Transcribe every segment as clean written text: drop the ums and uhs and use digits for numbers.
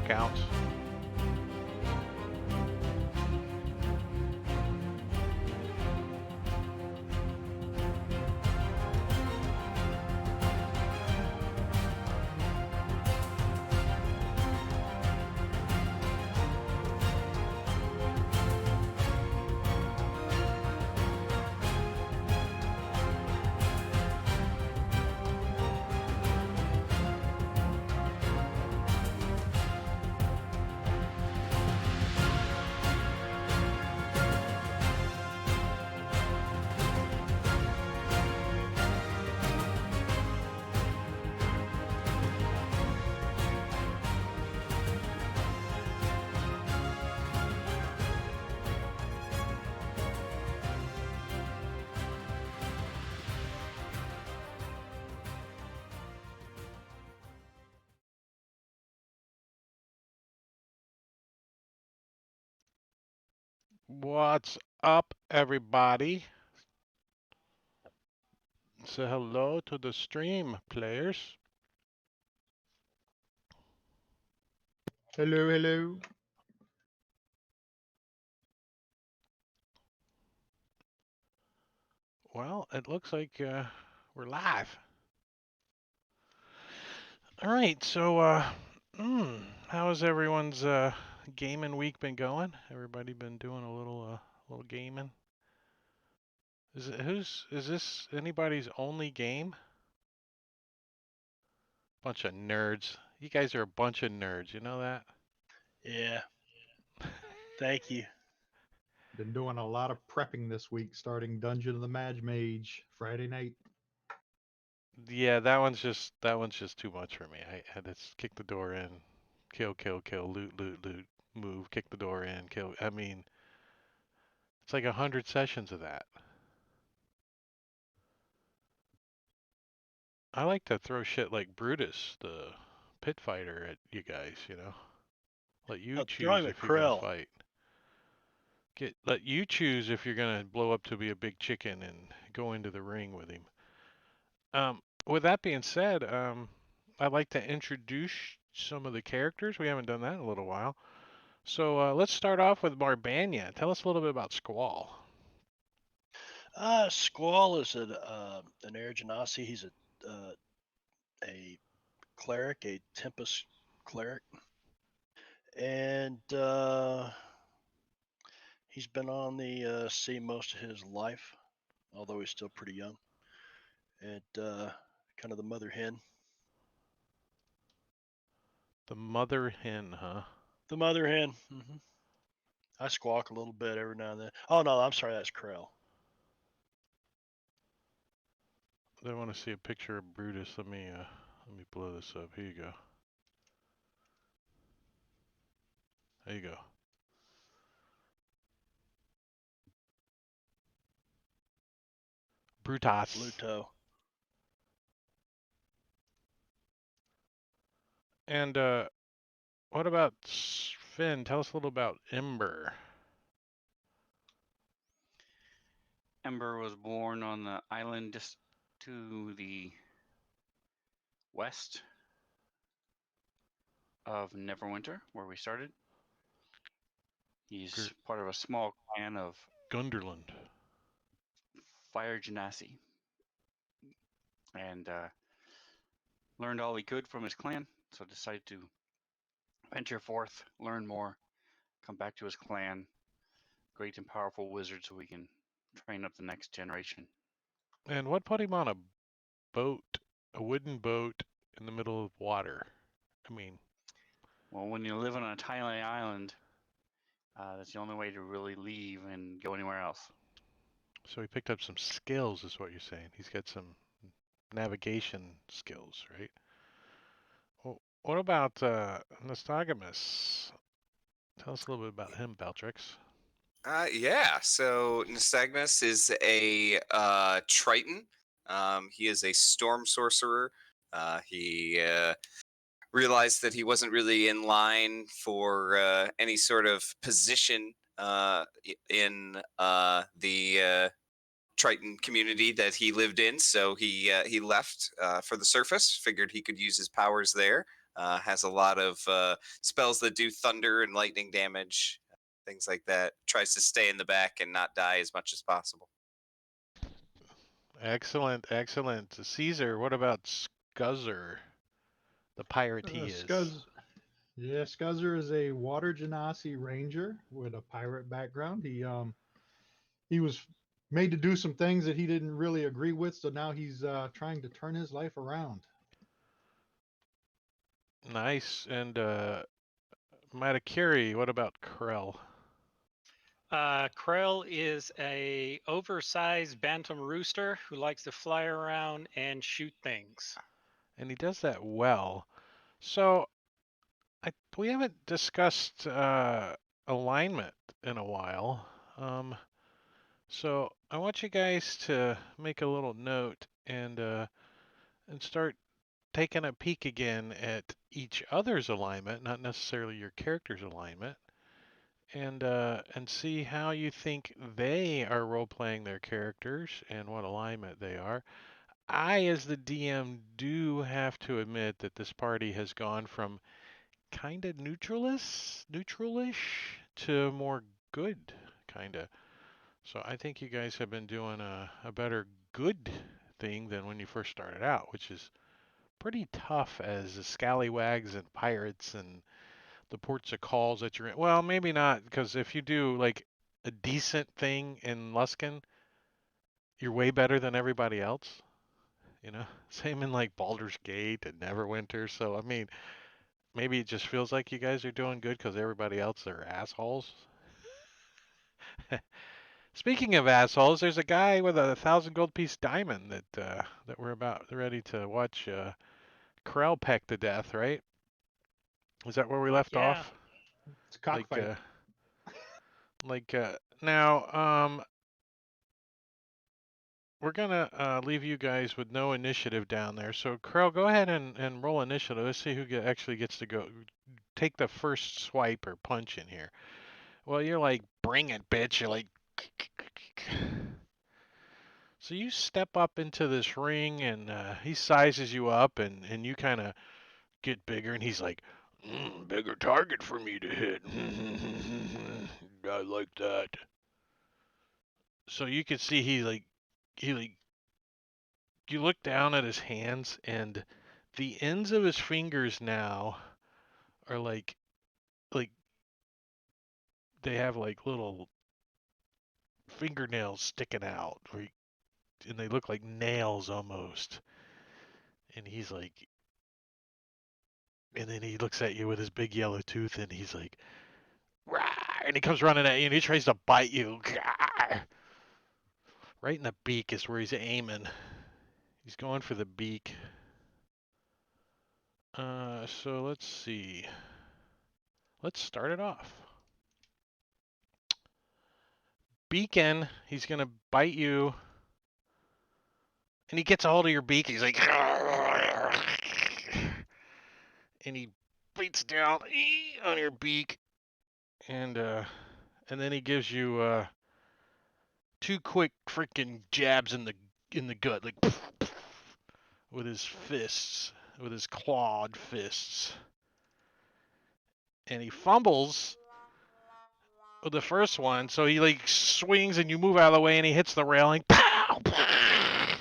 counts. What's up, everybody? Say hello to the stream, players. Hello, hello. Well, it looks like we're live. All right, so how has everyone's gaming week been going? Everybody been doing a little gaming? Is this anybody's only game? Bunch of nerds. You guys are a bunch of nerds. You know that? Yeah. Thank you. Been doing a lot of prepping this week, starting Dungeon of the Mage Friday night. Yeah, that one's just too much for me. I had to kick the door in, kill, loot, move, kick the door in, kill. I mean, it's like 100 sessions of that. I like to throw shit like Brutus, the pit fighter, at you guys. Let you Throw choose him at if you're gonna Krill. fight. Let you choose if you're gonna blow up to be a big chicken and go into the ring with him. With that being said, I'd like to introduce some of the characters. We haven't done that in a little while. So let's start off with Marbanya. Tell us a little bit about Squall. Squall is an Air Genasi. He's a cleric, a Tempest cleric, and he's been on the sea most of his life, although he's still pretty young. And kind of the mother hen. The mother hen, huh? The mother hen. I squawk a little bit every now and then. Oh no, I'm sorry, that's Krell. They want to see a picture of Brutus. Let me blow this up. Here you go. There you go. Brutus. Bluto. And what about Finn? Tell us a little about Ember. Ember was born on the island just to the west of Neverwinter, where we started. He's part of a small clan of Gunderland. Fire Genasi. And learned all he could from his clan, so decided to venture forth, learn more, come back to his clan, great and powerful wizard, so we can train up the next generation. And what put him on a boat, a wooden boat in the middle of water? I mean, well, when you live on a tiny island, that's the only way to really leave and go anywhere else. So he picked up some skills, is what you're saying. He's got some navigation skills, right? Well, what about Nystagmus? Tell us a little bit about him, Baltrix. Yeah, so Nystagmus is a Triton. He is a storm sorcerer. He realized that he wasn't really in line for any sort of position in the Triton community that he lived in, so he left for the surface. Figured he could use his powers there. has a lot of spells that do thunder and lightning damage, things like that. Tries to stay in the back and not die as much as possible. Excellent, excellent. Caesar, what about Scuzzer, the pirate he is? Scuzzer is a Water Genasi ranger with a pirate background. He was made to do some things that he didn't really agree with, so now he's trying to turn his life around. Nice. And Matakiri, what about Krell? Krell is a oversized bantam rooster who likes to fly around and shoot things. And he does that well. So we haven't discussed alignment in a while. So I want you guys to make a little note and start taking a peek again at each other's alignment, not necessarily your character's alignment, and see how you think they are role playing their characters and what alignment they are. I, as the DM, do have to admit that this party has gone from kind of neutralish to more good, kind of. So I think you guys have been doing a better good thing than when you first started out, which is pretty tough as the scallywags and pirates and the ports of calls that you're in. Well, maybe not, because if you do like a decent thing in Luskan, you're way better than everybody else. You know, same in like Baldur's Gate and Neverwinter. So I mean, maybe it just feels like you guys are doing good because everybody else are assholes. Speaking of assholes, there's a guy with a 1,000 gold piece diamond that we're about ready to watch Krell peck to death, right? Is that where we left Yeah. off? It's a cockfight. Now, we're gonna leave you guys with no initiative down there. So Krell, go ahead and roll initiative. Let's see who actually gets to go take the first swipe or punch in here. Well, you're like, bring it, bitch. You're like, so you step up into this ring and he sizes you up and you kind of get bigger and he's like, bigger target for me to hit. I like that. So you can see you look down at his hands and the ends of his fingers now are like they have like little fingernails sticking out and they look like nails almost. And he's like, and then he looks at you with his big yellow tooth and he's like, "Rah!" And he comes running at you and he tries to bite you. Right in the beak is where he's aiming. He's going for the beak. So let's see. Let's start it off. Beacon, he's gonna bite you. And he gets a hold of your beak. He's like, and he bites down on your beak, and then he gives you two quick freaking jabs in the gut, like with his fists, with his clawed fists, and he fumbles with the first one, so he like swings and you move out of the way, and he hits the railing, pow, pow,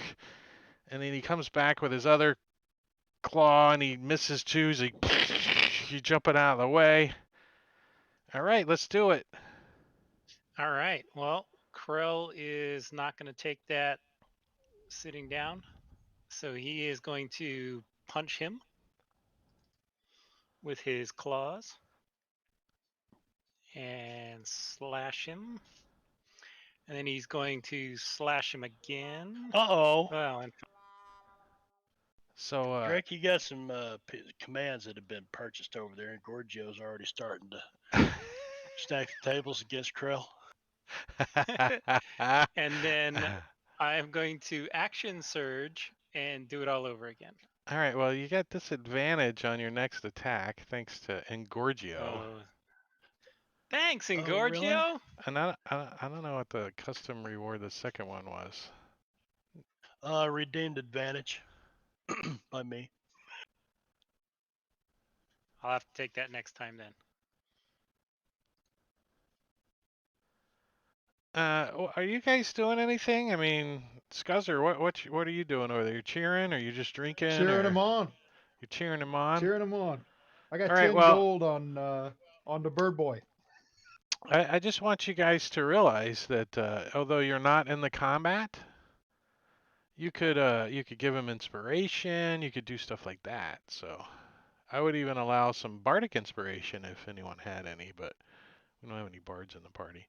and then he comes back with his other claw and he misses too. So you jump it out of the way. All right, let's do it. All right. Well, Krell is not going to take that sitting down. So he is going to punch him with his claws and slash him. And then he's going to slash him again. Uh-oh. Well, and So Drake, you got some commands that have been purchased over there, and Gorgio's already starting to stack the tables against Krell. and then I am going to action surge and do it all over again. all right, well, you got disadvantage on your next attack thanks to Engorgio. Oh. Thanks, Oh, Engorgio. really? And I don't know what the custom reward the second one was. Redeemed advantage by me. I'll have to take that next time then. Are you guys doing anything? I mean, Scuzzer, what are you doing over there? You cheering? Or you just drinking? Cheering or him on. You're cheering him on. Cheering him on. I got All right. 10 Well, gold on the Bird Boy. I just want you guys to realize that although you're not in the combat, you could give him inspiration. You could do stuff like that. So I would even allow some bardic inspiration if anyone had any, but we don't have any bards in the party.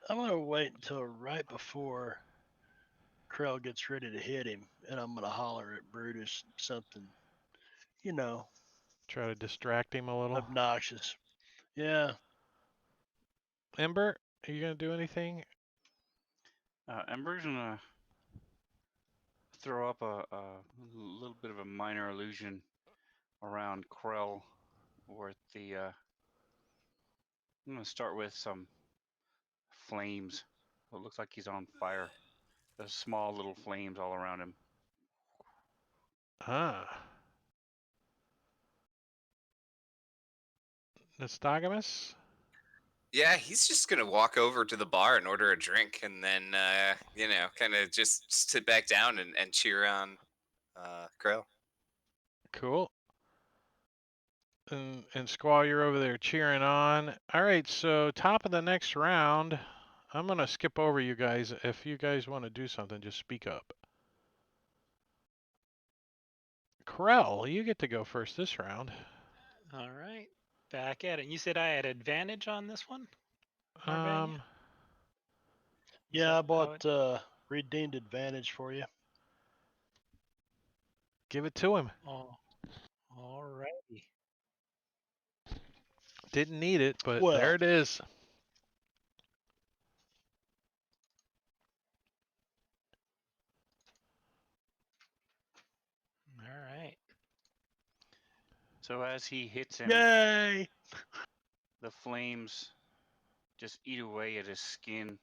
I'm gonna wait until right before Krell gets ready to hit him, and I'm gonna holler at Brutus something, you know, Try to distract him a little. obnoxious. Yeah. Ember, are you gonna do anything? Ember's gonna throw up a little bit of a minor illusion around Krell, where I'm gonna start with some flames. It looks like he's on fire. There's small little flames all around him. Ah. Nostogamus? Yeah, he's just gonna walk over to the bar and order a drink, and then kind of just sit back down and cheer on Krill. Cool. And Squall, you're over there cheering on. All right, so top of the next round, I'm gonna skip over you guys. If you guys want to do something, just speak up. Krell, you get to go first this round. All right. Back at it. You said I had advantage on this one? Arvania? Um, Is Yeah, I that how bought it- redeemed advantage for you. give it to him. Oh, alrighty. Didn't need it, but Well, there it is. All right. So as he hits him, yay! the flames just eat away at his skin,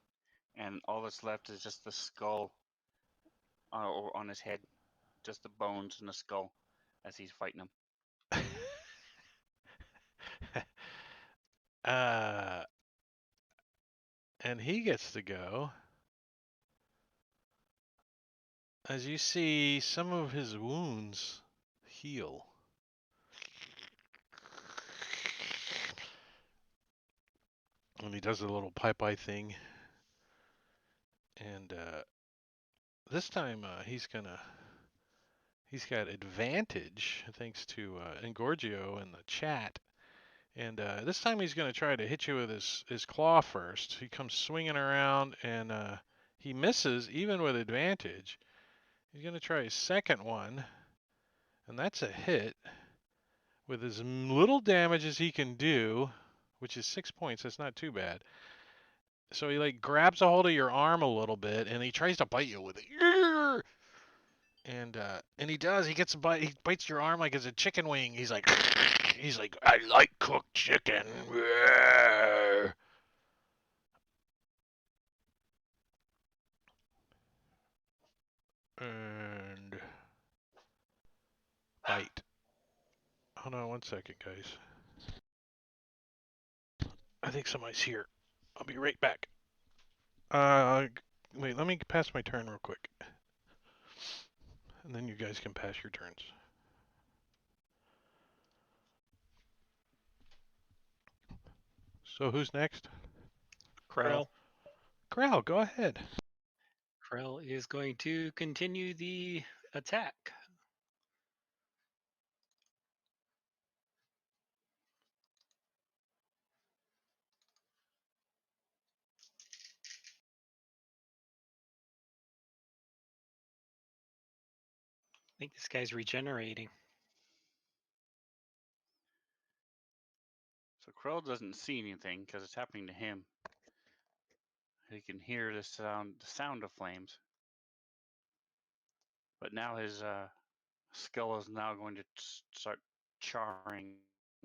and all that's left is just the skull on his head, just the bones and the skull as he's fighting him. uh, and he gets to go. As you see, some of his wounds heal. And he does a little pipe-eye thing. And this time he's got advantage thanks to Engorgio in the chat. And this time he's gonna try to hit you with his claw first. He comes swinging around and he misses even with advantage. He's gonna try his second one, and that's a hit with as little damage as he can do, which is 6 points. That's not too bad. So he like grabs a hold of your arm a little bit, and he tries to bite you with it. And he does. He gets a bite. He bites your arm like it's a chicken wing. He's like, I like cooked chicken. And bite. Hold on one second, guys. I think somebody's here. I'll be right back. Wait, let me pass my turn real quick. And then you guys can pass your turns. So who's next? Krell. Krell, go ahead. Krell is going to continue the attack. I think this guy's regenerating. So Krell doesn't see anything because it's happening to him. He can hear the sound of flames. But now his skull is now going to start charring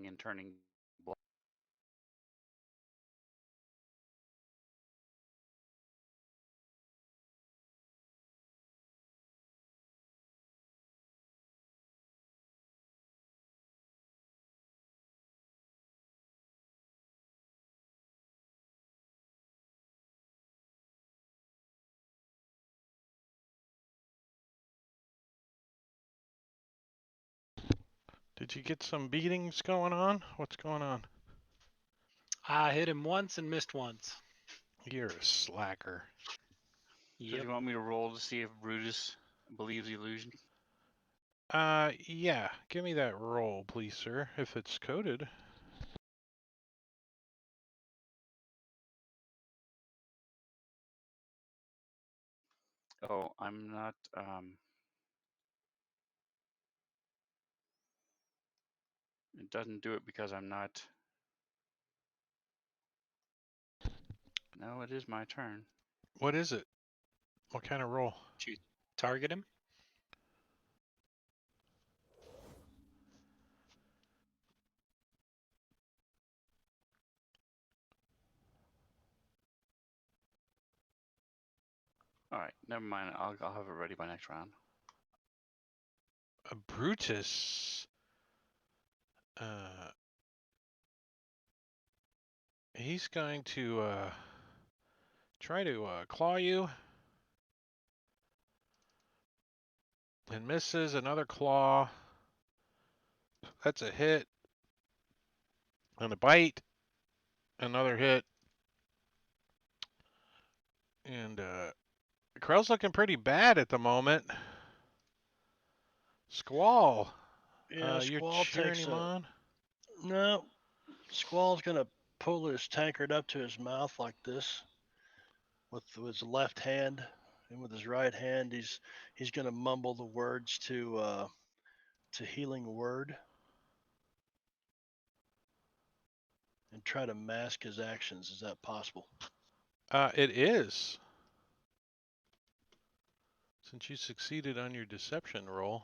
and turning black. Did you get some beatings going on? What's going on? I hit him once and missed once. You're a slacker. So Yep. do you want me to roll to see if Brutus believes the illusion? Yeah. Give me that roll, please, sir, if it's coded. Oh, I'm not. It doesn't do it because I'm not. No, it is my turn. What is it? What kind of roll? Did you target him? All right, never mind. I'll have it ready by next round. A Brutus. He's going to try to claw you. And misses. Another claw. That's a hit. And a bite. Another hit. And Krell's looking pretty bad at the moment. Squall. Yeah, You're Squall cheering takes him a on? no. Squall's gonna pull his tankard up to his mouth like this with his left hand, and with his right hand, he's gonna mumble the words to healing word and try to mask his actions. Is that possible? It is. Since you succeeded on your deception roll.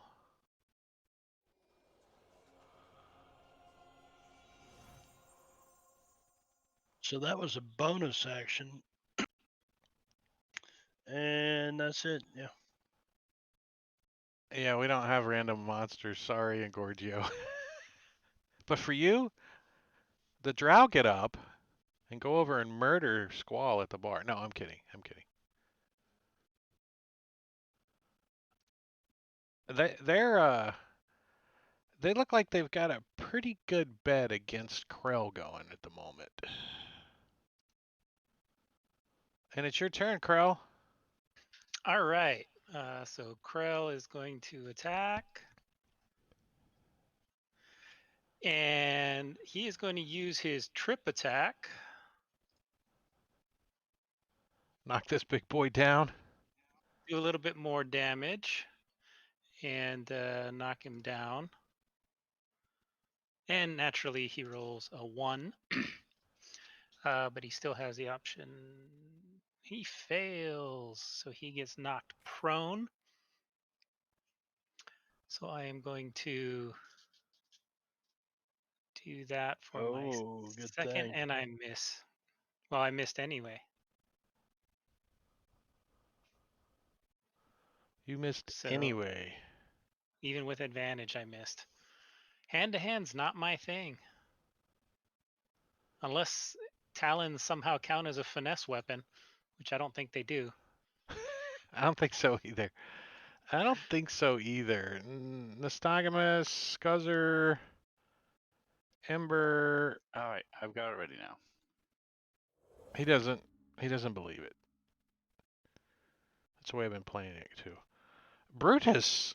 So that was a bonus action, and that's it. Yeah. Yeah, we don't have random monsters. Sorry, Engorgio. But for you, the drow get up and go over and murder Squall at the bar. No, I'm kidding. I'm kidding. They look like they've got a pretty good bet against Krell going at the moment. And it's your turn, Krell. All right. So Krell is going to attack. And he is going to use his trip attack. Knock this big boy down. Do a little bit more damage. And knock him down. And naturally, he rolls a 1. But he still has the option. He fails. So he gets knocked prone. So I am going to do that for my Good second, thing. and I miss. Well, I missed anyway. You missed So anyway. even with advantage, I missed. Hand to hand's not my thing. Unless talons somehow count as a finesse weapon, which I don't think they do. I don't think so either. I don't think so either. Nostogamus, Scuzzer, Ember. All right, I've got it ready now. He doesn't believe it. That's the way I've been playing it too. Brutus.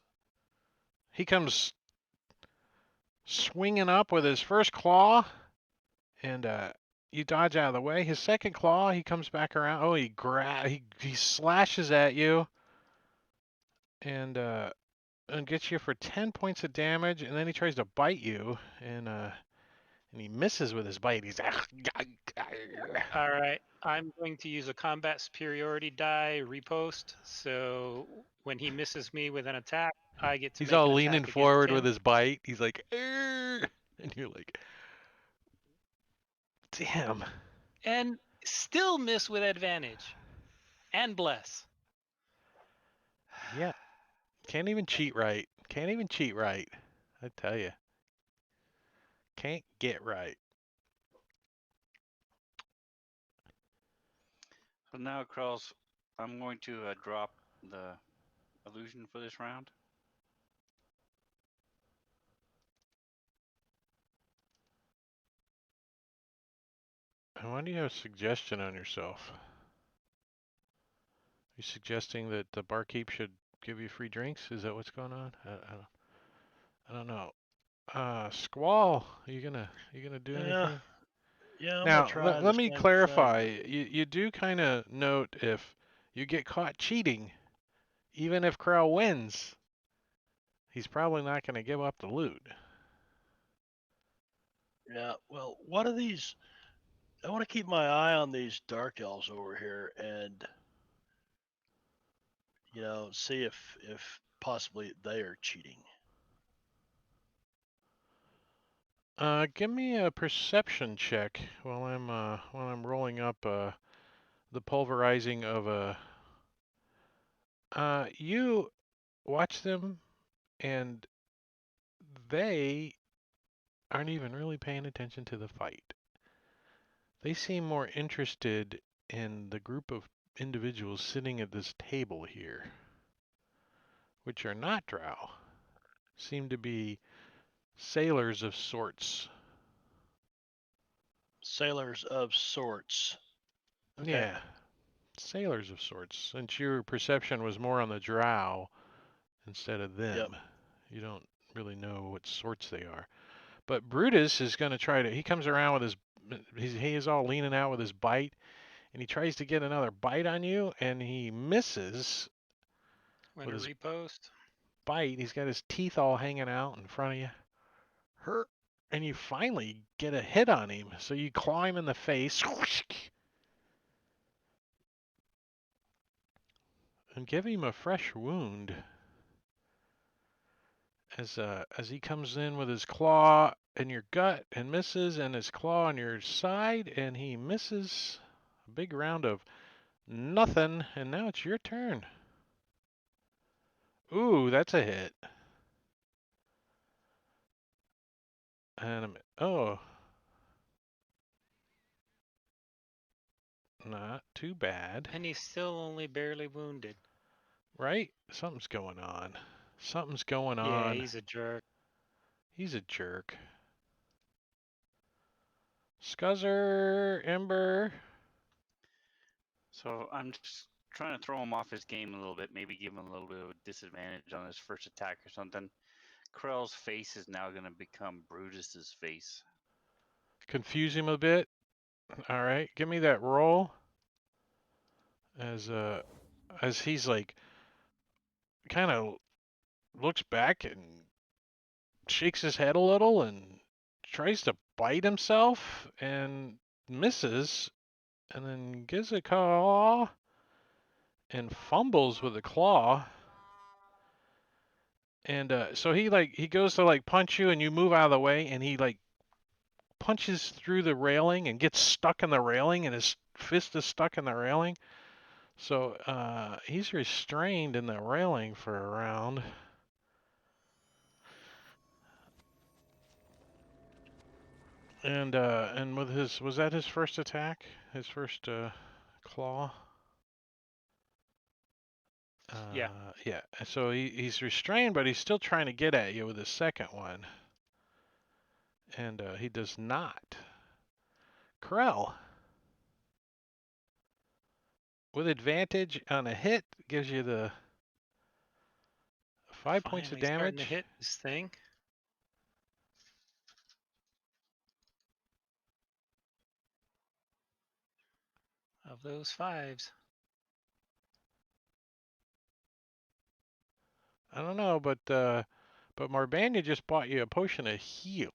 He comes swinging up with his first claw, and you dodge out of the way. His second claw, he comes back around. Oh, he slashes at you, and gets you for 10 points of damage, and then he tries to bite you, and he misses with his bite. He's All right. I'm going to use a combat superiority die repost. So when he misses me with an attack, I get to he's make all an leaning attack against forward him. with his bite. He's like, "Arr!" And you're like, damn. And still miss with advantage. And bless. Yeah. Can't even cheat right. Can't even cheat right. I tell you. Can't get right. So now, Krells, I'm going to drop the illusion for this round. And why do you have a suggestion on yourself? You suggesting that the barkeep should give you free drinks? Is that what's going on? I don't know. Squall, you gonna do Yeah, anything? yeah, I'm gonna Now, try let this me same thing. clarify. You do kind of note if you get caught cheating, even if Krell wins, he's probably not going to give up the loot. Yeah, well, what are these? I want to keep my eye on these dark elves over here, and see if possibly they are cheating. Give me a perception check while I'm rolling up the pulverizing of a. You watch them, and they aren't even really paying attention to the fight. They seem more interested in the group of individuals sitting at this table here, which are not drow. Seem to be sailors of sorts. Sailors of sorts. Okay. Yeah, sailors of sorts. Since your perception was more on the drow instead of Yep. them, you don't really know what sorts they are. But Brutus is going to try to. He comes around with his. He is all leaning out with his bite, and he tries to get another bite on you, and he misses When with a his repost. bite. He's got his teeth all hanging out in front of you. Hurt. And you finally get a hit on him. So you claw him in the face and give him a fresh wound. As he comes in with his claw in your gut and misses, and his claw on your side, and he misses a big round of nothing, and now it's your turn. Ooh, that's a hit. And oh, not too bad, And he's still only barely wounded. right? Something's going on. Something's going Yeah, on. he's a jerk. He's a jerk. Scuzzer, Ember. So I'm just trying to throw him off his game a little bit, maybe give him a little bit of a disadvantage on his first attack or something. Krell's face is now going to become Brutus's face. Confuse him a bit. All right, give me that roll. As he's like kind of looks back and shakes his head a little and tries to bite himself and misses, and then gives a claw and fumbles with a claw. And so he goes to like punch you, and you move out of the way, and he like punches through the railing and gets stuck in the railing, and his fist is stuck in the railing. So he's restrained in the railing for a round. And with his, was that his first attack? His first claw? Yeah. Yeah. So he's restrained, but he's still trying to get at you with his second one. And he does not. Krell, with advantage on a hit, gives you the 5 points of Finally starting to damage. hit this thing. Of those 5s. I don't know, but Marbanya just bought you a potion of heal.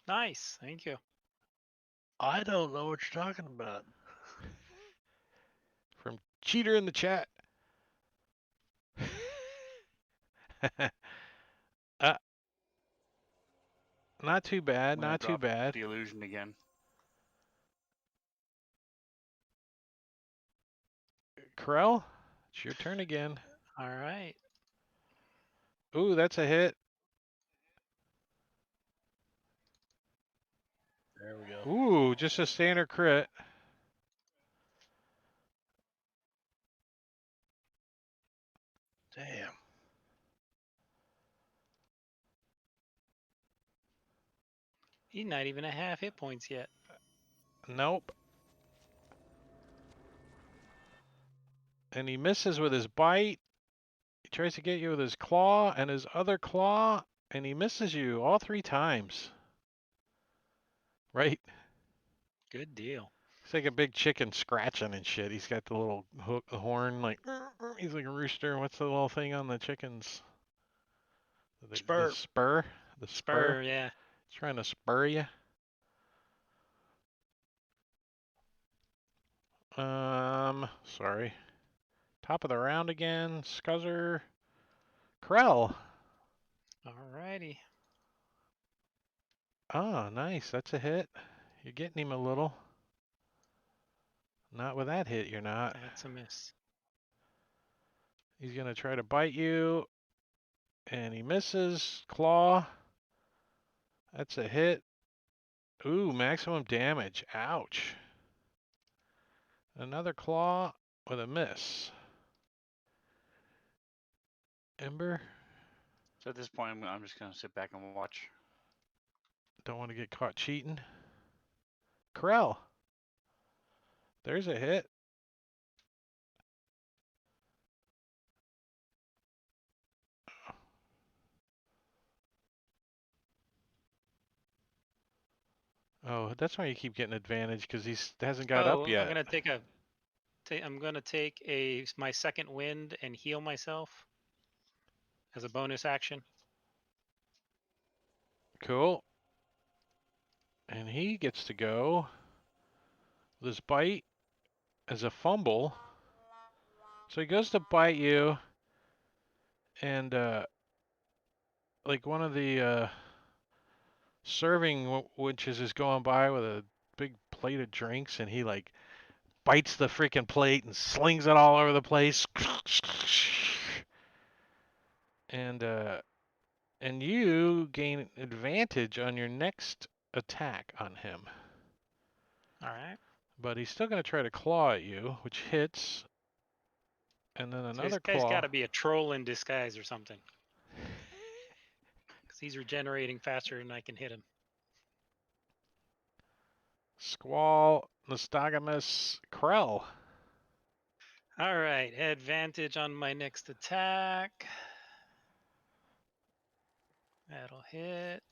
Nice. Thank you. I don't know what you're talking about. From Cheater in the chat. Not too bad, I'm gonna not too drop bad. the illusion again. Krell, it's your turn again. All right. Ooh, that's a hit. There we go. Ooh, just a standard crit. Damn. He's not even at half hit points yet. Nope. And he misses with his bite. He tries to get you with his claw and his other claw, and he misses you all 3 times. Right? Good deal. It's like a big chicken scratching and shit. He's got the little hook, the horn, like he's like a rooster. What's the little thing on the chickens? The Spur. spur. The spur. Spur, yeah. He's trying to spur you. Sorry. Top of the round again. Scuzzer. Krell. Alrighty. Oh, nice. That's a hit. You're getting him a little. Not with that hit, you're not. That's a miss. He's going to try to bite you. And he misses. Claw. That's a hit. Ooh, maximum damage. Ouch. Another claw with a miss. Ember. So at this point, I'm just gonna sit back and watch. Don't want to get caught cheating. Krell. There's a hit. Oh, that's why you keep getting advantage because he hasn't got up yet. I'm gonna take a. I'm gonna take my second wind and heal myself as a bonus action. Cool. And he gets to go. This bite is a fumble. So he goes to bite you, and like one of the serving winches is going by with a big plate of drinks, and he like bites the freaking plate and slings it all over the place. And you gain advantage on your next attack on him. All right. But he's still going to try to claw at you, which hits. And then So this another guy's claw. got to be a troll in disguise or something. Because he's regenerating faster than I can hit him. Squall, Nystagmus, Krell. All right. Advantage on my next attack. That'll hit.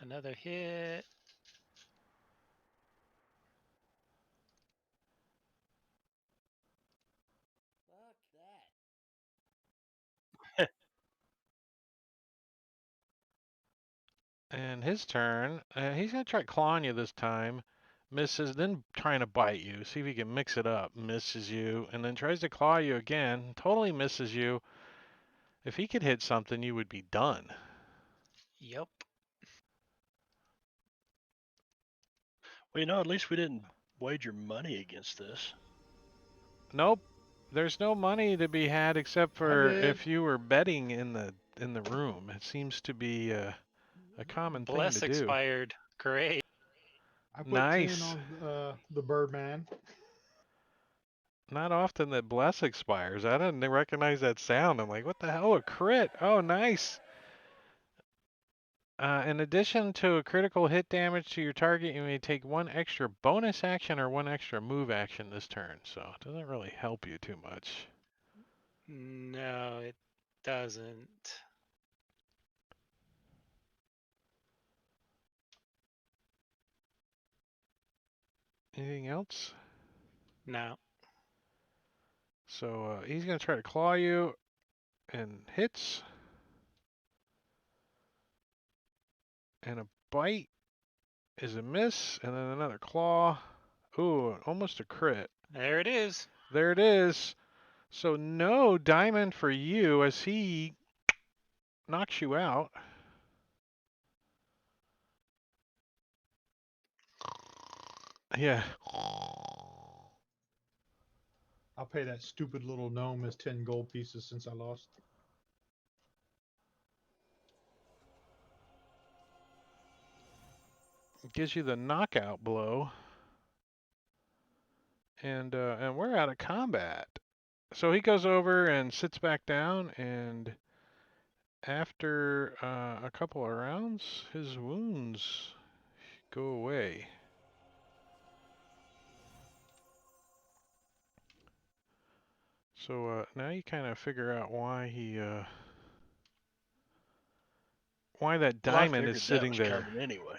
Another hit. And his turn. He's going to try clawing you this time. Misses, then trying to bite you. See if he can mix it up. Misses you, and then tries to claw you again. Totally misses you. If he could hit something, you would be done. Yep. Well, at least we didn't wager money against this. Nope. There's no money to be had except for did. if you were betting in the room. It seems to be a common Bless thing to do. expired. Great. I put Nice. 10 on the Birdman. Not often that bless expires. I didn't recognize that sound. I'm like, what the hell? A crit. Oh, nice. In addition to a critical hit damage to your target, you may take 1 extra bonus action or 1 extra move action this turn. So it doesn't really help you too much. No, it doesn't. Anything else? No. So he's going to try to claw you and hits. And a bite is a miss. And then another claw. Ooh, almost a crit. There it is. There it is. So no diamond for you as he knocks you out. Yeah. I'll pay that stupid little gnome his 10 gold pieces since I lost. Gives you the knockout blow. And we're out of combat. So he goes over and sits back down, and after a couple of rounds, his wounds go away. So now you kind of figure out why why that Well, I diamond is figured that sitting was there. coming anyway.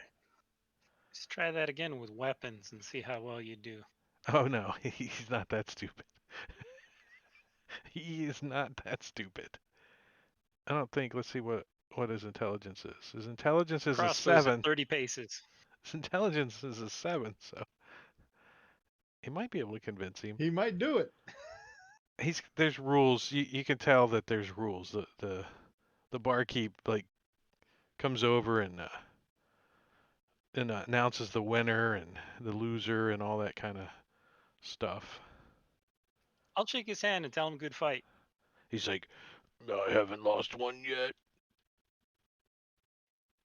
Let's try that again with weapons and see how well you do. Oh no, he's not that stupid. He is not that stupid. I don't think. Let's see what his intelligence is. His intelligence is a Crossbows at 7. 30 paces. His intelligence is a 7, so he might be able to convince him. He might do it. There's rules. You can tell that there's rules. The barkeep like comes over and announces the winner and the loser and all that kind of stuff. I'll shake his hand and tell him good fight. He's like, I haven't lost one yet.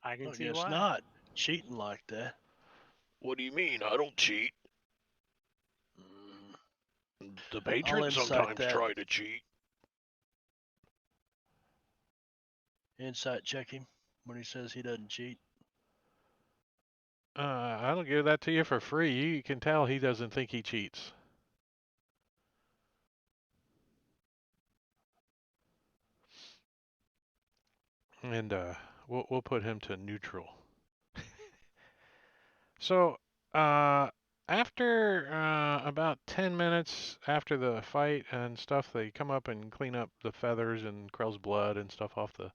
I can I see guess why. not. Cheating like that. What do you mean? I don't cheat. Mm, The I'll patrons insight sometimes that. try to cheat. Insight check him when he says he doesn't cheat. I'll give that to you for free. You can tell he doesn't think he cheats. And we'll put him to neutral. So after about 10 minutes after the fight and stuff, they come up and clean up the feathers and Krell's blood and stuff off the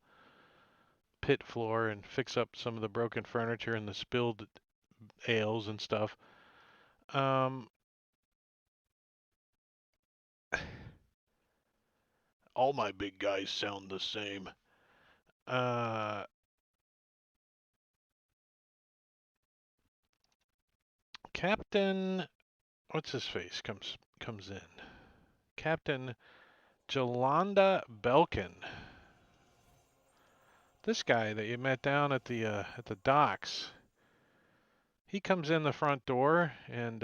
pit floor and fix up some of the broken furniture and the spilled ales and stuff. All my big guys sound the same. Captain, what's his face comes in. Captain Jolanda Belkin. This guy that you met down at the docks. He comes in the front door and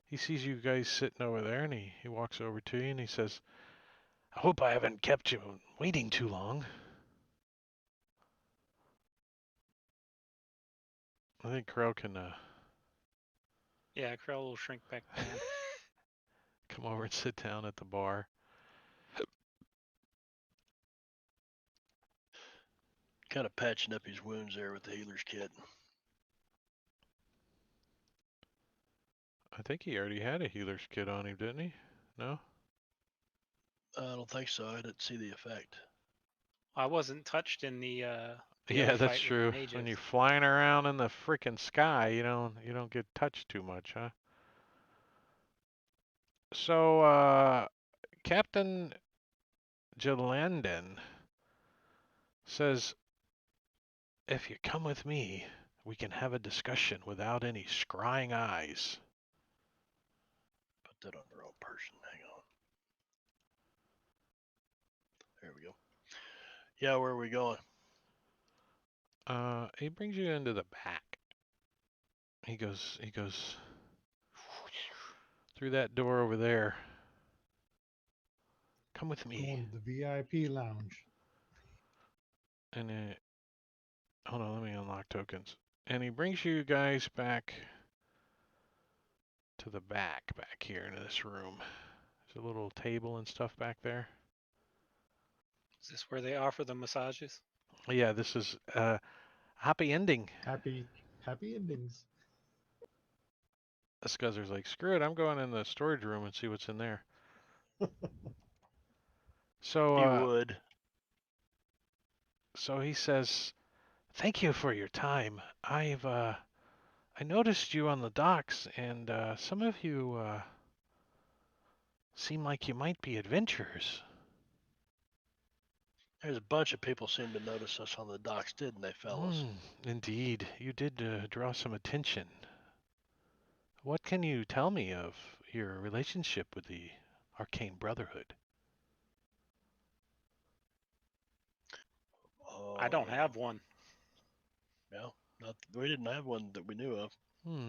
he sees you guys sitting over there and he walks over to you and he says, I hope I haven't kept you waiting too long. I think Krell can Yeah, Krell will shrink back down. come over and sit down at the bar. Kind of patching up his wounds there with the healer's kit. I think he already had a healer's kit on him, didn't he? No? I don't think so. I didn't see the effect. I wasn't touched in the Yeah, other that's fight with true. the When you're mages. flying around in the freaking sky, you don't get touched too much, huh? So, Captain Jalandon says, if you come with me, we can have a discussion without any scrying eyes. Put that on their own person. Hang on. There we go. Yeah, where are we going? He brings you into the back. He goes through that door over there. Come with me. Going to the VIP lounge. And hold on, let me unlock tokens. And he brings you guys back to the back here into this room. There's a little table and stuff back there. Is this where they offer the massages? Yeah, this is happy ending. Happy endings. Scuzzer's like, screw it, I'm going in the storage room and see what's in there. So You would. so he says, thank you for your time. I noticed you on the docks, and some of you seem like you might be adventurers. There's a bunch of people seem to notice us on the docks, didn't they, fellas? Indeed, you did draw some attention. What can you tell me of your relationship with the Arcane Brotherhood? I don't have one. No, we didn't have one that we knew of.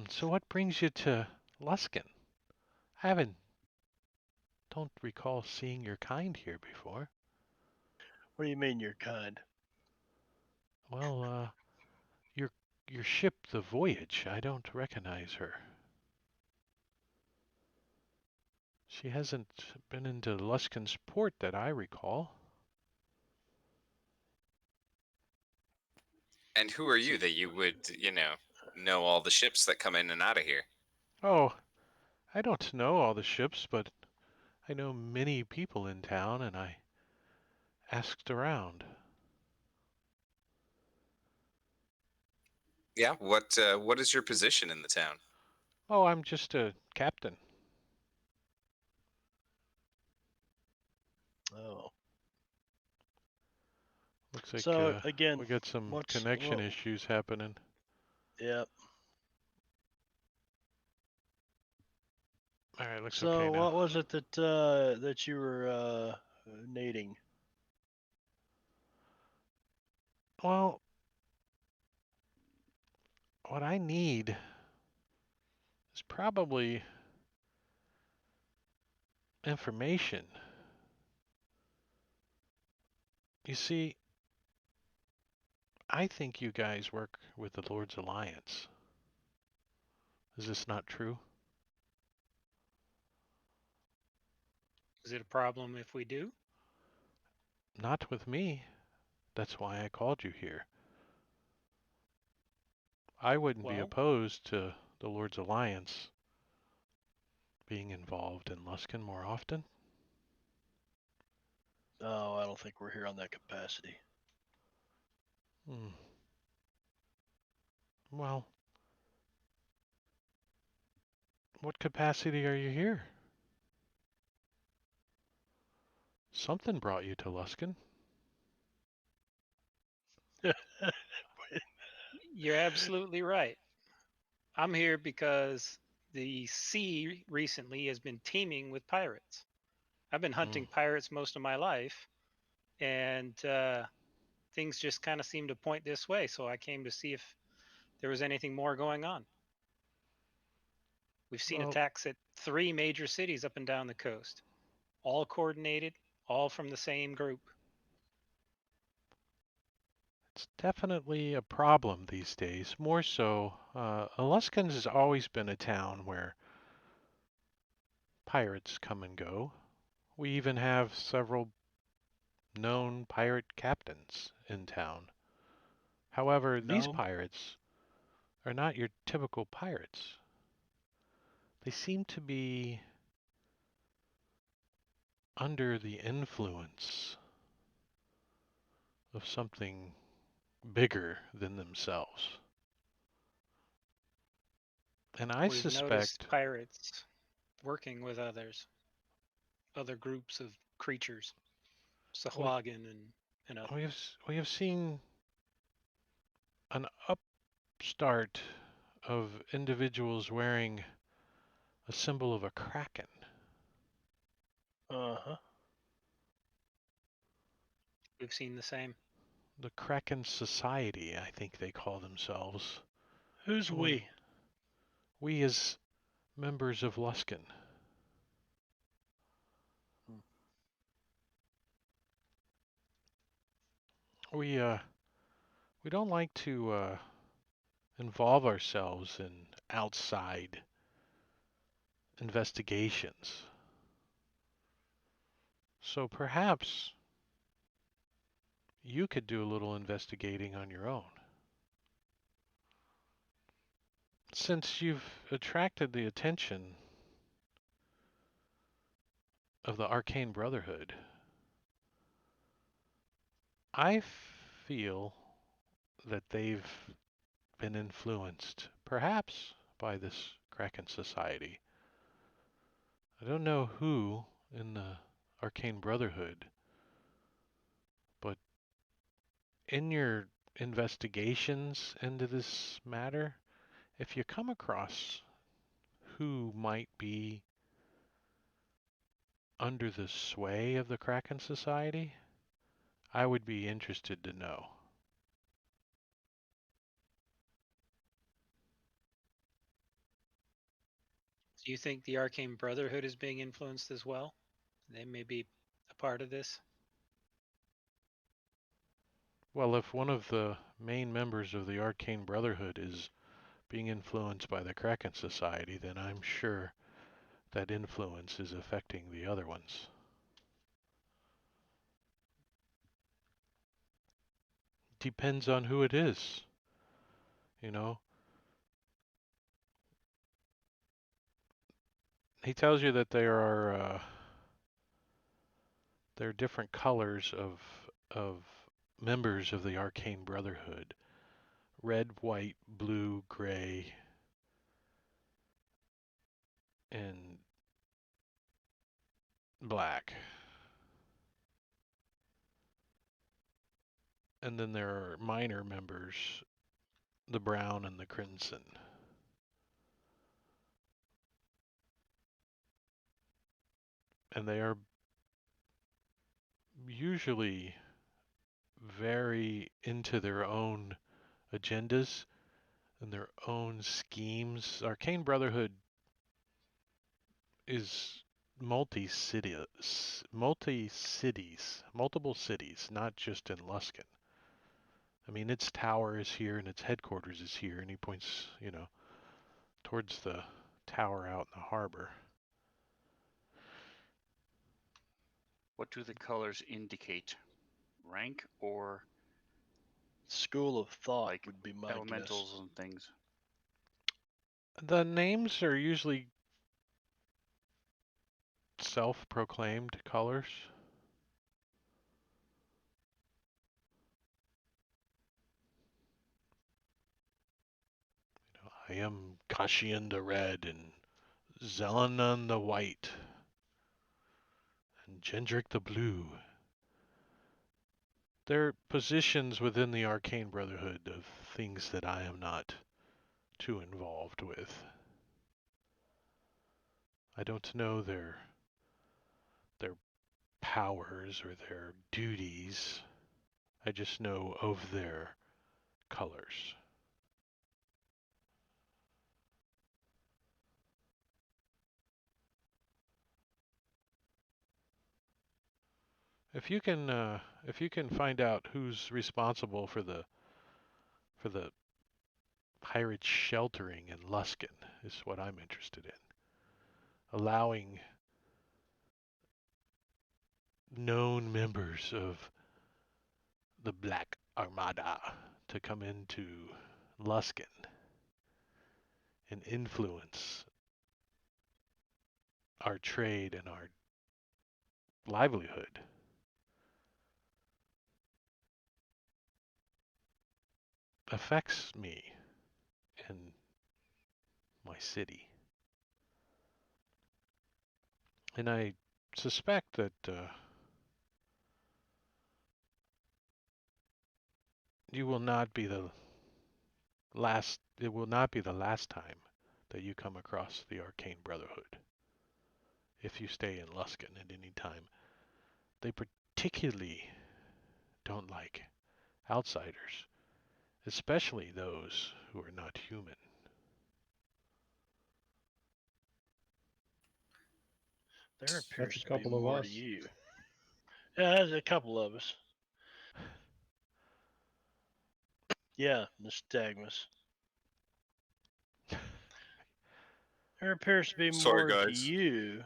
So what brings you to Luskan? Don't recall seeing your kind here before. What do you mean you're kind? Well, your ship, the Voyage, I don't recognize her. She hasn't been into Luskin's port that I recall. And who are you that you would, know all the ships that come in and out of here? Oh, I don't know all the ships, but I know many people in town, and I asked around. Yeah. What is your position in the town? Oh, I'm just a captain. Oh, Looks like so again, we got some what's connection what? issues happening. Yeah. All right, looks okay So now. what was it that that you were needing? Well, what I need is probably information. You see, I think you guys work with the Lord's Alliance. Is this not true? Is it a problem if we do? Not with me. That's why I called you here. I wouldn't be Well, opposed to the Lord's Alliance being involved in Luskin more often. Oh, I don't think we're here on that capacity. Hmm. Well, what capacity are you here? Something brought you to Luskin. you're absolutely right. I'm here because the sea recently has been teeming with pirates. I've been Hmm. hunting pirates most of my life, and things just kind of seem to point this way. So I came to see if there was anything more going on. We've seen Well, attacks at 3 major cities up and down the coast, all coordinated, all from the same group. it's definitely a problem these days. More so, Luskin has always been a town where pirates come and go. We even have several known pirate captains in town. However, these No. pirates are not your typical pirates. They seem to be under the influence of something bigger than themselves. And I We've noticed suspect, pirates working with other groups of creatures, we, Sahuagin and we, others. have, we have seen an upstart of individuals wearing a symbol of a kraken. Uh huh. We've seen the same. The Kraken Society, I think they call themselves. Who's Well, we? we as members of Luskin. Hmm. We don't like to involve ourselves in outside investigations. So perhaps you could do a little investigating on your own. Since you've attracted the attention of the Arcane Brotherhood, I feel that they've been influenced, perhaps, by this Kraken Society. I don't know who in the Arcane Brotherhood, but in your investigations into this matter, if you come across who might be under the sway of the Kraken Society, I would be interested to know. Do you think the Arcane Brotherhood is being influenced as well? They may be a part of this. Well, if one of the main members of the Arcane Brotherhood is being influenced by the Kraken Society, then I'm sure that influence is affecting the other ones. Depends on who it is, you know. He tells you that there are different colors of members of the Arcane Brotherhood: red, white, blue, gray, and black. And then there are minor members, the brown and the crimson. And they are usually very into their own agendas and their own schemes. Arcane Brotherhood is multiple cities, not just in Luskan. I mean, its tower is here and its headquarters is here, and he points, towards the tower out in the harbor. What do the colors indicate? Rank or School of thought like would be my elementals guess. and things? The names are usually self-proclaimed colors. I am Kashian the red and Zelenon the white and Gendrick the blue. They're positions within the Arcane Brotherhood of things that I am not too involved with. I don't know their powers or their duties. I just know of their colors. If you can find out who's responsible for the pirate sheltering in Luskan, is what I'm interested in. Allowing known members of the Black Armada to come into Luskan and influence our trade and our livelihood. Affects me and my city. And I suspect that you will not be the last, it will not be the last time that you come across the Arcane Brotherhood. If you stay in Luskan at any time, they particularly don't like outsiders, especially those who are not human. There appears That's a to be couple of more us. to you. Yeah, there's a couple of us. Yeah, nystagmus. There appears to be Sorry, more to guys. you,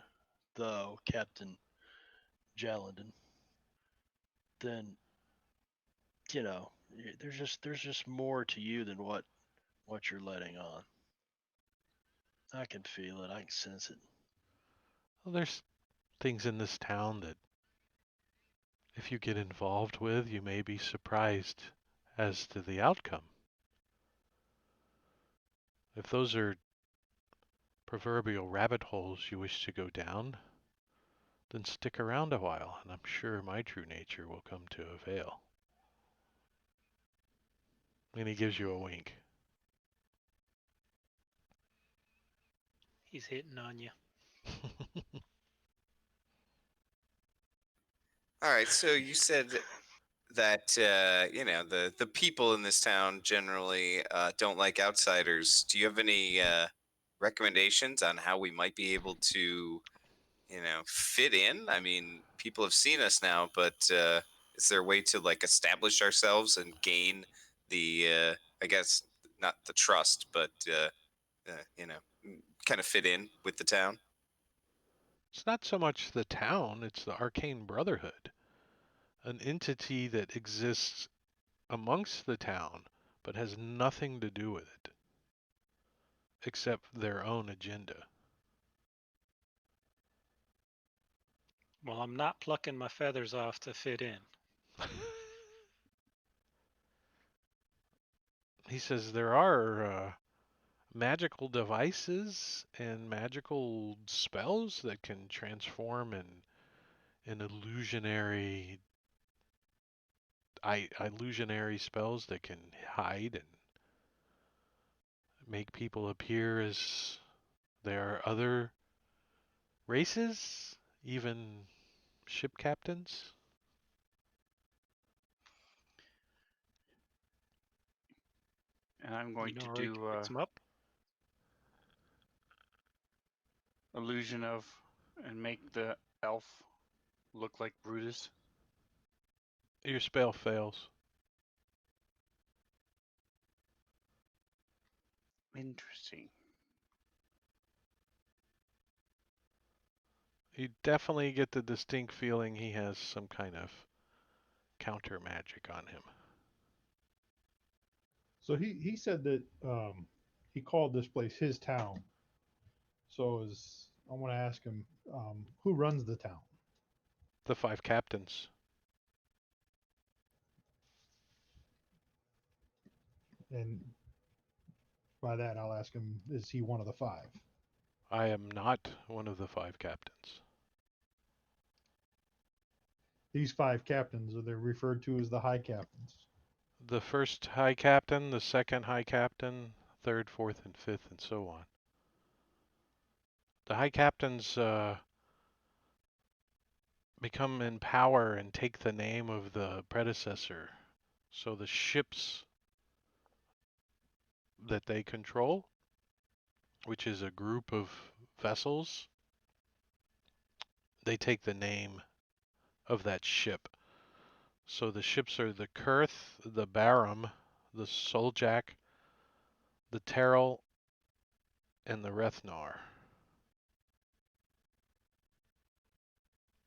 though, Captain Jalandon, than there's just more to you than what you're letting on. I can feel it. I can sense it. Well, there's things in this town that if you get involved with, you may be surprised as to the outcome. If those are proverbial rabbit holes you wish to go down, then stick around a while, and I'm sure my true nature will come to avail. And he gives you a wink. He's hitting on you. All right, so you said that the people in this town generally don't like outsiders. Do you have any recommendations on how we might be able to fit in? I mean, people have seen us now, but Is there a way to like establish ourselves and gain the I guess not the trust, but you know, kind of fit in with the town? It's not so much the town, it's the Arcane Brotherhood, an entity that exists amongst the town but has nothing to do with it except their own agenda. Well, I'm not plucking my feathers off to fit in. He says there are magical devices and magical spells that can transform in illusionary spells that can hide and make people appear as there are other races, even ship captains. And I'm You going know to where we can do fix 'em up? illusion of and make the elf look like Brutus. Your spell fails. Interesting. You definitely get the distinct feeling he has some kind of counter magic on him. So he said that he called this place his town. So I want to ask him who runs the town. The 5 captains. And by that, I'll ask him, is he one of the 5? I am not one of the 5 captains. These 5 captains are they're referred to as the high captains. The first high captain, the second high captain, third, fourth, and fifth, and so on. The high captains become in power and take the name of the predecessor. So the ships that they control, which is a group of vessels, they take the name of that ship. So the ships are the Kurth, the Barum, the Soljak, the Terrell, and the Rethnar.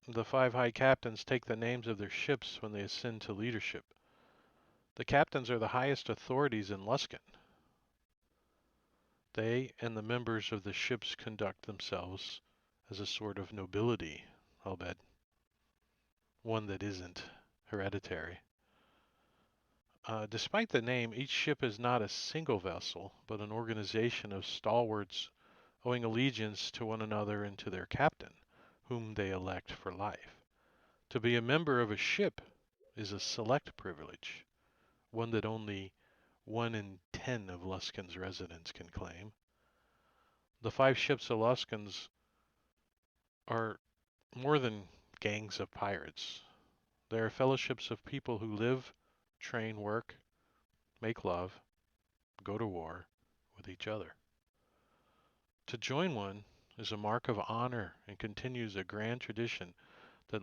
The 5 high captains take the names of their ships when they ascend to leadership. The captains are the highest authorities in Luskan. They and the members of the ships conduct themselves as a sort of nobility, I'll bet. One that isn't hereditary. Despite the name, each ship is not a single vessel, but an organization of stalwarts owing allegiance to one another and to their captain, whom they elect for life. To be a member of a ship is a select privilege, one that only 1 in 10 of Luskan's residents can claim. The 5 ships of Luskans are more than gangs of pirates. They are fellowships of people who live, train, work, make love, go to war with each other. To join one is a mark of honor and continues a grand tradition that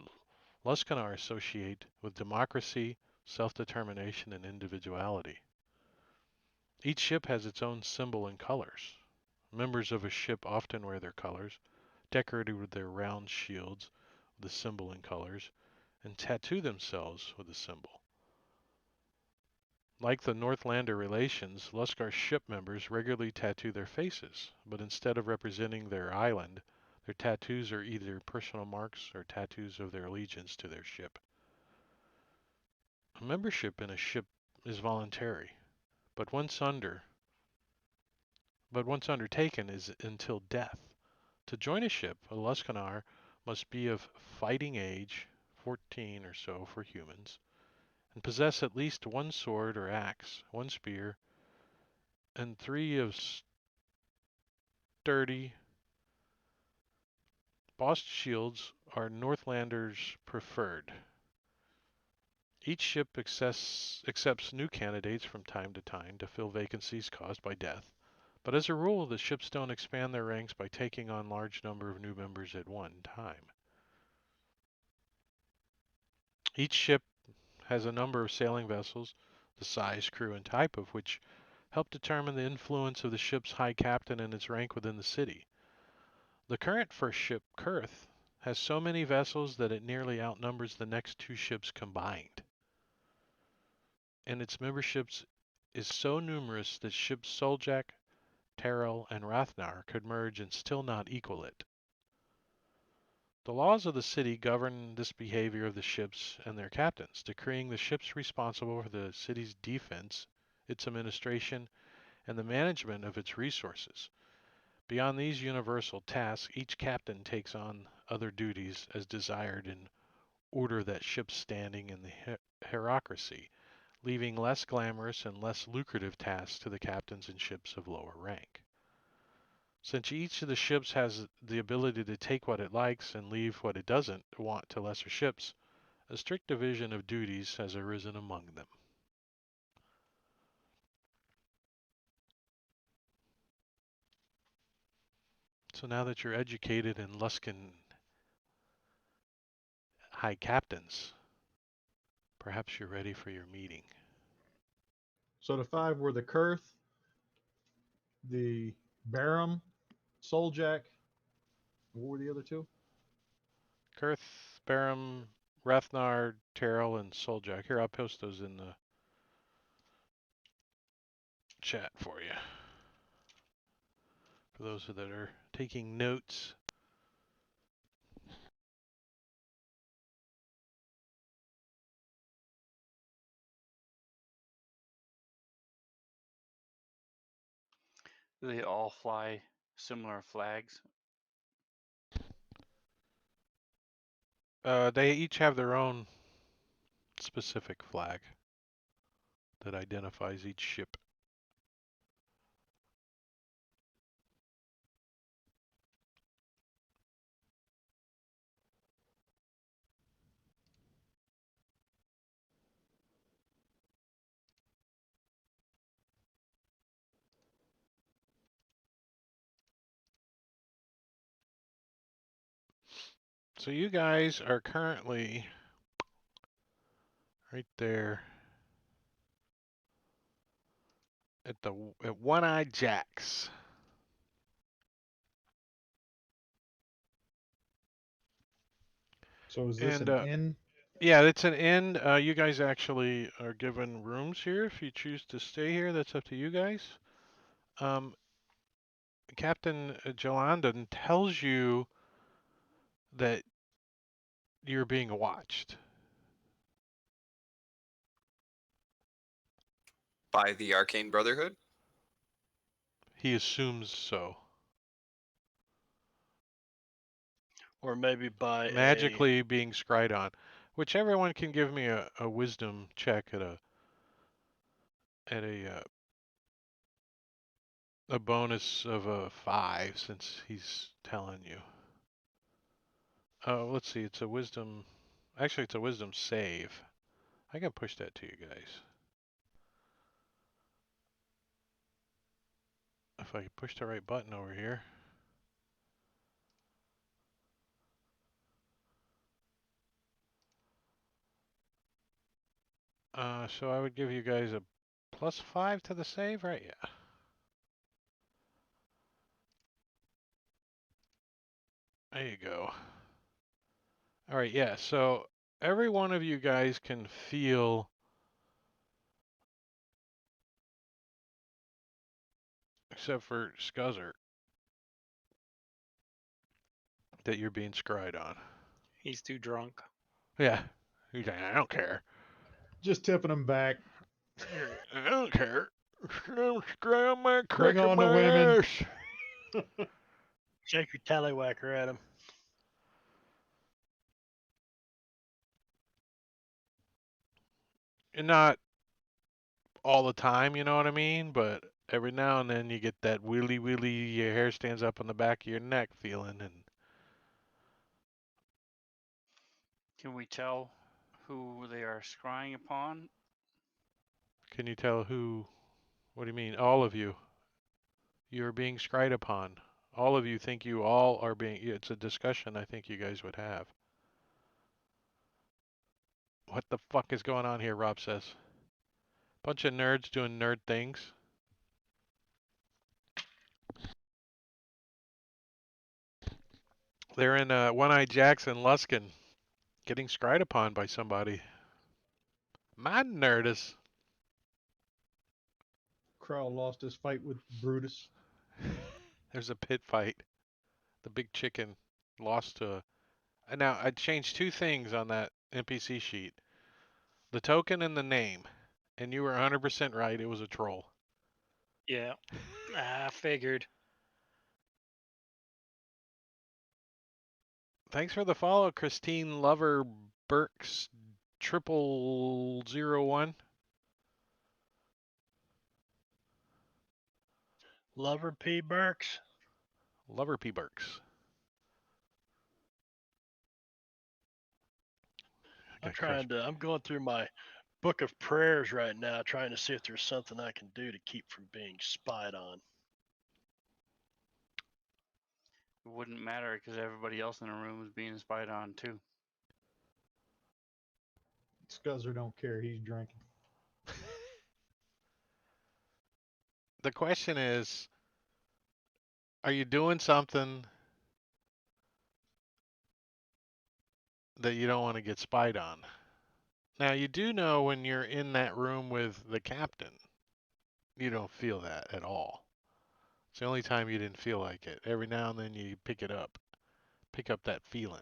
Luskanar associate with democracy, self-determination, and individuality. Each ship has its own symbol and colors. Members of a ship often wear their colors, decorated with their round shields, with the symbol and colors, and tattoo themselves with the symbol. Like the Northlander relations, Luskar ship members regularly tattoo their faces, but instead of representing their island, their tattoos are either personal marks or tattoos of their allegiance to their ship. Membership in a ship is voluntary, but once undertaken is until death. To join a ship, a Luskanar must be of fighting age, 14 or so for humans, and possess at least 1 sword or axe, 1 spear, and 3 of sturdy. Bossed shields are Northlanders' preferred. Each ship accepts new candidates from time to time to fill vacancies caused by death, but as a rule, the ships don't expand their ranks by taking on large number of new members at one time. Each ship has a number of sailing vessels, the size, crew, and type of which help determine the influence of the ship's high captain and its rank within the city. The current first ship, Kurth, has so many vessels that it nearly outnumbers the next two ships combined. And its memberships is so numerous that ships Soljak, Terrell, and Rathnar could merge and still not equal it. The laws of the city govern this behavior of the ships and their captains, decreeing the ships responsible for the city's defense, its administration, and the management of its resources. Beyond these universal tasks, each captain takes on other duties as desired in order that ship's standing in the hierarchy, leaving less glamorous and less lucrative tasks to the captains in ships of lower rank. Since each of the ships has the ability to take what it likes and leave what it doesn't want to lesser ships, a strict division of duties has arisen among them. So now that you're educated in Luskan high captains, perhaps you're ready for your meeting. So the 5 were the Kurth, the Barum, Soljak. What were the other 2? Kurth, Barum, Rathnar, Terrell, and Soljak. Here, I'll post those in the chat for you. For those that are taking notes. Do they all fly similar flags? They each have their own specific flag that identifies each ship. So you guys are currently right there at One-Eyed Jack's. So is this And an inn? yeah, it's an inn. You guys actually are given rooms here. If you choose to stay here, that's up to you guys. Captain Jalandon tells you that you're being watched. By the Arcane Brotherhood? He assumes so. Or maybe by Magically being scryed on. Which everyone can give me a wisdom check at a bonus of a 5 since he's telling you. Oh, let's see. It's a wisdom. Actually, it's a wisdom save. I can push that to you guys. If I push the right button over here. So I would give you guys a +5 to the save, right? Yeah. There you go. All right, yeah. So every one of you guys can feel, except for Scuzzer, that you're being scryed on. He's too drunk. Yeah. He's like, I don't care. Just tipping them back. I don't care. Scry on my Bring crack on the my women. ass. shake your tallywhacker at him. And not all the time, you know what I mean? But every now and then you get that willy, your hair stands up on the back of your neck feeling. And Can we tell who they are scrying upon? can you tell who? What do you mean? All of you. You're being scryed upon. All of you think you all are being. It's a discussion I think you guys would have. What the fuck is going on here? Rob says. Bunch of nerds doing nerd things. They're in One-Eyed Jackson Luskin getting scried upon by somebody. My nerdus. Krell lost his fight with Brutus. There's a pit fight. The big chicken lost to. And now I changed two things on that NPC sheet: the token and the name. And you were 100% right. It was a troll. Yeah, I figured. Thanks for the follow, Christine Lover Burks 0001. Lover P. Burks. Lover P Burks. I'm going through my book of prayers right now, trying to see if there's something I can do to keep from being spied on. It wouldn't matter because everybody else in the room was being spied on too. Scuzzer don't care. He's drinking. The question is, are you doing something that you don't want to get spied on? Now, you do know when you're in that room with the captain, you don't feel that at all. It's the only time you didn't feel like it. Every now and then you pick it up. Pick up that feeling.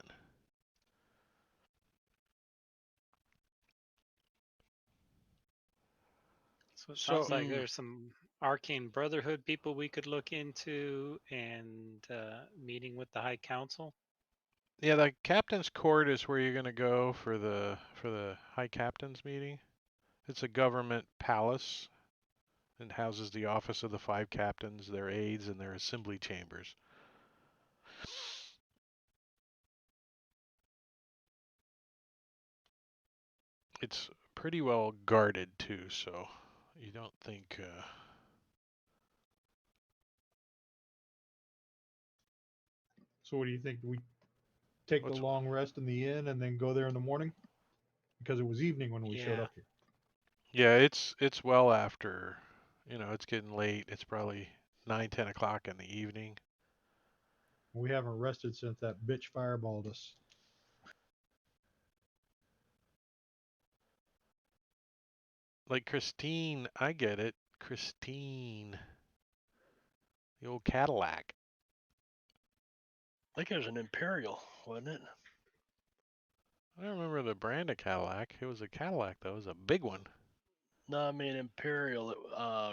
So it sounds like Mm. there's some Arcane Brotherhood people we could look into, and meeting with the High Council. Yeah, the captain's court is where you're going to go for the high captain's meeting. It's a government palace and houses the office of the 5 captains, their aides, and their assembly chambers. It's pretty well guarded too, so you don't think. So what do you think? Do we take the What's- long rest in the inn and then go there in the morning? Because it was evening when we showed Yeah. up here. Yeah, it's well after. It's getting late. It's probably 9, 10 o'clock in the evening. We haven't rested since that bitch fireballed us. Like Christine, I get it. Christine, the old Cadillac. I think it was an Imperial, wasn't it? I don't remember the brand of Cadillac. It was a Cadillac though. It was a big one. No, I mean Imperial,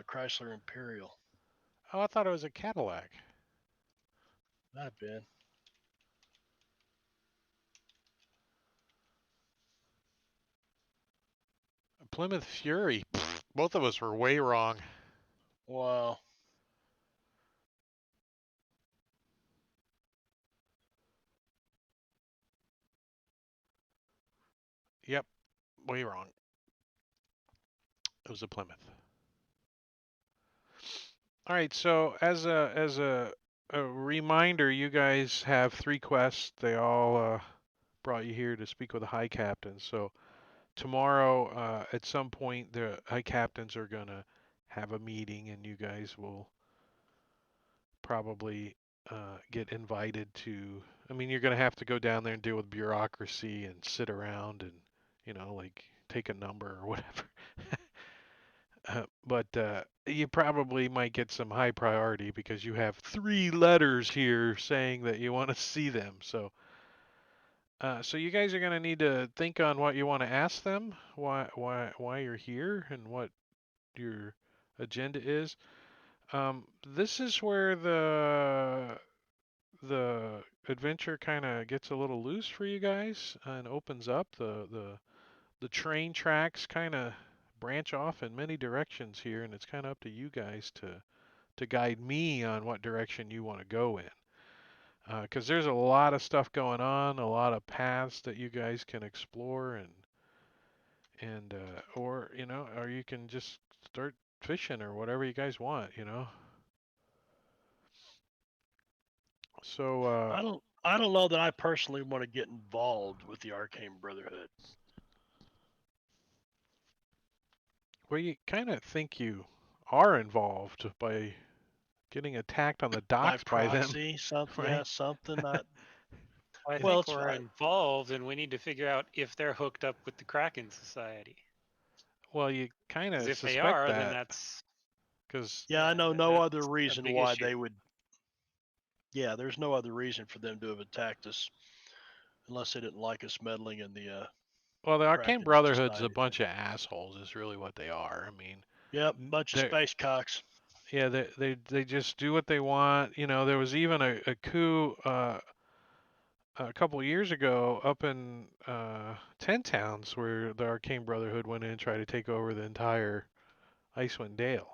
Chrysler Imperial. Oh, I thought it was a Cadillac. Might have been. A Plymouth Fury. Pfft, both of us were way wrong. Wow. Yep, way wrong. It was a Plymouth. All right, so as a reminder, you guys have 3 quests. They all brought you here to speak with the high captain. So tomorrow, at some point, the high captains are gonna have a meeting, and you guys will probably get invited to. I mean, you're gonna have to go down there and deal with bureaucracy and sit around and like take a number or whatever. But you probably might get some high priority because you have 3 letters here saying that you want to see them. So you guys are going to need to think on what you want to ask them, why you're here, and what your agenda is. This is where the adventure kind of gets a little loose for you guys and opens up. The train tracks kind of branch off in many directions here, and it's kind of up to you guys to guide me on what direction you want to go in. Because there's a lot of stuff going on, a lot of paths that you guys can explore, and or you can just start fishing or whatever you guys want. So I don't know that I personally want to get involved with the Arcane Brotherhood. where you kind of think you are involved by getting attacked on the By docks by them, proxy, something, right? something. Not I well. think It's we're involved, and we need to figure out if they're hooked up with the Kraken Society. Well, you kind Because of if they suspect are, then that that's because yeah. I know no other that's a reason big why issue. they would. Yeah, there's no other reason for them to have attacked us, unless they didn't like us meddling in the. well, the Arcane Kraken Brotherhood's a Society bunch of assholes. Is really what they are. I mean, Yep, bunch of they're space cocks. yeah, they just do what they want. You know, there was even a coup a couple years ago up in Ten Towns where the Arcane Brotherhood went in and tried to take over the entire Icewind Dale.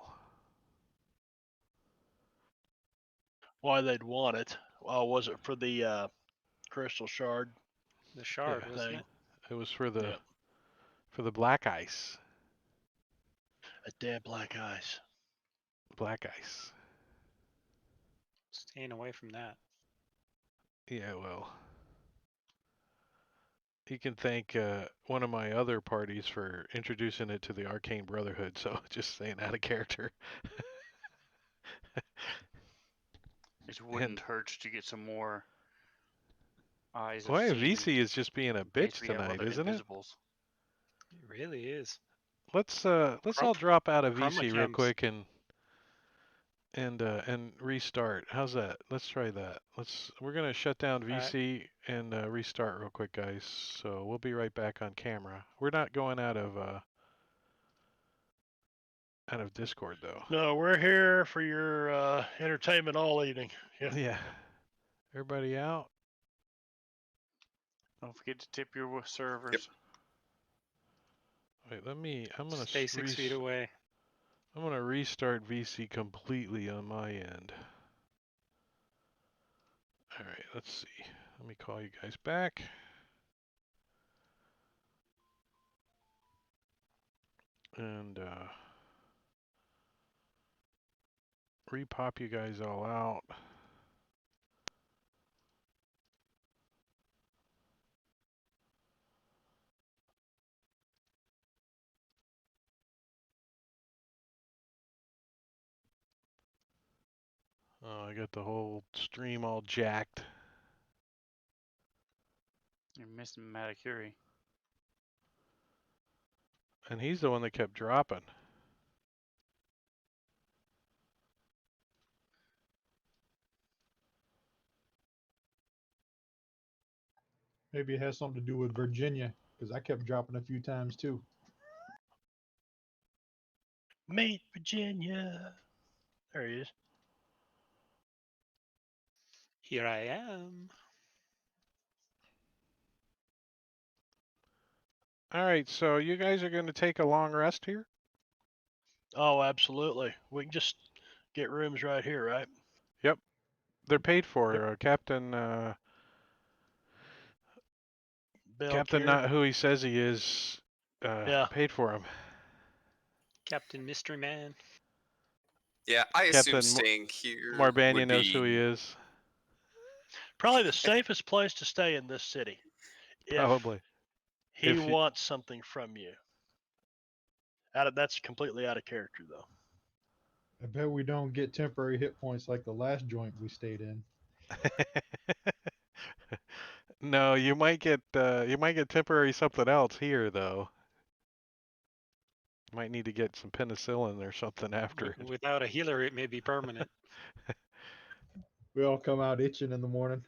Why they'd want it? Well, was it for the crystal shard The shard, Yeah. wasn't thing? it? It was for the Yeah. black ice. A damn black eyes. Black ice. Staying away from that. Yeah, well, you can thank one of my other parties for introducing it to the Arcane Brotherhood. So just saying out of character. It wouldn't hurt to get some more eyes of Boy, seeing in VC is just being a bitch case we have tonight, other isn't it? invisibles. It really is. Let's all drop out of VC real Chromacams. quick and restart. How's that? Let's try that. We're gonna shut down Alright. VC and restart real quick, guys. So we'll be right back on camera. We're not going out of Discord though. No, we're here for your entertainment all evening. Yeah. Yeah. Everybody out. Don't forget to tip your servers. Wait, I'm gonna Stay 6 feet away. I'm gonna restart VC completely on my end. All right, let's see. Let me call you guys back. And repop you guys all out. Oh, I got the whole stream all jacked. You're missing Matakuri. And he's the one that kept dropping. Maybe it has something to do with Virginia, because I kept dropping a few times too. Meet Virginia. There he is. Here I am. All right, so you guys are going to take a long rest here? Oh, absolutely. We can just get rooms right here, right? They're paid for. Yep. Captain Bill Captain Keir. not who he says he is Yeah. paid for him. Captain Mystery Man. Yeah, I assume Captain staying here Marbania would knows be who he is. Probably the safest place to stay in this city. If Probably. he If you- wants something from you. That's completely out of character, though. I bet we don't get temporary hit points like the last joint we stayed in. No, you might get temporary something else here though. Might need to get some penicillin or something after it. Without a healer, it may be permanent. We all come out itching in the morning.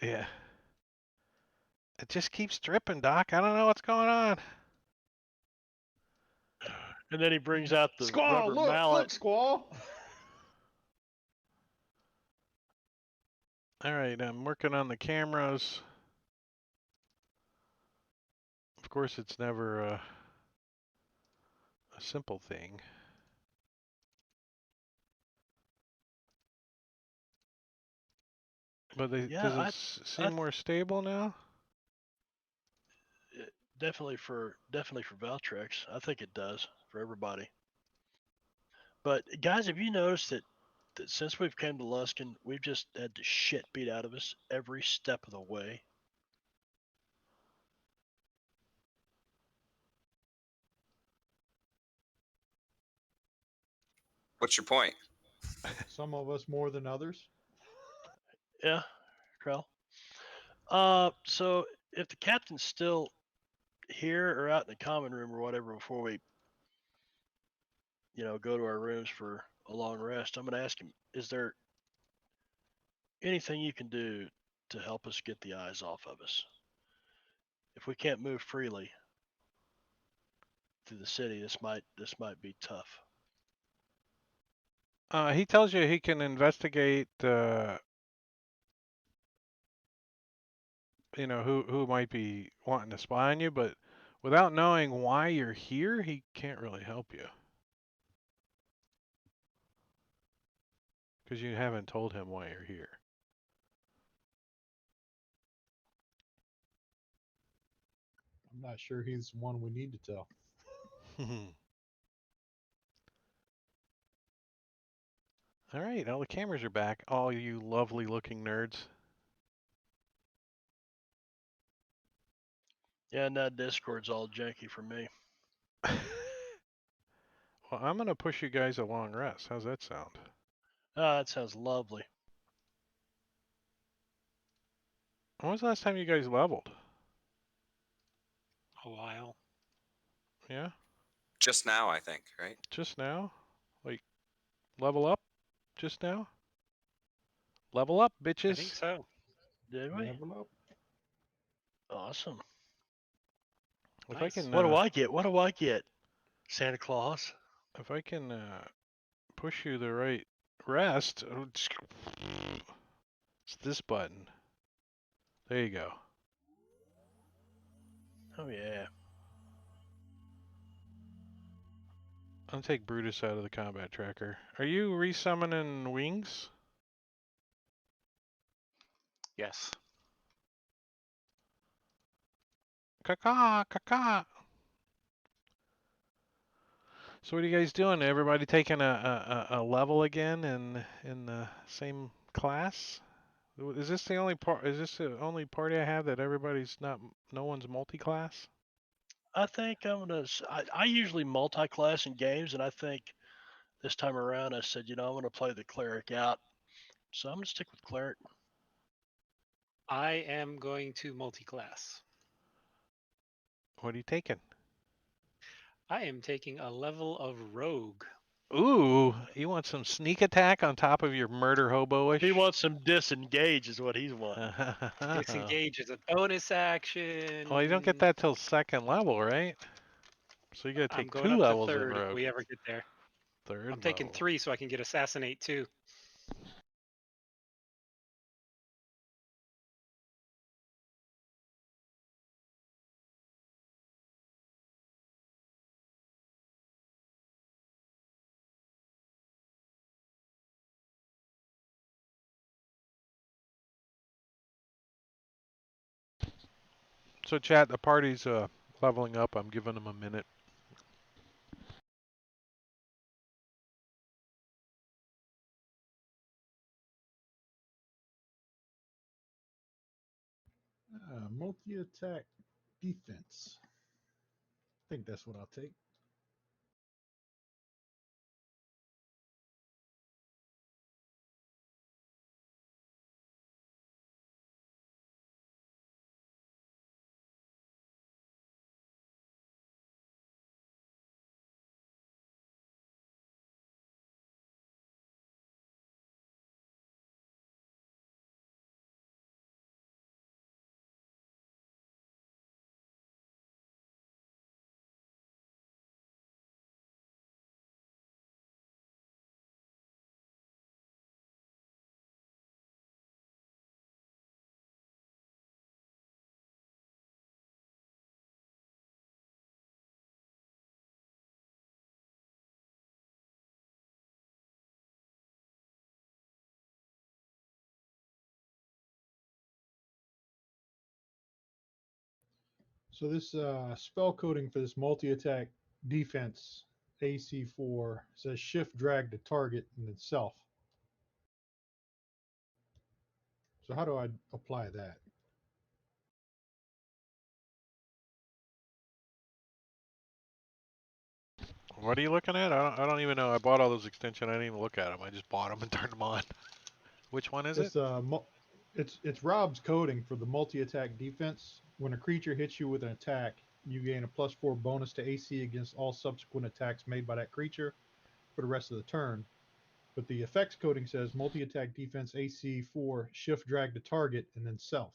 Yeah. It just keeps dripping, Doc. I don't know what's going on. And then he brings out the Squall, rubber look, mallet. look, Squall. All right, I'm working on the cameras. Of course, it's never a simple thing. But Yeah, does it seem more stable now? Definitely for Valtrex. I think it does for everybody. But guys, have you noticed that since we've came to Luskin, we've just had the shit beat out of us every step of the way? What's your point? Some of us more than others. Yeah, Krell. So if the captain's still here or out in the common room or whatever before we, go to our rooms for a long rest, I'm gonna ask him: is there anything you can do to help us get the eyes off of us? If we can't move freely through the city, this might be tough. He tells you he can investigate, who might be wanting to spy on you, but without knowing why you're here, he can't really help you. Because you haven't told him why you're here. I'm not sure he's the one we need to tell. All right, all the cameras are back. All you lovely looking nerds. Yeah, and that Discord's all janky for me. Well, I'm going to push you guys a long rest. How's that sound? Ah, that sounds lovely. When was the last time you guys leveled? A while. Yeah? Just now, I think, right? Just now? Like, level up just now? Level up, bitches. I think so. Did we? Level up. Awesome. If Nice. I can, What do I get? What do I get? Santa Claus. if I can push you the right rest, it's this button. There you go. Oh yeah. I'll take Brutus out of the combat tracker. Are you resummoning wings? Yes. Caca, caca. So what are you guys doing? Everybody taking a level again in the same class? Is this the only part? Is this the only party I have that everybody's not? No one's multi-class? I think I'm gonna. I usually multi-class in games, and I think this time around I said, I'm gonna play the cleric out. So I'm gonna stick with cleric. I am going to multi-class. What are you taking? I am taking a level of rogue. Ooh, you want some sneak attack on top of your murder hobo-ish? He wants some disengage, is what he's wanting. Disengage is a bonus action. Well, you don't get that till second level, right? So you gotta I'm take going 2 up to levels in third if rogue. we ever get there. Third I'm taking level. 3 so I can get assassinate too. So chat, the party's leveling up. I'm giving them a minute. Multi-attack defense. I think that's what I'll take. So this spell coding for this multi-attack defense AC4 says shift drag to target in itself. So how do I apply that? What are you looking at? I don't even know. I bought all those extensions. I didn't even look at them. I just bought them and turned them on. Which one is it? It's Rob's coding for the multi-attack defense. When a creature hits you with an attack, you gain a +4 bonus to AC against all subsequent attacks made by that creature for the rest of the turn. But the effects coding says multi-attack defense AC 4, shift drag to target, and then self.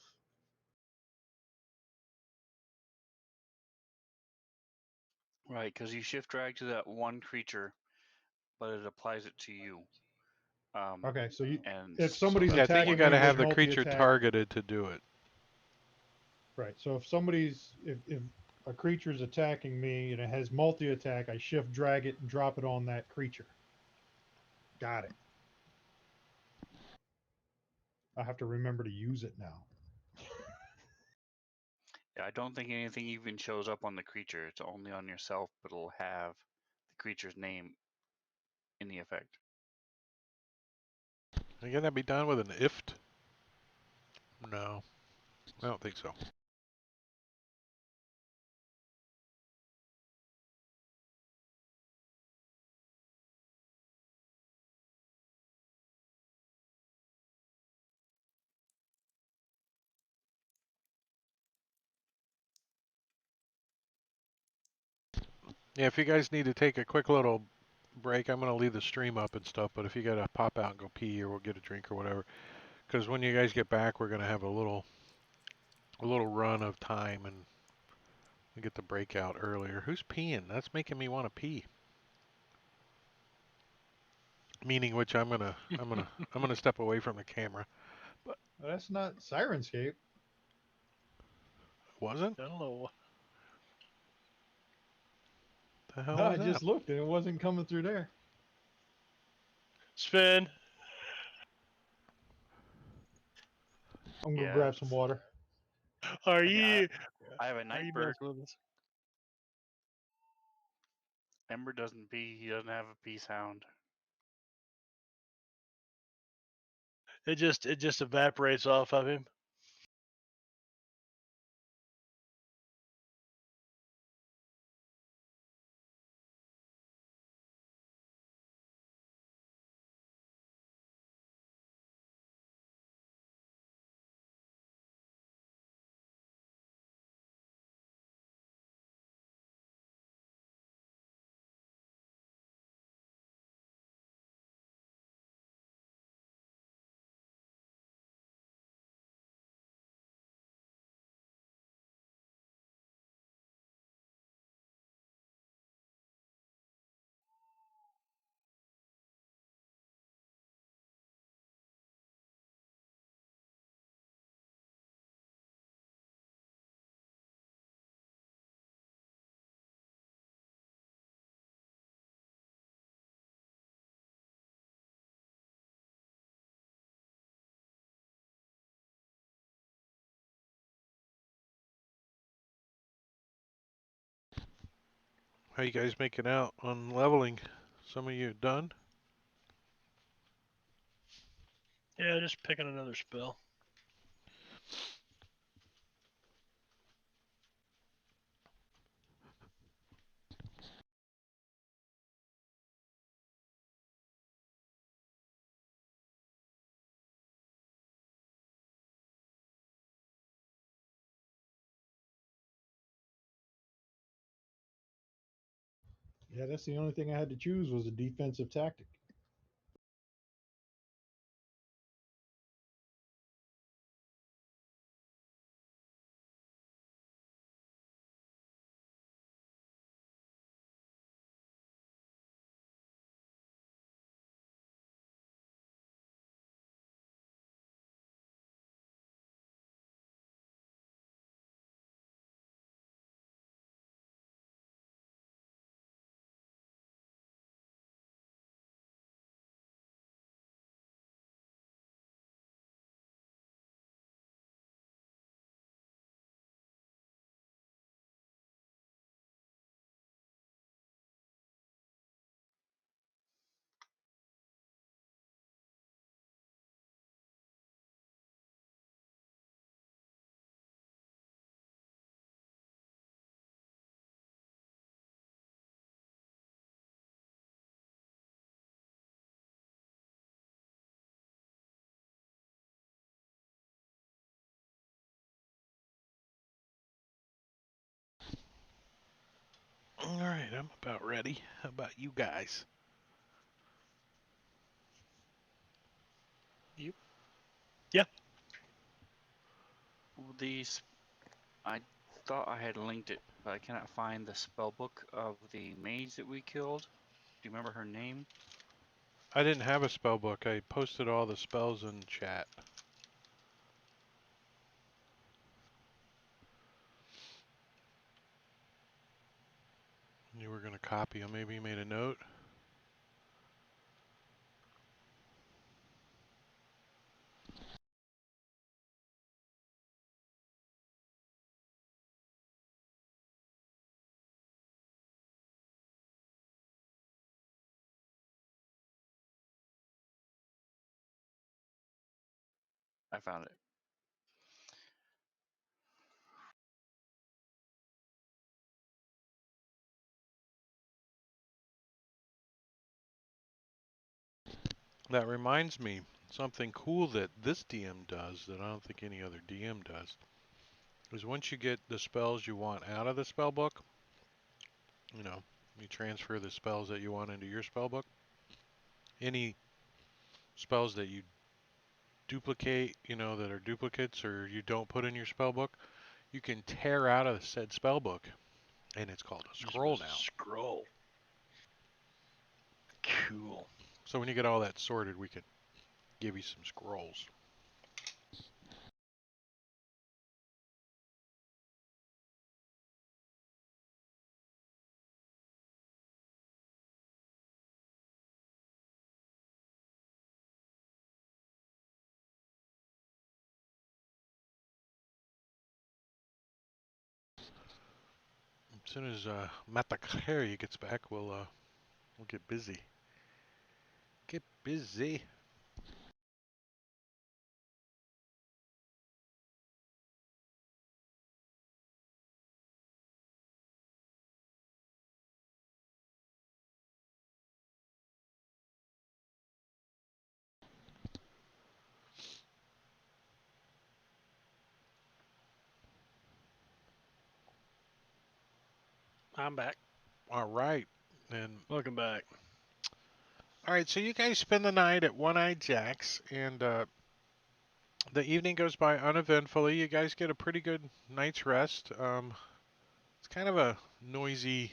Right, because you shift drag to that one creature, but it applies it to you. Okay, so And if so somebody's Yeah, I think you attacking got you to with have the creature multi-attack, targeted to do it. right? So if a creature's attacking me and it has multi-attack, I shift drag it and drop it on that creature. Got it. I have to remember to use it now. yeah, I don't think anything even shows up on the creature. It's only on yourself, but it'll have the creature's name in the effect. Can that be done with an IFT? No, I don't think so. Yeah, if you guys need to take a quick little break, I'm gonna leave the stream up and stuff. But if you gotta pop out and go pee or we'll get a drink or whatever, because when you guys get back, we're gonna have a little run of time and we get the breakout earlier. Who's peeing? That's making me want to pee. Meaning which I'm gonna step away from the camera. But That's not Sirenscape. wasn't? I don't know. The hell I was that? just looked and it wasn't coming through there. Spin. I'm gonna Yeah, grab some water. Are I, mean, you? I have a Are you Nightbird. messing with us? Ember doesn't pee. He doesn't have a pee sound. It just evaporates off of him. How you guys making out on leveling? Some of you done? Yeah, just picking another spell. Yeah, that's the only thing I had to choose was a defensive tactic. All right, I'm about ready. How about you guys? These, I thought I had linked it, but I cannot find the spell book of the mage that we killed. Do you remember her name? I didn't have a spell book. I posted all the spells in chat. You were gonna copy them. Maybe you made a note. I found it. That reminds me, something cool that this DM does that I don't think any other DM does is once you get the spells you want out of the spell book, you know, you transfer the spells that you want into your spell book. Any spells that you duplicate, that are duplicates or you don't put in your spell book, you can tear out of the said spell book, and it's called a scroll now. Scroll. Cool. So when you get all that sorted, we can give you some scrolls. As soon as Matakari gets back, we'll get busy. Get busy. I'm back. All right. And Welcome back. all right, so you guys spend the night at One-Eyed Jack's, and the evening goes by uneventfully. You guys get a pretty good night's rest. It's kind of a noisy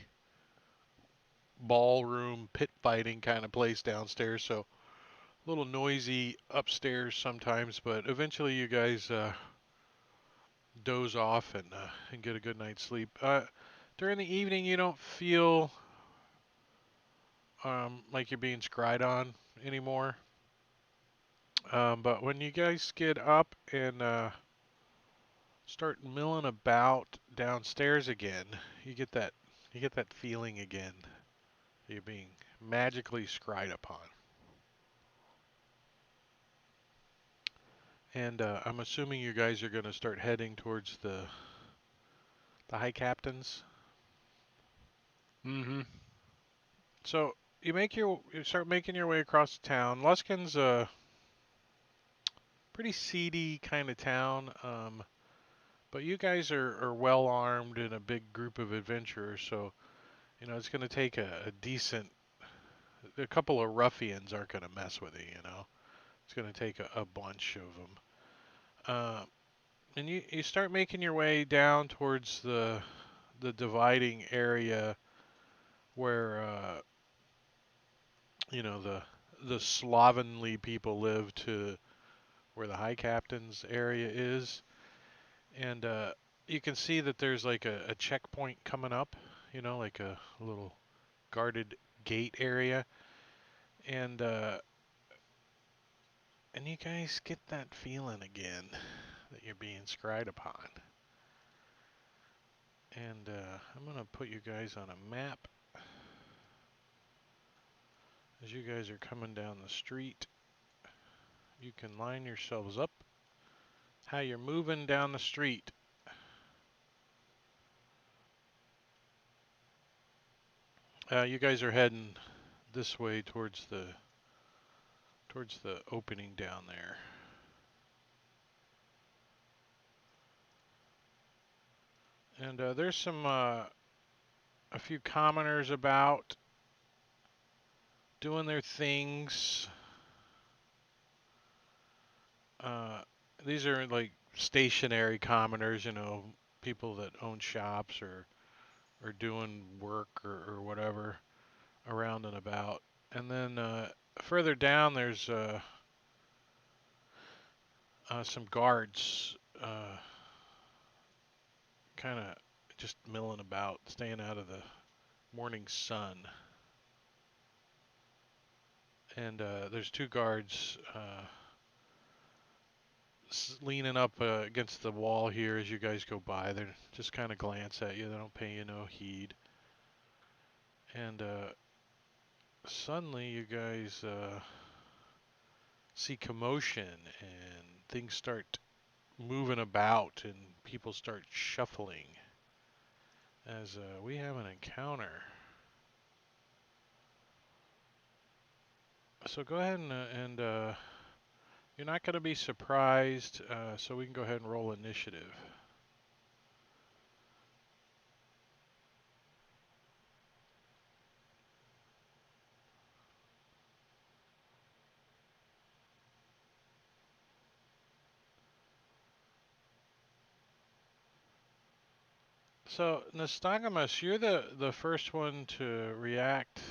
ballroom pit fighting kind of place downstairs, so a little noisy upstairs sometimes, but eventually you guys doze off and get a good night's sleep. During the evening, you don't feel like you're being scryed on anymore. But when you guys get up and start milling about downstairs again, you get that feeling again. You're being magically scryed upon. And I'm assuming you guys are going to start heading towards the high captains. Mm-hmm. So you start making your way across the town. Luskin's a pretty seedy kind of town, but you guys are well armed and a big group of adventurers, so it's going to take a couple of ruffians aren't going to mess with you. It's going to take a bunch of them. And you start making your way down towards the dividing area where the slovenly people live to where the high captain's area is, and you can see that there's like a checkpoint coming up, like a little guarded gate area, and you guys get that feeling again that you're being scryed upon. And I'm gonna put you guys on a map as you guys are coming down the street. You can line yourselves up how you're moving down the street. You guys are heading this way towards the opening down there. And there's some a few commoners about doing their things. These are like stationary commoners, you know, people that own shops or doing work or whatever around and about. And then further down, there's some guards kind of just milling about, staying out of the morning sun. And there's two guards leaning up against the wall here as you guys go by. They just kind of glance at you. They don't pay you no heed. And suddenly you guys see commotion and things start moving about and people start shuffling as we have an encounter. So go ahead and you're not going to be surprised, so we can go ahead and roll initiative. So, Nastagamus, you're the first one to react,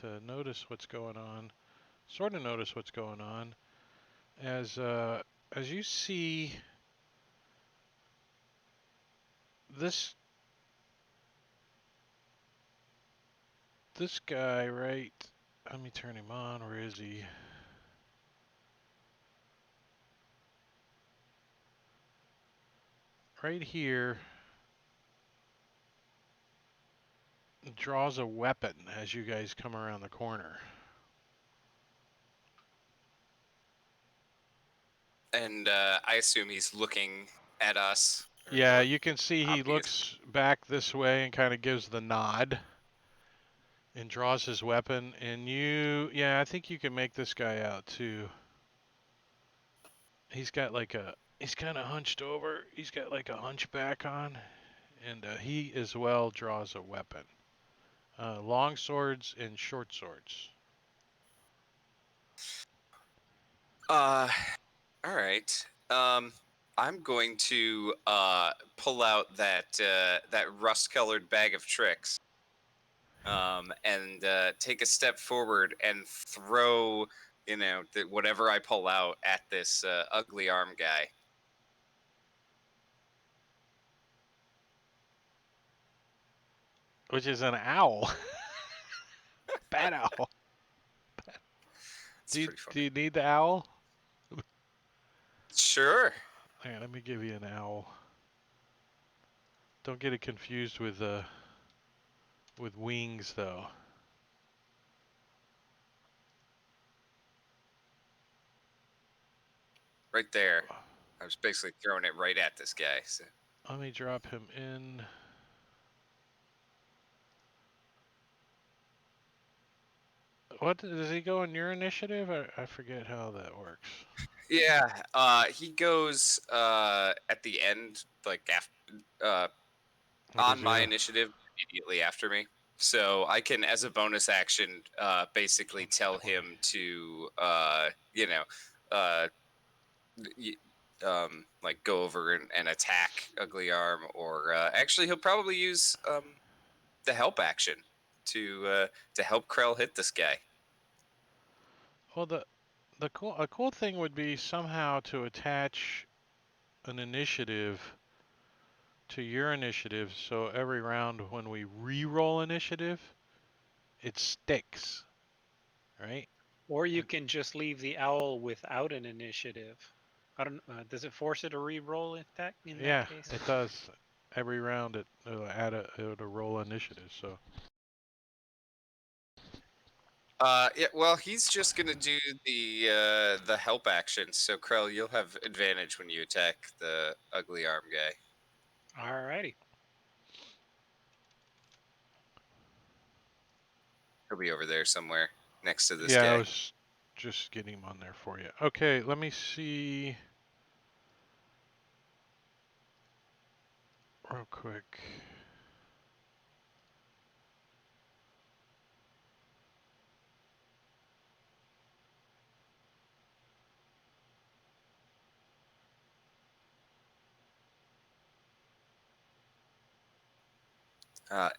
to notice what's going on, sort of notice what's going on, as you see this guy, right? Let me turn him on. Where is he? Right here. Draws a weapon as you guys come around the corner. And I assume he's looking at us. Yeah, you can see he obvious. looks back this way and kind of gives the nod and draws his weapon. And yeah, I think you can make this guy out too. He's got like he's kind of hunched over. He's got like a hunchback on, and he as well draws a weapon. Long swords and short swords. All right. I'm going to pull out that rust-colored bag of tricks, and take a step forward and throw, whatever I pull out at this ugly arm guy. Which is an owl. Bad owl. It's Do pretty do funny. you need the owl? Sure. Here, let me give you an owl. Don't get it confused with wings, though. Right there. I was basically throwing it right at this guy. So. Let me drop him in. What does he go in your initiative? I forget how that works. Yeah, he goes at the end, like after, on my initiative, immediately after me. So I can, as a bonus action, basically tell him to, like go over and attack Ugly Arm, or actually he'll probably use the help action to help Krell hit this guy. Well, a cool thing would be somehow to attach an initiative to your initiative, so every round when we re-roll initiative, it sticks, right? Or you can just leave the owl without an initiative. I don't. Does it force it to re-roll in that Yeah, case? it does. Every round it'll add it'll roll initiative. So Yeah, well, he's just gonna do the help action. So Krell, you'll have advantage when you attack the Ugly Arm guy. Alrighty. He'll be over there somewhere next to this yeah, I guy. was just getting him on there for you. Okay, let me see real quick.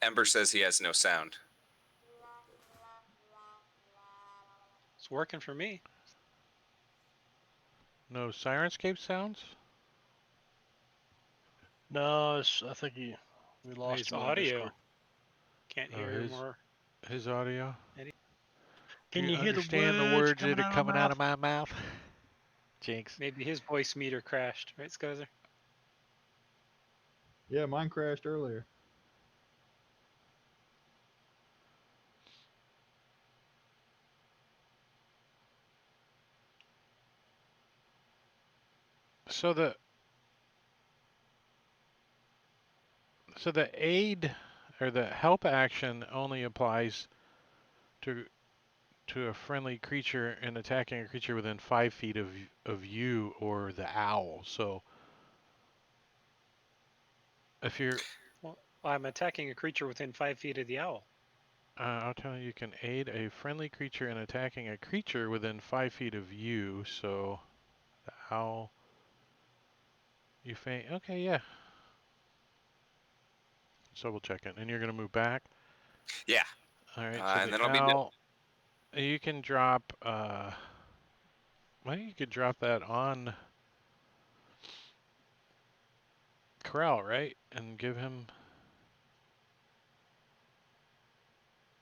Ember says he has no sound. It's working for me. No Sirenscape sounds? No, I think we lost His him on audio. Discord. Can't Oh, hear his- more. His audio? Can Do you hear understand the words that are coming out of my mouth? Jinx. Maybe his voice meter crashed, right, Scuzer? Yeah, mine crashed earlier. So the aid or the help action only applies to a friendly creature and attacking a creature within 5 feet of you or the owl. So if you're, Well, I'm attacking a creature within 5 feet of the owl. I'll tell you, you can aid a friendly creature in attacking a creature within 5 feet of you. So the owl, you faint. Okay, yeah. Double checking, and you're gonna move back. Yeah. All right. And So then the I'll be done. owl, you can drop. Well, you could drop that on Corral, right? And give him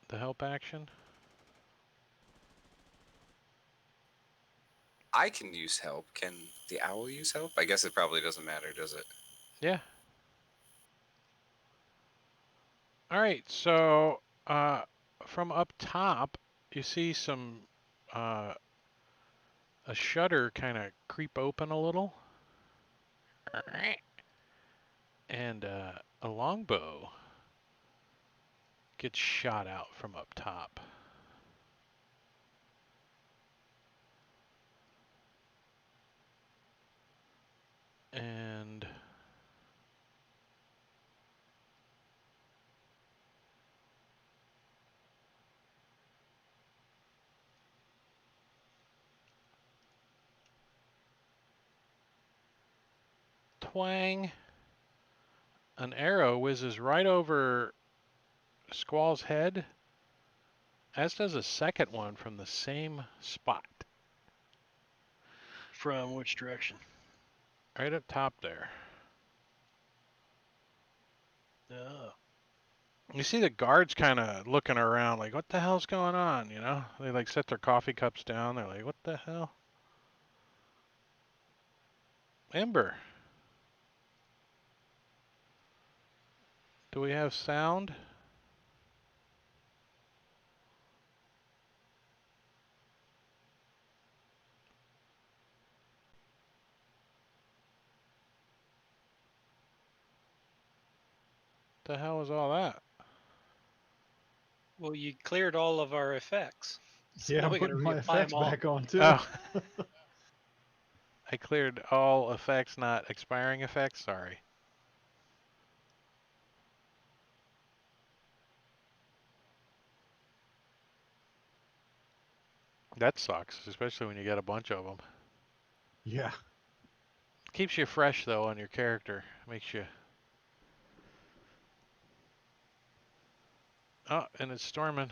the help action. I can use help. Can the owl use help? I guess it probably doesn't matter, does it? Yeah. All right. So from up top, you see some a shutter kind of creep open a little, and a longbow gets shot out from up top. And twang, an arrow whizzes right over Squall's head, as does a second one from the same spot, From which direction? right up top there. Oh. You see the guards kind of looking around like, what the hell's going on? You know, they like set their coffee cups down. They're like, what the hell? Ember, do we have sound? The hell is all that? Well, you cleared all of our effects. So Yeah, now I'm we gotta putting my reapply effects them all. back on too. Oh, I cleared all effects, not expiring effects. Sorry. That sucks, especially when you get a bunch of them. Yeah. Keeps you fresh though on your character. Makes you. Oh, and it's storming.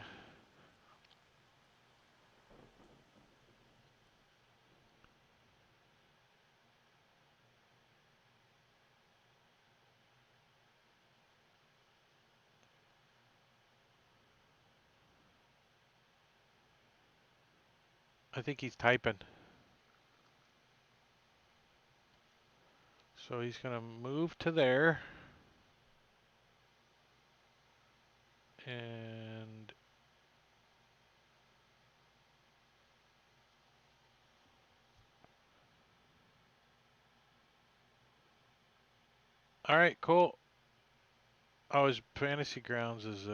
I think he's typing. So he's gonna move to there. And all right, cool. Oh, his fantasy grounds is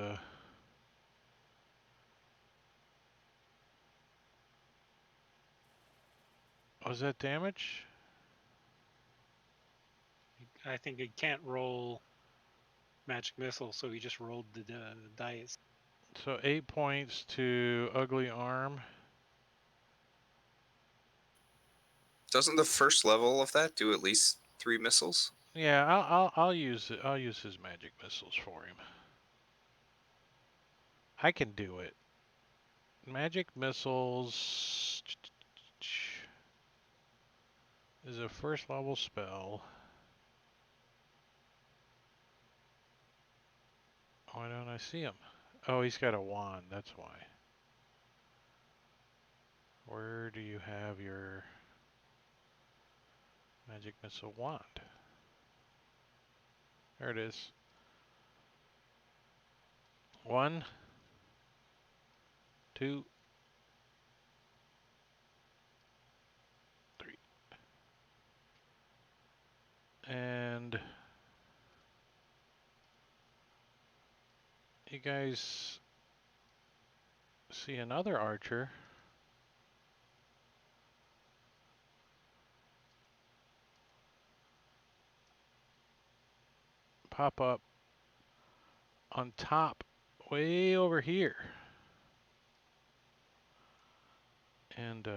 was that damage? I think he can't roll magic missile, so he just rolled the dice. So 8 points to ugly arm. Doesn't the first level of that do at least 3 missiles? Yeah, I'll use it. I'll use his magic missiles for him. I can do it. Magic missiles is a first level spell. Why don't I see him? Oh, he's got a wand, that's why. Where do you have your magic missile wand? There it is. 1, 2, 3. And you guys see another archer pop up on top way over here. And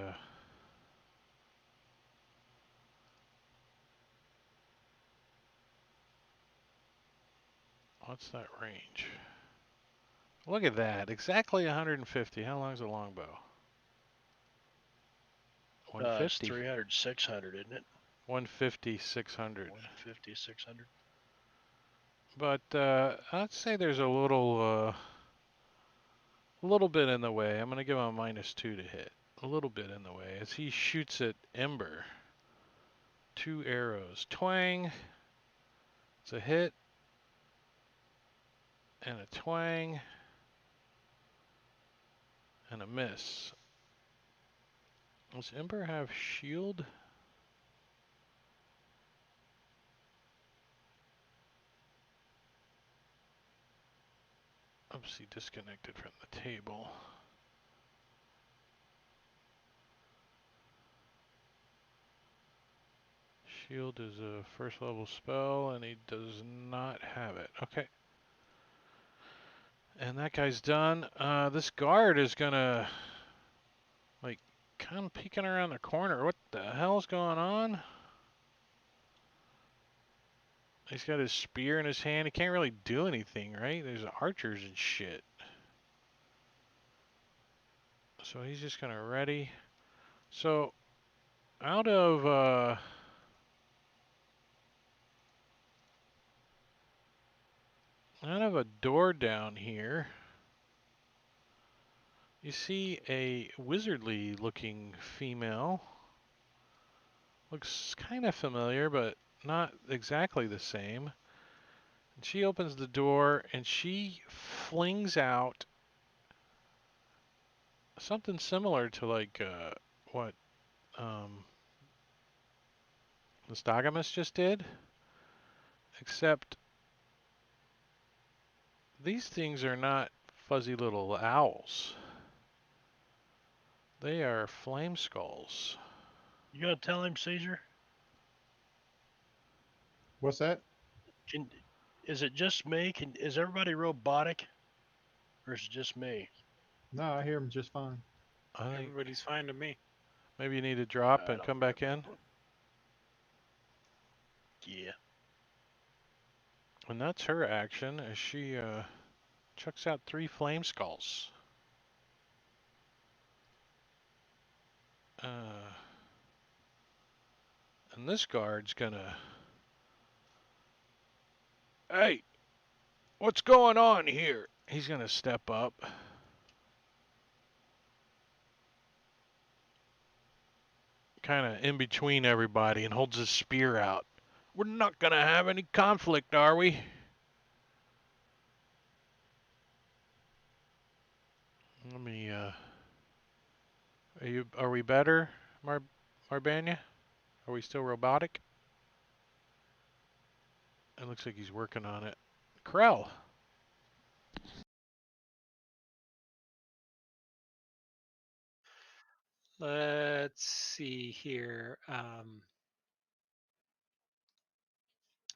what's that range? Look at that. Exactly 150. How long's a longbow? It's 150. 300, 600, isn't it? 150, 600. 150, 600. But I'd say there's a little bit in the way. I'm going to give him a -2 to hit. A little bit in the way as he shoots at Ember. 2 arrows. Twang. It's a hit. And a twang. And a miss. Does Ember have shield? Oops, he disconnected from the table. Shield is a first level spell, and he does not have it. Okay. And that guy's done. This guard is gonna, like, kind of peeking around the corner. What the hell's going on? He's got his spear in his hand. He can't really do anything, right? There's archers and shit. So he's just gonna ready. So, out of a door down here, you see a wizardly looking female. Looks kind of familiar, but not exactly the same. And she opens the door and she flings out something similar to like what Nystagamus just did, except these things are not fuzzy little owls. They are flame skulls. You gonna tell him, Caesar? What's that? Is it just me? Is everybody robotic, or is it just me? No, I hear him just fine. I think Everybody's fine to me. maybe you need to drop I and don't come back in. Yeah. And that's her action as she chucks out 3 flame skulls. And this guard's gonna... Hey, what's going on here? He's gonna step up. Kind of in between everybody and holds his spear out. We're not gonna have any conflict, are we? Let me, are we better, Marbanya? Are we still robotic? It looks like he's working on it. Krell. Let's see here.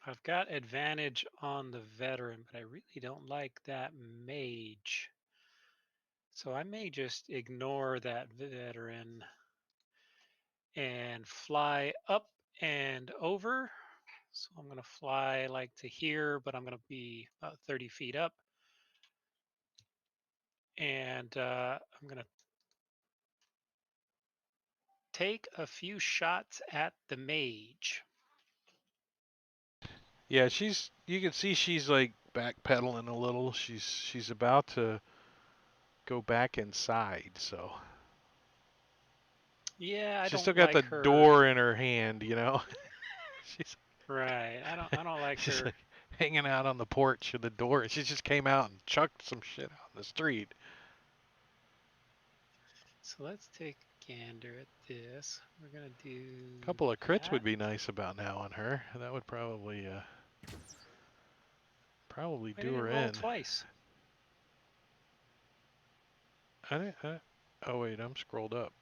I've got advantage on the veteran, but I really don't like that mage. So I may just ignore that veteran and fly up and over. So I'm going to fly like to here, but I'm going to be about 30 feet up. and I'm gonna take a few shots at the mage. Yeah, you can see she's like backpedaling a little. She's about to go back inside, so Yeah, I she's still don't got the like her. door in her hand, she's Right. I don't like she's her. like hanging out on the porch of the door. She just came out and chucked some shit out in the street. So let's take a gander at this. We're gonna do A couple of crits that. would be nice about now on her. That would probably Why do did it her roll in. twice? Oh wait, I'm scrolled up.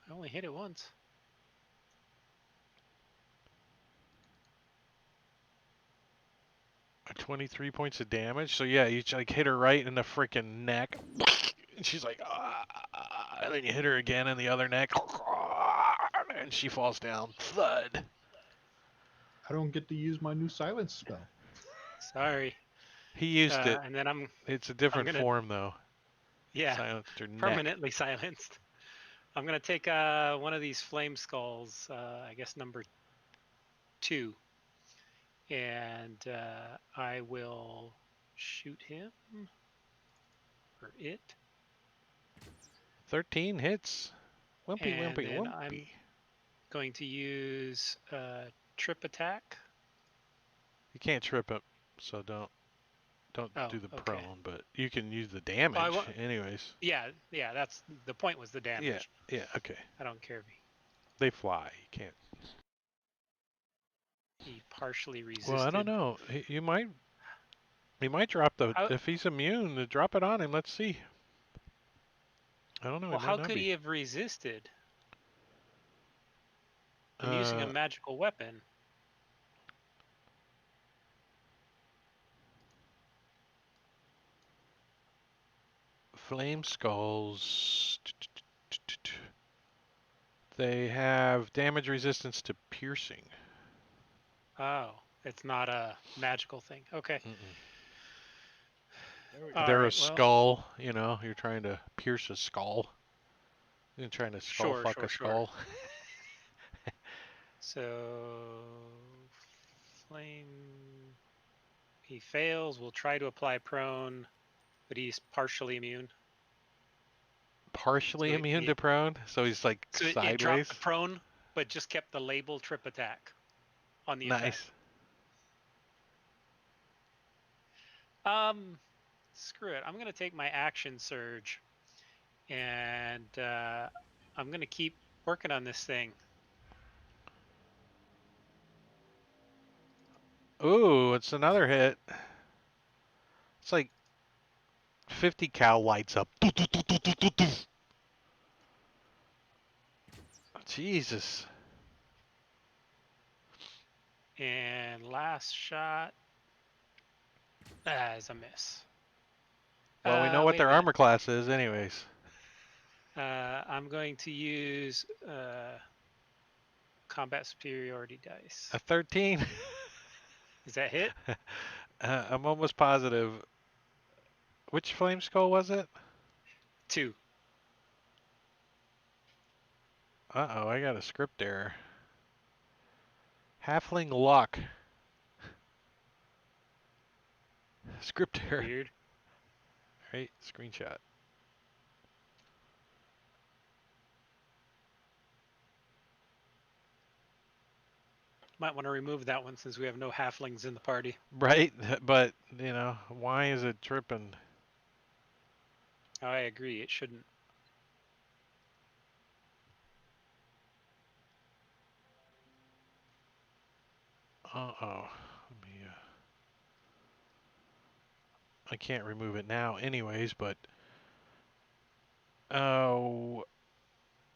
I only hit it once. A 23 points of damage. So yeah, you like hit her right in the freaking neck, and she's like, ah, and then you hit her again in the other neck, and she falls down. Thud. I don't get to use my new silence spell. Sorry. He used it. And then I'm It's a different gonna- form though. yeah Silenced her neck. permanently silenced. I'm gonna take one of these flame skulls. I guess number 2, and I will shoot him or it. 13 hits. Wimpy, And wimpy, then wimpy. I'm going to use trip attack. You can't trip him, so don't Oh, do the okay. prone. But you can use the damage, wa- anyways. Yeah, that's the point. Was the damage. Yeah, okay. I don't care if They fly. You can't. he partially resisted. Well, I don't know. He might drop the I- if he's immune. Drop it on him. Let's see. I don't know. Well, it might how not could be. he have resisted? I'm using a magical weapon. Flame skulls. They have damage resistance to piercing. Oh, it's not a magical thing. Okay. Mm-mm. All They're a right, well, skull. You're trying to pierce a skull. You're trying to skull Sure, fuck sure, a sure. skull. So flame. He fails. We'll try to apply prone, but he's partially immune. Partially So immune it- to prone, so he's like So it sideways. dropped the prone, but just kept the label trip attack on the Nice. effect. Screw it. I'm gonna take my action surge, and I'm gonna keep working on this thing. Ooh, it's another hit. It's like 50 cal lights up. Jesus. And last shot is a miss. Well, we know what wait a their minute. armor class is, anyways. I'm going to use combat superiority dice. A 13. Is that hit? I'm almost positive. Which flame skull was it? 2. Uh-oh, I got a script error. Halfling luck. Script error. Weird. Right, screenshot. Might want to remove that one since we have no halflings in the party. Right, but, why is it tripping? Oh, I agree. It shouldn't. Uh-oh. Let me, I can't remove it now anyways, but... Oh...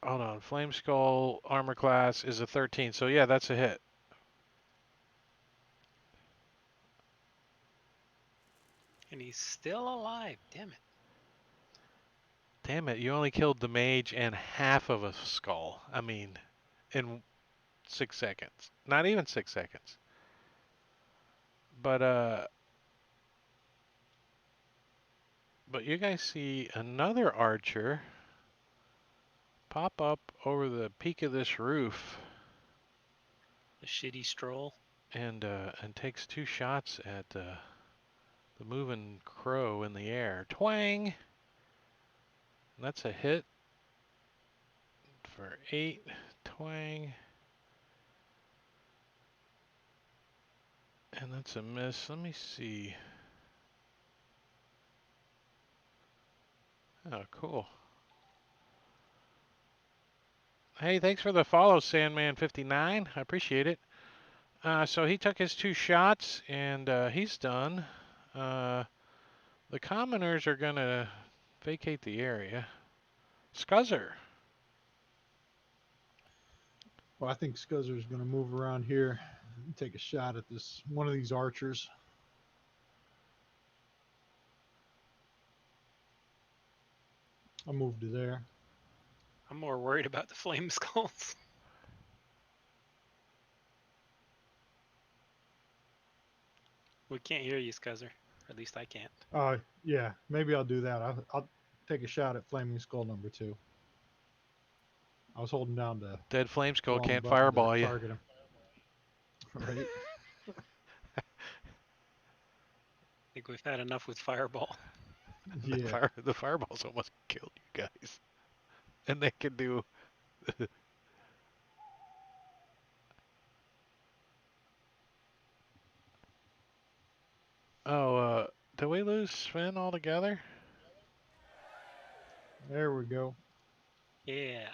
Hold on. Flame Skull armor class is a 13, so yeah, that's a hit. And he's still alive. Damn it. Damn it, you only killed the mage and half of a skull. I mean, in 6 seconds. Not even 6 seconds. But, But you guys see another archer pop up over the peak of this roof The shitty stroll. and takes 2 shots at the moving crow in the air. Twang! And that's a hit for 8. Twang. And that's a miss. Let me see. Oh, cool. Hey, thanks for the follow, Sandman59. I appreciate it. So he took his 2 shots, and he's done. The commoners are going to vacate the area. Scuzzer. Well, I think Scuzzer's going to move around here and take a shot at this one of these archers. I'll move to there. I'm more worried about the flame skulls. We can't hear you, Scuzzer. At least I can't. Yeah, maybe I'll do that. I'll take a shot at Flaming Skull number 2. I was holding down the Dead flame skull wrong can't button to fireball you. target him. Right? I think we've had enough with Fireball. Yeah. The fireballs almost killed you guys. And they can do... Oh, did we lose Sven altogether? There we go. Yeah.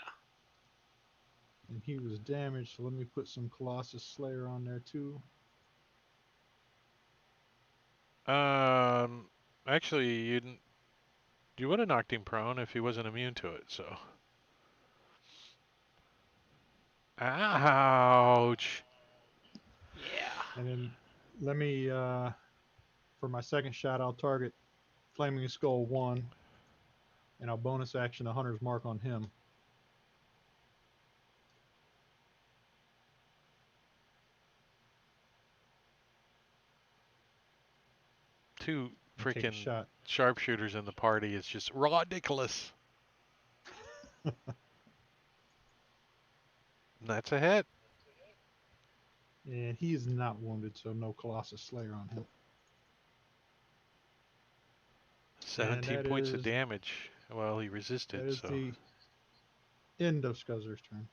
And he was damaged, so let me put some Colossus Slayer on there too. Actually, you would have knocked him prone if he wasn't immune to it, so... Ouch! Yeah. And then let me, for my second shot, I'll target Flaming Skull 1, and I'll bonus action the Hunter's Mark on him. Two And take a freaking shot. sharpshooters in the party is just ridiculous. That's a hit. And he is not wounded, so no Colossus Slayer on him. 17 that points of is- damage. Well, he That resisted, is so... the end of Scuzzer's turn.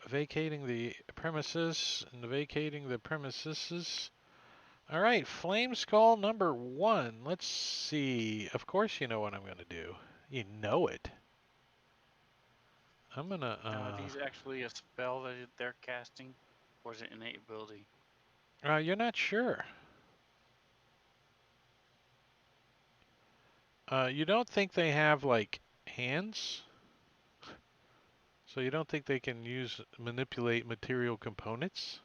Vacating the premises and vacating the premises. All right, Flame Skull number 1. Let's see. Of course you know what I'm going to do. You know it. I'm going to... Are these actually a spell that they're casting? Or is it innate ability? you're not sure. You don't think they have, like, hands? So you don't think they can manipulate material components?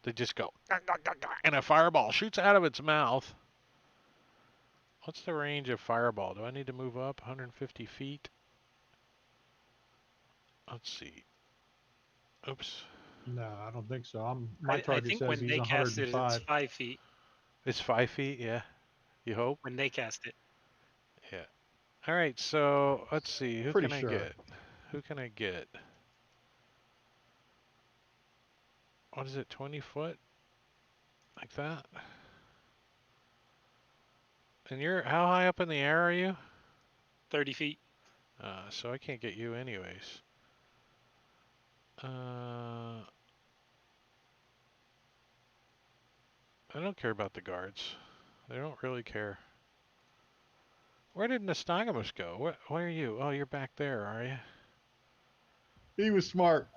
They just go, "Gah, gah, gah, gah," and a fireball shoots out of its mouth. What's the range of fireball? Do I need to move up 150 feet? Let's see. Oops. No, I don't think so. My I target think says when he's they cast it, 105. it's 5 feet. It's 5 feet, yeah. You hope? When they cast it. Yeah. All right, so let's see. Who Pretty can sure. I get? Who can I get? What is it, 20 foot? Like that? And how high up in the air are you? 30 feet. So I can't get you anyways. I don't care about the guards. They don't really care. Where did Nastagamus go? Where are you? Oh, you're back there, are you? He was smart.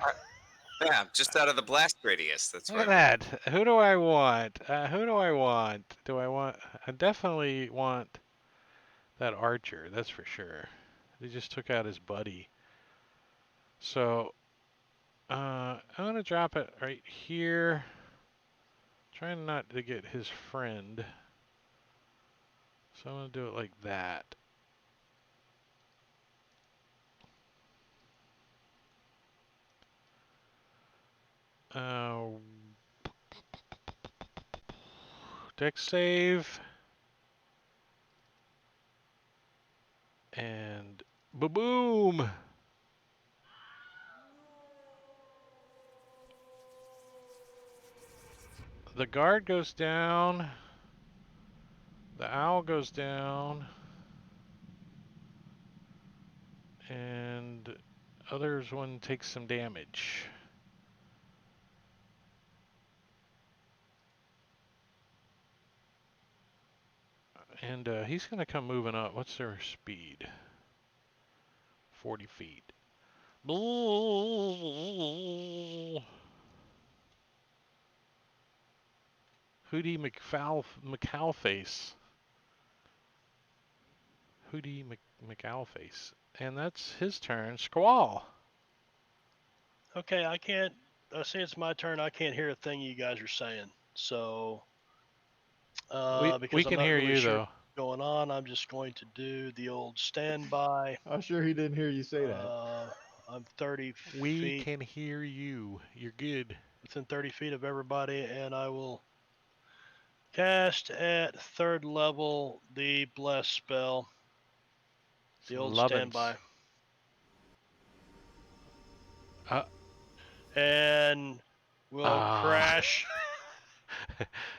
Yeah, just out of the blast radius. That's Look where. at that. Who do I want? Who do I want? I definitely want that archer, that's for sure. They just took out his buddy. So, I'm going to drop it right here. Trying not to get his friend. So I'm going to do it like that. Uh, Deck save. And boom! The guard goes down. The owl goes down. And others one takes some damage. And he's going to come moving up. What's their speed? 40 feet. Hootie McAlface. Hootie McAlface. And that's his turn. Squall. Okay, I can't. See, it's my turn. I can't hear a thing you guys are saying. So, We because I'm can not hear really you sure though. what's going on, I'm just going to do the old standby. I'm sure he didn't hear you say that. I'm 30 We feet, can hear you. You're good. within 30 feet of everybody, and I will cast at 3rd level the bless spell, the old Lovin's. standby, Uh, and will crash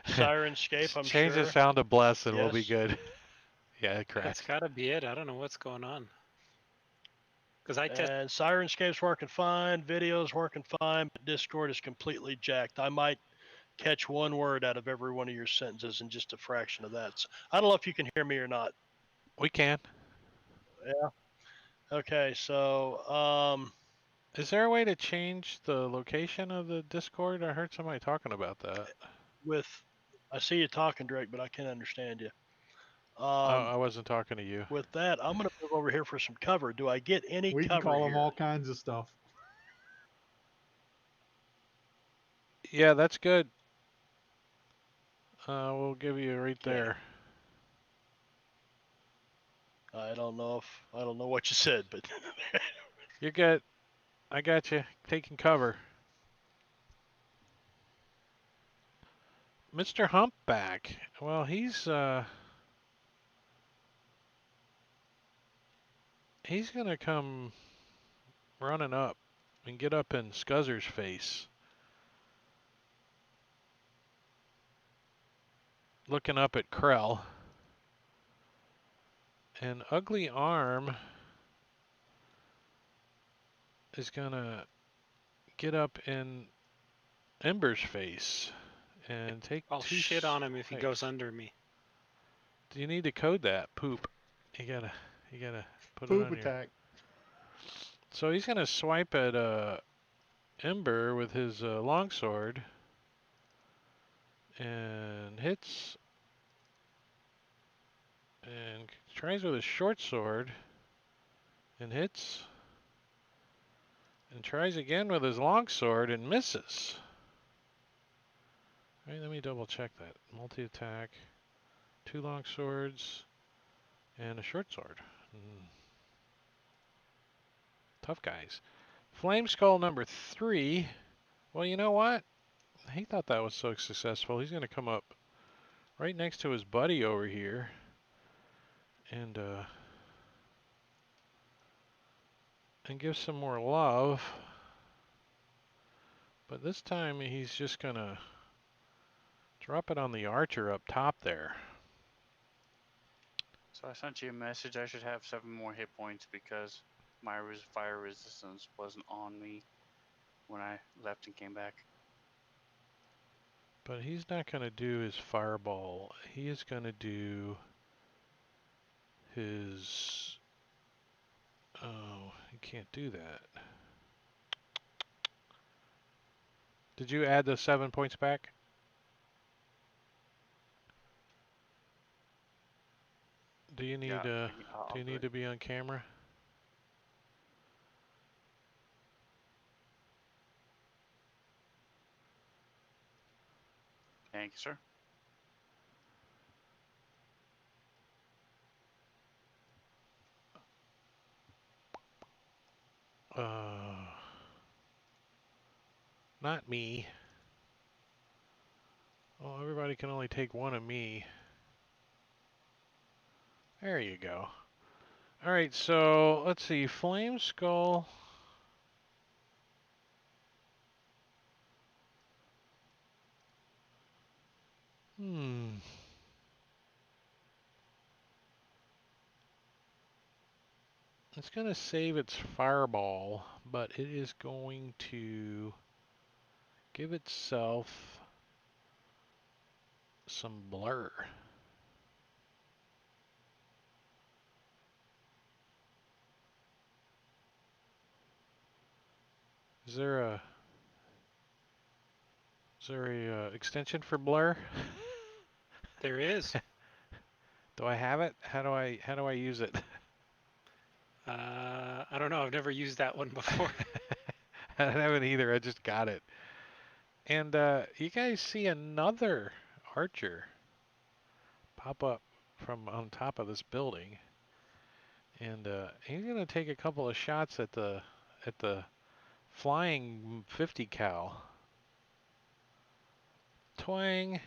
Sirenscape. I'm Change the sure. sound to bless and we'll be Yes. good. Yeah, That's crash. gotta be it. I don't know what's going on. Because I test. And Sirenscape's working fine, video's working fine, but Discord is completely jacked. I might catch one word out of every one of your sentences in just a fraction of that. So I don't know if you can hear me or not. We can. Yeah. Okay, so Is there a way to change the location of the Discord? I heard somebody talking about that. I see you talking, Drake, but I can't understand you. I wasn't talking to you. With that, I'm gonna move over here for some cover. Do I get any We can cover call him here? all kinds of stuff. Yeah, that's good. We'll give you right Okay. there. I don't know what you said, but You're good. I got you. Taking cover. Mr. Humpback. Well, he's gonna come running up and get up in Scuzzer's face. Looking up at Krell. And Ugly Arm is gonna get up in Ember's face and take I'll two shit on him if he goes swipes. under me. Do you need to code that? Poop. You gotta put it Poop on your. attack. So he's gonna swipe at Ember with his longsword and hits and tries with his short sword and hits and tries again with his longsword and misses. All right, let me double check that. Multi-attack, 2 long swords, and a short sword. Tough guys. Flame Skull number 3. Well, you know what? He thought that was so successful. He's going to come up right next to his buddy over here and give some more love. But this time he's just going to drop it on the archer up top there. So I sent you a message. I should have 7 more hit points because my fire resistance wasn't on me when I left and came back. But he's not going to do his fireball. He is going to do his... Oh, he can't do that. Did you add the 7 points back? Do you need Yeah, I'll do you do need it. to be on camera? Thank you, sir. Not me. Well, everybody can only take one of me. There you go. All right, so let's see. Flame Skull. It's going to save its fireball, but it is going to give itself some blur. Is there a extension for blur? There is. Do I have it? How do I use it? I don't know. I've never used that one before. I haven't either. I just got it. And you guys see another archer pop up from on top of this building, and he's gonna take a couple of shots at the flying 50 cal. Twang,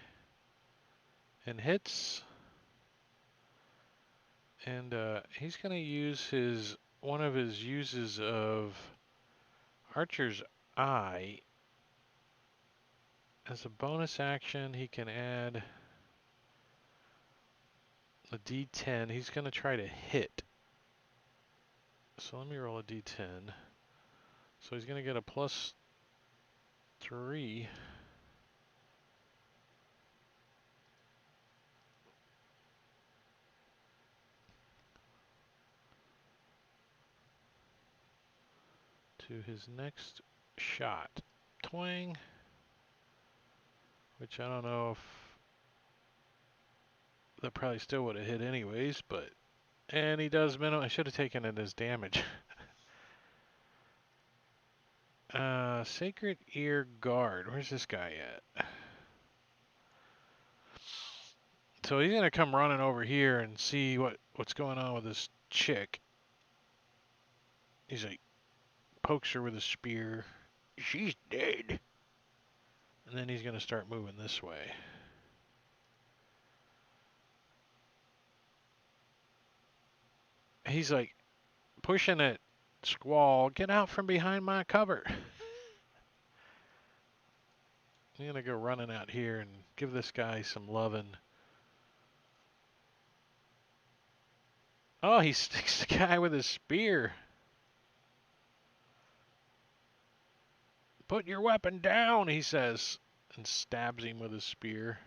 and hits. And he's gonna use one of his uses of Archer's Eye. As a bonus action, he can add a D10. He's going to try to hit. So let me roll a D10. So he's going to get a +3. To his next shot. Twang. Which I don't know if that probably still would have hit anyways, but and he does minimum. I should have taken it as damage. Sacred Ear Guard. Where's this guy at? So he's gonna come running over here and see what's going on with this chick. He's like pokes her with a spear. She's dead. And then he's gonna start moving this way. He's like pushing it. Squall, get out from behind my cover. I'm gonna go running out here and give this guy some loving. Oh, he sticks the guy with his spear. Put your weapon down, he says, and stabs him with his spear.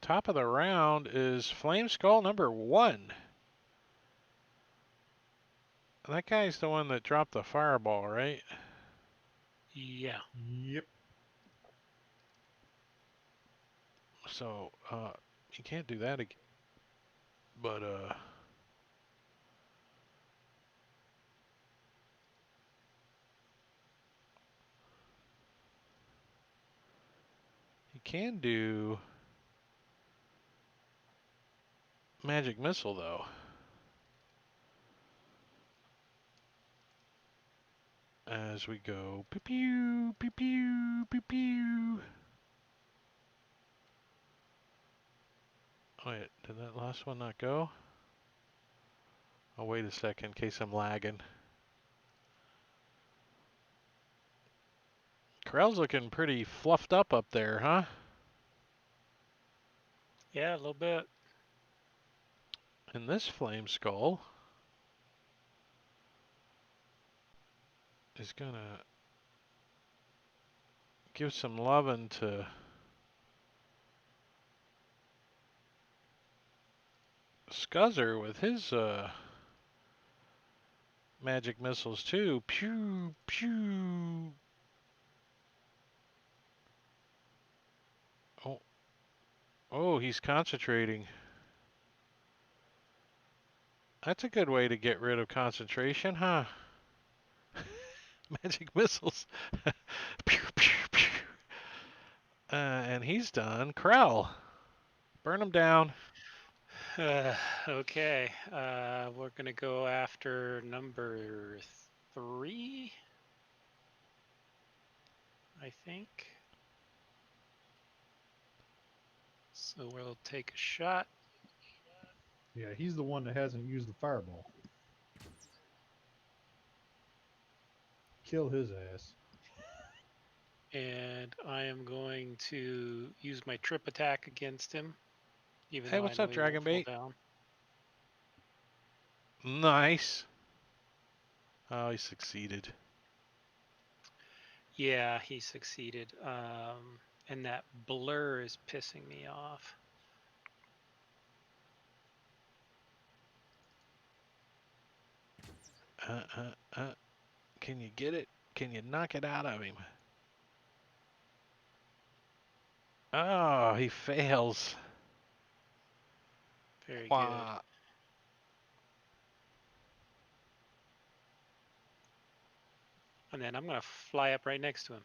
Top of the round is Flame Skull number 1. That guy's the one that dropped the fireball, right? Yeah. Yep. So, you can't do that again. But, you can do Magic Missile, though. As we go, pew pew, pew pew, pew pew. Oh, wait, did that last one not go? Oh, wait a second, in case I'm lagging. Corral's looking pretty fluffed up there, huh? Yeah, a little bit. And this Flame Skull is gonna give some loving to Scuzzer with his magic missiles too. Pew pew. Oh, he's concentrating. That's a good way to get rid of concentration, huh? Magic missiles. Pew pew pew. And he's done. Krell, burn him down. Okay. We're gonna go after number 3. I think. So we'll take a shot. Yeah, he's the one that hasn't used the fireball. Kill his ass. And I am going to use my trip attack against him, even Hey, though I what's know up, he won't Dragon fall Bait? down. Nice. Oh, he succeeded. Yeah, he succeeded. And that blur is pissing me off. Can you get it? Can you knock it out of him? Oh, he fails. Very good. Wah. And then I'm going to fly up right next to him.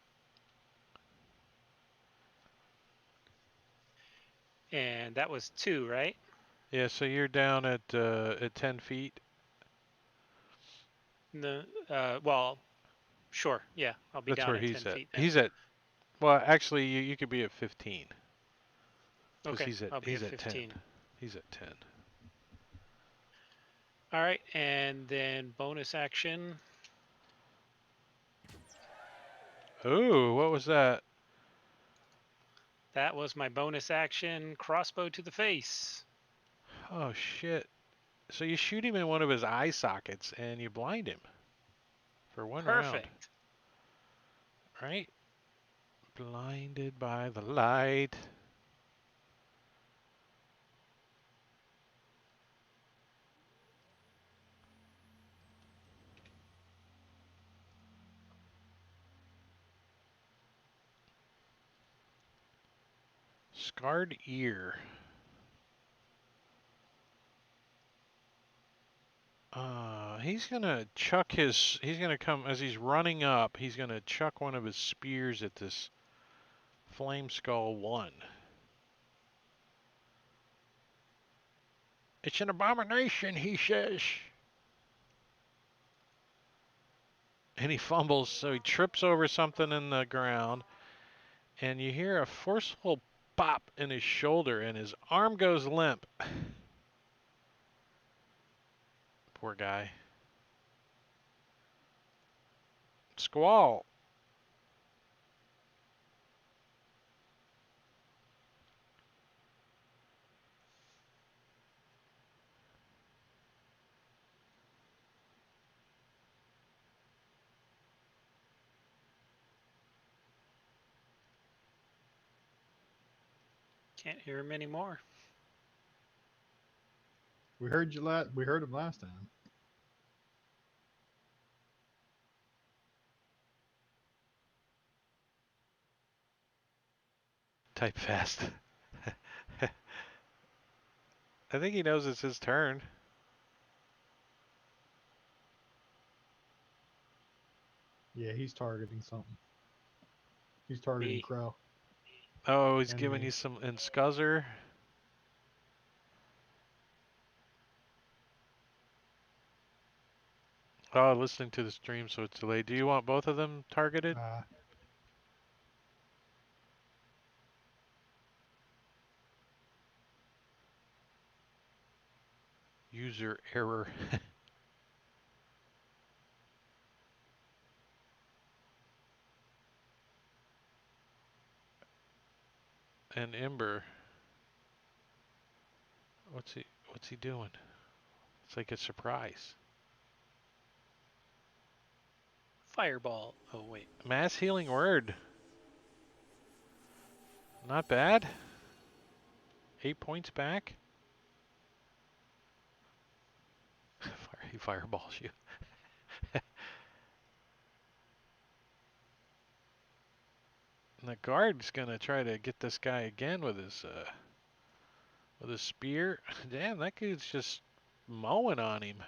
And that was 2, right? Yeah, so you're down at 10 feet. No, well, sure. Yeah, I'll be That's down where at 10 he's at. feet then. He's at. Well, actually, you could be at 15. Because Okay, he's I'll be at at 10. 15. He's at 10. All right, and then bonus action. Ooh, what was that? That was my bonus action, crossbow to the face. Oh shit. So you shoot him in one of his eye sockets and you blind him for one round, Perfect. right? Blinded by the light. Scarred ear. He's gonna chuck his. He's gonna come as he's running up. He's gonna chuck one of his spears at this Flame Skull 1. It's an abomination, he says. And he fumbles, so he trips over something in the ground, and you hear a forceful pop in his shoulder, and his arm goes limp. Poor guy. Squall. Can't hear him anymore. We heard him last time. Type fast. I think he knows it's his turn. Yeah, he's targeting something. He's targeting Me. Crow. Oh, he's And giving me. you some in Scuzzer. Oh, listening to the stream, so it's delayed. Do you want both of them targeted? User error. And Ember. What's he doing? It's like a surprise. Fireball. Oh, wait. Mass healing word. Not bad. 8 points back. He fireballs you. And the guard's gonna try to get this guy again with his spear. Damn, that dude's just mowing on him.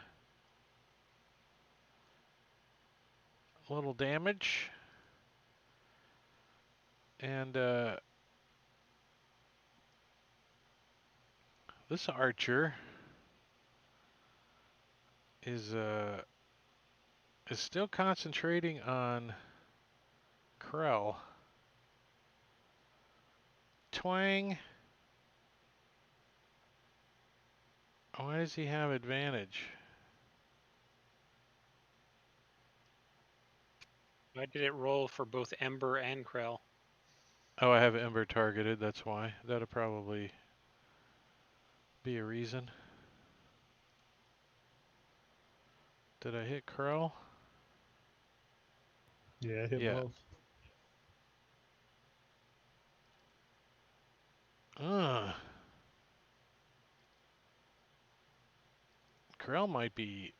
A little damage. And this archer is still concentrating on Krell. twang. Why does he have advantage? Why did it roll for both Ember and Krell? Oh, I have Ember targeted, that's why. That'll probably be a reason. Did I hit Krell? Yeah, hit Yeah. both. Ugh. Krell might be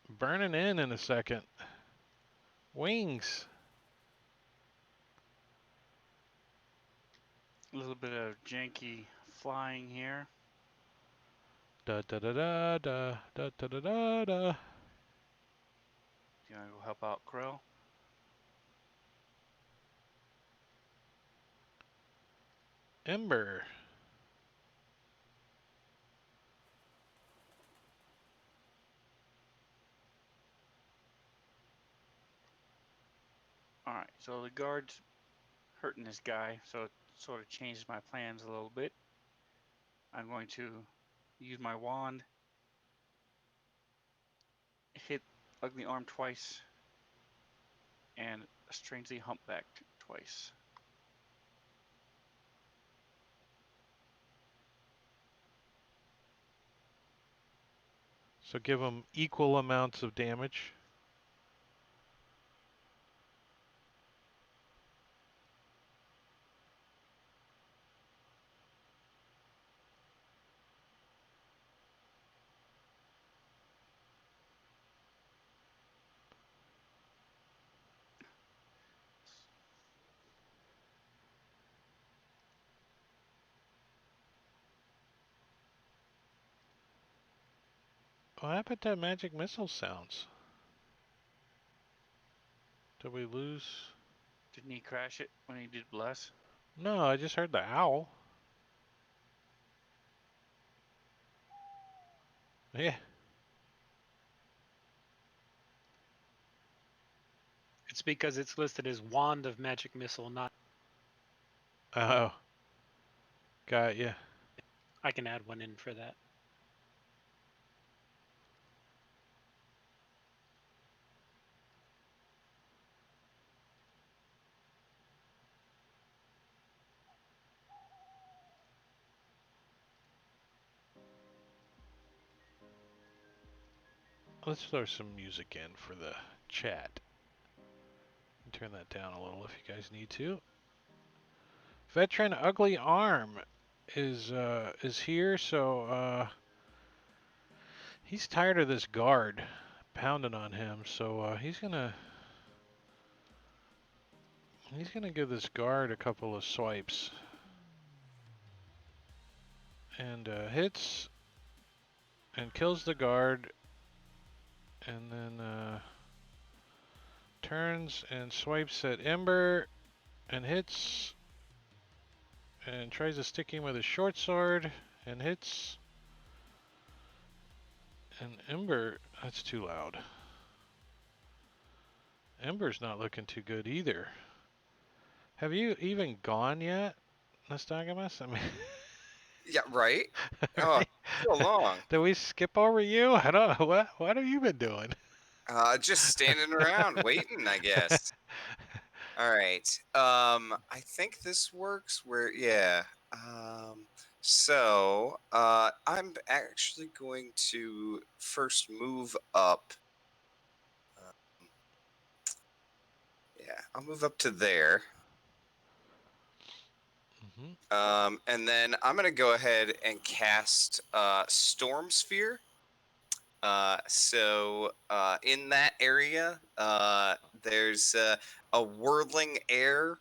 burning in a second. Wings. A little bit of janky flying here. Da da da da da da da da da da. You wanna go help out Krill? Ember. Alright, so the guard's hurting this guy, so it sort of changes my plans a little bit. I'm going to use my wand, hit Ugly Arm twice, and strangely humpbacked twice. So give him equal amounts of damage. What happened to magic missile sounds? Did we lose? Didn't he crash it when he did bless? No, I just heard the owl. Yeah. It's because it's listed as Wand of Magic Missile, not. Oh. Got ya. I can add one in for that. Let's throw some music in for the chat. Turn that down a little if you guys need to. Veteran Ugly Arm is here, so he's tired of this guard pounding on him, so he's gonna give this guard a couple of swipes. And hits and kills the guard, and then turns and swipes at Ember and hits, and tries to stick him with a short sword and hits. And Ember, that's too loud. Ember's not looking too good either. Have you even gone yet, Nostagamus? I mean, Yeah, right. Oh, so long. did we skip over you? I don't know. What have you been doing? Just standing around waiting, I guess. All right. I think this works where, yeah. So, I'm actually going to first move up. Yeah, I'll move up to there. Mm-hmm. And then I'm going to go ahead and cast Storm Sphere. So in that area, there's a whirling air,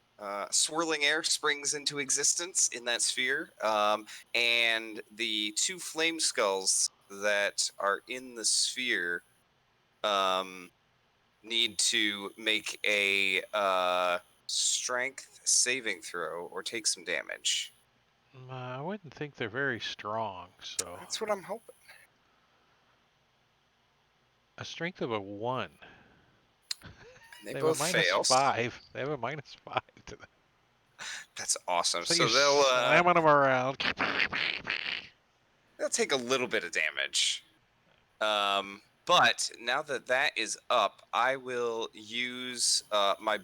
swirling air springs into existence in that sphere, and the two flame skulls that are in the sphere need to make a strength saving throw or take some damage. I wouldn't think they're very strong, so That's what I'm hoping. a strength of a 1. And they They have both a fail. -5. They have a -5 to that. That's awesome. So So you're slamming them around. they'll take a little bit of damage. But now that that is up, I will use my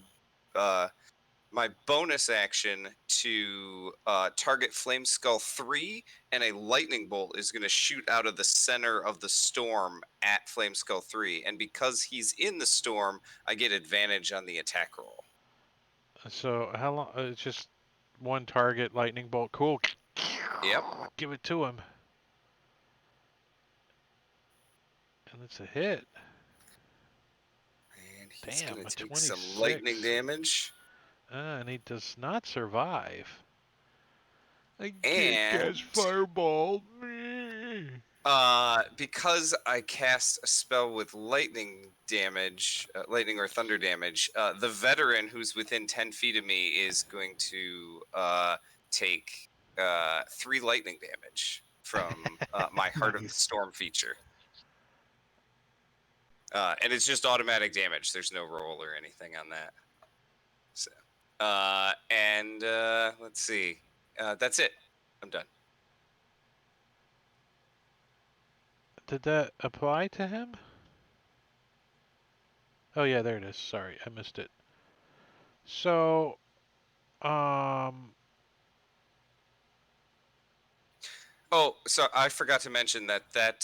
bonus action to target Flame Skull 3, and a lightning bolt is going to shoot out of the center of the storm at Flame Skull 3. And because he's in the storm, I get advantage on the attack roll. So how long? It's just one target lightning bolt. Cool. Yep. Give it to him. And it's a hit. And he's Damn, going a to take some lightning 26. damage. And he does not survive. I can't And catch fireball. because I cast a spell with lightning damage, lightning or thunder damage, the veteran who's within 10 feet of me is going to take 3 lightning damage from my Heart of the Nice. Storm feature. And it's just automatic damage. There's no roll or anything on that. So, let's see. That's it. I'm done. Did that apply to him? Oh yeah, there it is. Sorry, I missed it. So, Oh, so I forgot to mention that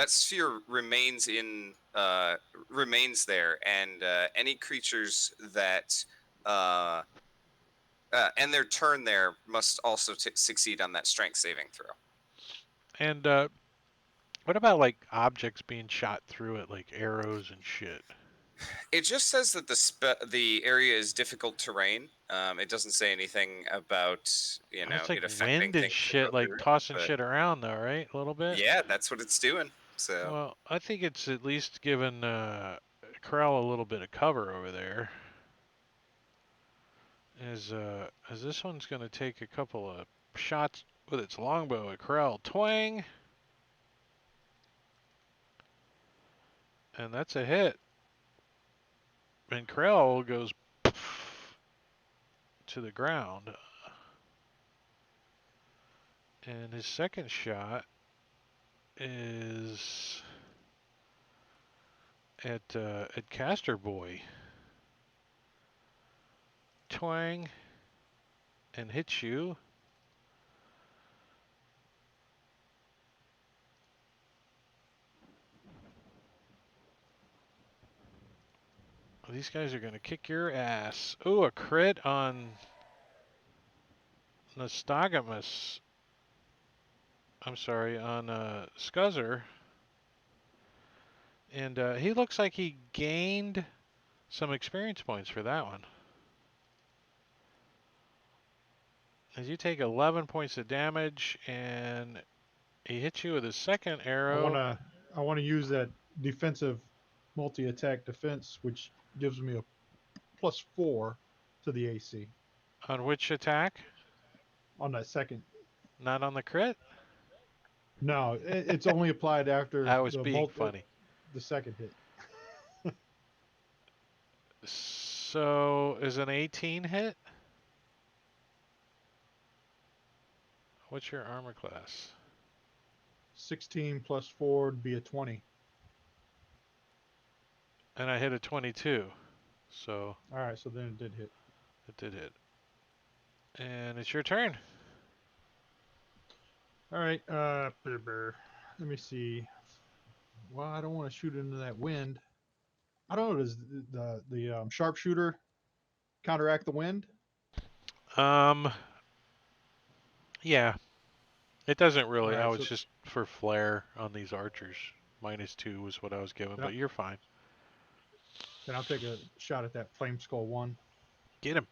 sphere remains there, and any creatures that end their turn there must also succeed on that strength saving throw. and what about like objects being shot through it, like arrows and shit? It just says that the area is difficult terrain. It doesn't say anything about It's like it affecting wind and things that shit, go like through it, tossing but shit around, though, right? A little bit. yeah, that's what it's doing. So Well, I think it's at least given Krell a little bit of cover over there. As this one's gonna take a couple of shots with its longbow at Krell. Twang! And that's a hit. And Krell goes to the ground. And his second shot is at Caster Boy. Twang! And hits you. These guys are gonna kick your ass. Ooh, a crit on Nostagamus. I'm sorry, on Scuzzer. And he looks like he gained some experience points for that one. As you take 11 points of damage, and he hits you with his second arrow. I wanna use that defensive multi-attack defense, which gives me a +4 to the AC On which attack? on that second. Not on the crit? No, it's only applied after I was being funny. the second hit. So, is an 18 hit? What's your armor class? 16 +4 would be a 20. And I hit a 22. So, All right, so then it did hit. it did hit. And it's your turn. All right, let me see. Well, I don't want to shoot into that wind. I don't know. Does the sharpshooter counteract the wind? Yeah. It doesn't really. I Alright, was so- just for flair on these archers. -2 was what I was given, Yeah. but you're fine. Then I'll take a shot at that flame skull 1. Get him.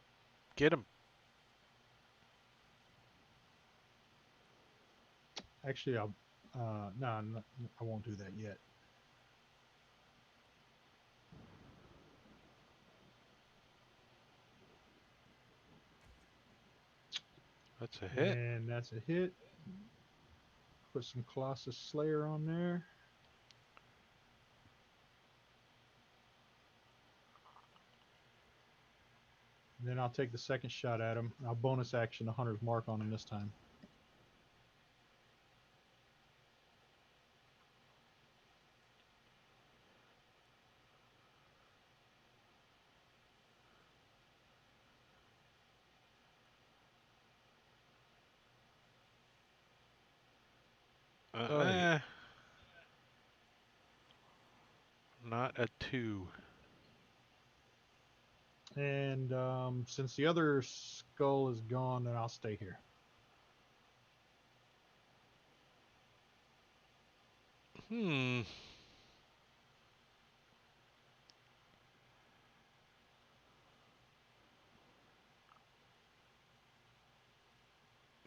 Get him. Actually, I'll no, I won't do that yet. That's a hit. And that's a hit. Put some Colossus Slayer on there. Then I'll take the second shot at him. I'll bonus action the hunter's mark on him this time. Oh, yeah. Not a 2. And since the other skull is gone, then I'll stay here. Hmm.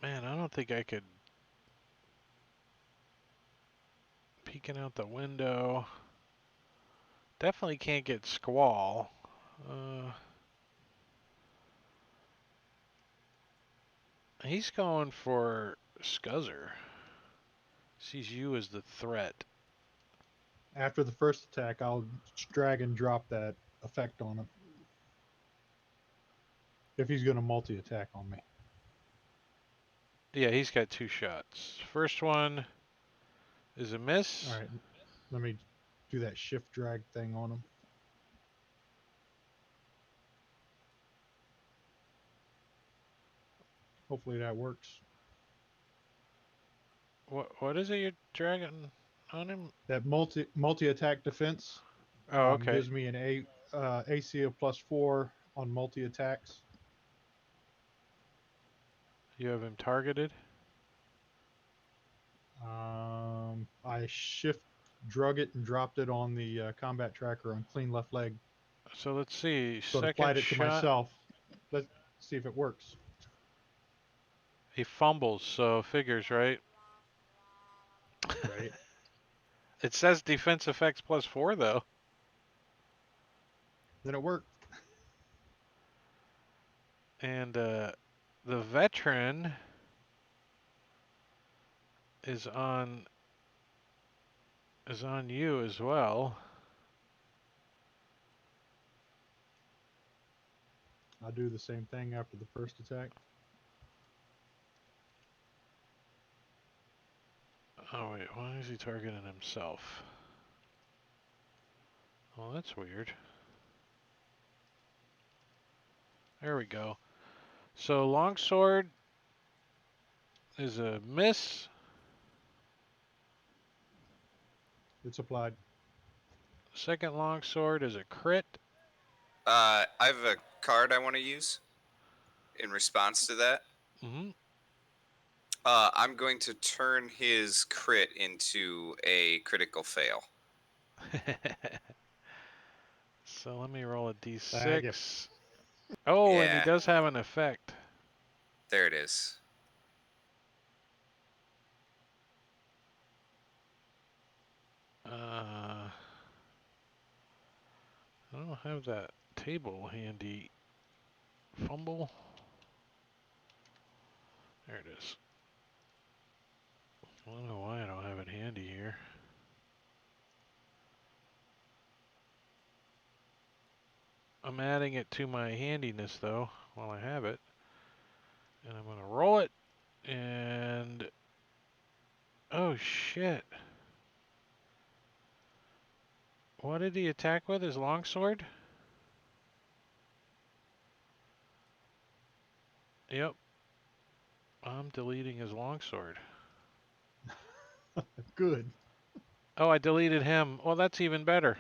Man, I don't think I could. Peeking out the window. Definitely can't get Squall. He's going for Scuzzer. Sees you as the threat. After the first attack, I'll drag and drop that effect on him. If he's going to multi-attack on me. Yeah, he's got 2 shots. First one is a miss. All right. Let me do that shift drag thing on him. Hopefully that works. What is it you're dragging on him? That multi-attack defense Oh, okay. gives me an AC of +4 on multi-attacks. You have him targeted. I shift drug it and dropped it on the combat tracker on clean left leg. So let's see. So Second applied it to shot. myself. Let's see if it works. He fumbles, so figures, right? Right. It says defense effects +4 though. Then it worked. And the veteran is on you as well. I'll do the same thing after the first attack. Oh wait, why is he targeting himself? Well, that's weird. There we go. So longsword is a miss. It's applied. Second longsword is a crit. I have a card I want to use in response to that. Mm-hmm. I'm going to turn his crit into a critical fail. So let me roll a Bag it. d6. Oh, and he Yeah. does have an effect. There it is. I don't have that table handy. Fumble. There it is. I don't know why I don't have it handy here. I'm adding it to my handiness though while I have it. And I'm gonna roll it. And oh shit. What did he attack with? His longsword? Yep. I'm deleting his longsword. Good. Oh, I deleted him. Well, that's even better.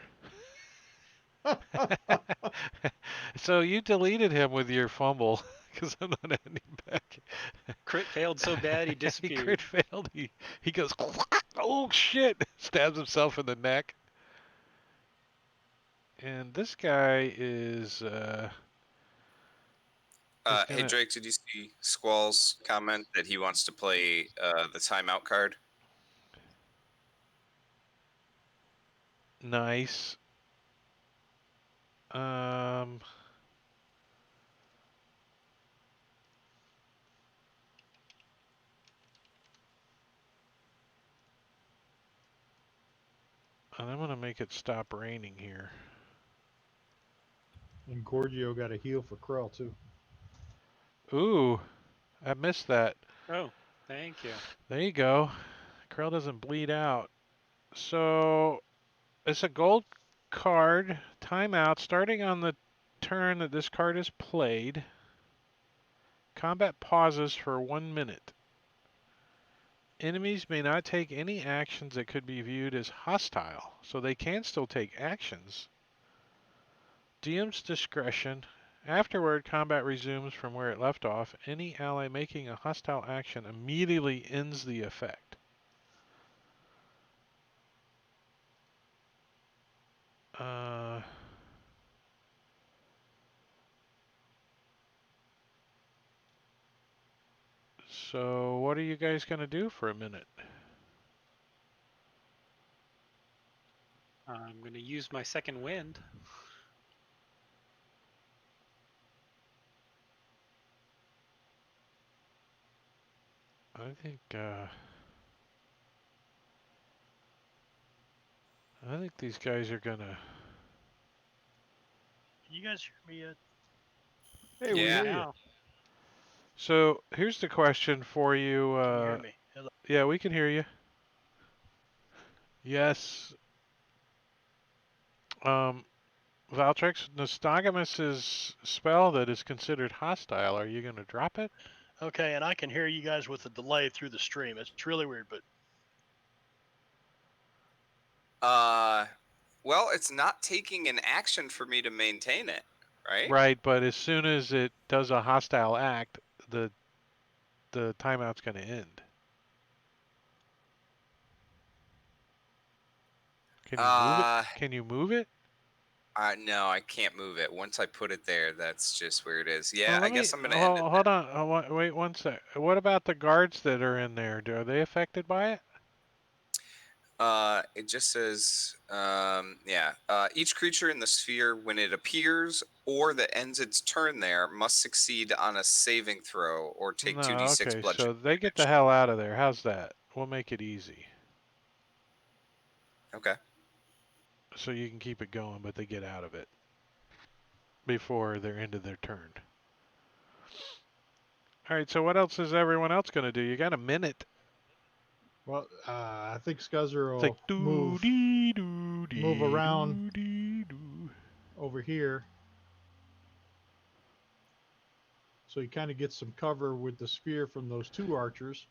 So you deleted him with your fumble because I'm not adding back. Crit failed so bad he He disappeared. crit failed. He goes, oh shit! Stabs himself in the neck. And this guy is Hey gonna. Drake, did you see Squall's comment that he wants to play the timeout card? Nice. And I'm gonna make it stop raining here. And Gorgio got a heal for Krell too. Ooh, I missed that. Oh, thank you. There you go. Krell doesn't bleed out. So it's a gold card. Timeout. Starting on the turn that this card is played. Combat pauses for 1 minute. Enemies may not take any actions that could be viewed as hostile, so they can still take actions. DM's discretion. Afterward, combat resumes from where it left off. Any ally making a hostile action immediately ends the effect. So what are you guys going to do for a minute? I'm going to use my second wind. I think these guys are gonna. Can you guys hear me yet? Hey, we Yeah. hear you. Now, So here's the question for you. Can you hear me? Hello. Yeah, we can hear you. Yes. Valtrex, Nostogamus's spell that is considered hostile. Are you gonna drop it? Okay, and I can hear you guys with a delay through the stream. It's really weird, but Well, it's not taking an action for me to maintain it, right? Right, but as soon as it does a hostile act, the timeout's gonna end. Can you move it? Can you move it? No, I can't move it. Once I put it there, that's just where it is. Well, Yeah, I let me guess I'm gonna end it. hold on. Wait 1 sec. What about the guards that are in there? Are they affected by it? It just says, yeah. Each creature in the sphere, when it appears or that ends its turn there, must succeed on a saving throw or take No. 2d6 Okay, bludgeoning so they get the damage. hell out of there. How's that? We'll make it easy, Okay. so you can keep it going, but they get out of it before they're into their turn. All right. So what else is everyone else gonna do? You got a minute. Well, I think Scuzzer It's like will doo dee doo dee move around doo dee doo. over here, so he kind of gets some cover with the spear from those two archers.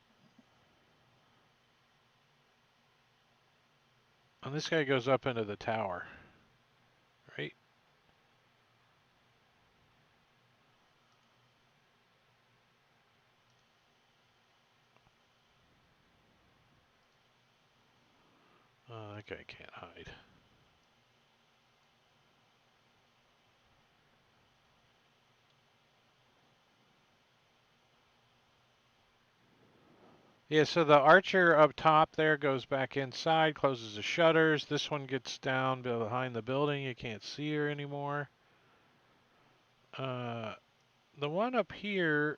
And this guy goes up into the tower, right? That guy can't hide. Yeah, so the archer up top there goes back inside, closes the shutters. This one gets down behind the building. You can't see her anymore. The one up here,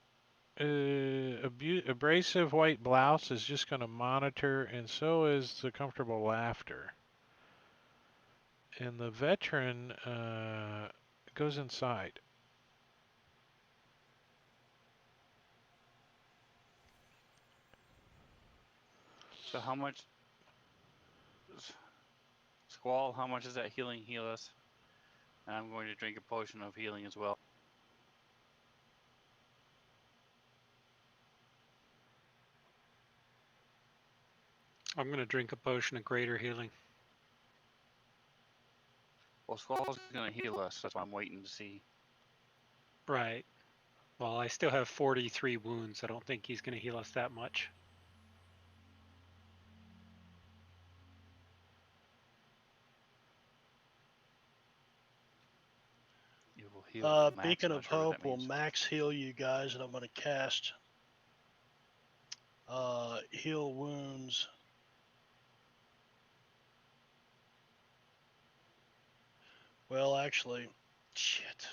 abrasive white blouse, is just going to monitor, and so is the comfortable laughter. And the veteran goes inside. So how much, Squall? How much does that healing heal us? And I'm going to drink a potion of healing as well. I'm going to drink a potion of greater healing. Well, Squall's going to heal us. That's why I'm waiting to see. Right. Well, I still have 43 wounds. I don't think he's going to heal us that much. It will heal max. Beacon I'm not of sure what Hope that will means. max heal you guys, and I'm going to cast heal wounds. Well, actually, shit.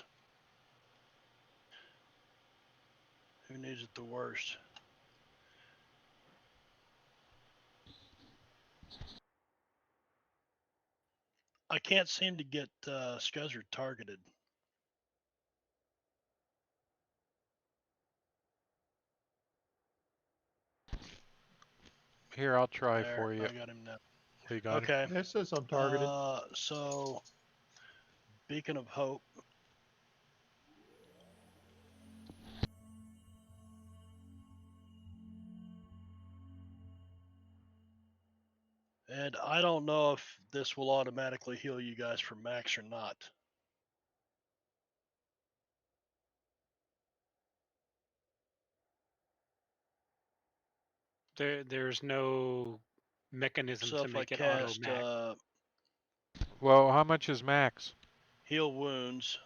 Who needs it the worst? I can't seem to get Scuzzer targeted. Here, I'll try There, for you. I got him now. You got him? Okay. Yeah, it says I'm targeted. So Beacon of Hope. And I don't know if this will automatically heal you guys from max or not. There's no mechanism So to if I make it auto cast max. Well, how much is max? heal wounds,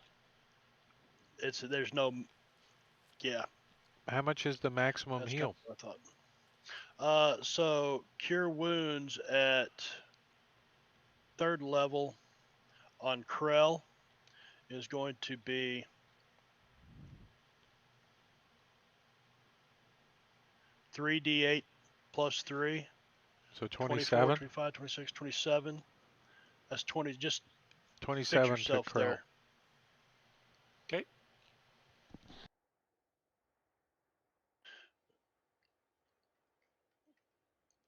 there's no, yeah, How much is the maximum that's heal? kind of what I thought. So cure wounds at 3rd level on Krell is going to be 3d8 plus 3, So 24, 27? 25, 26, 27. That's 20. Just fix 27 to yourself Krill. there. Okay.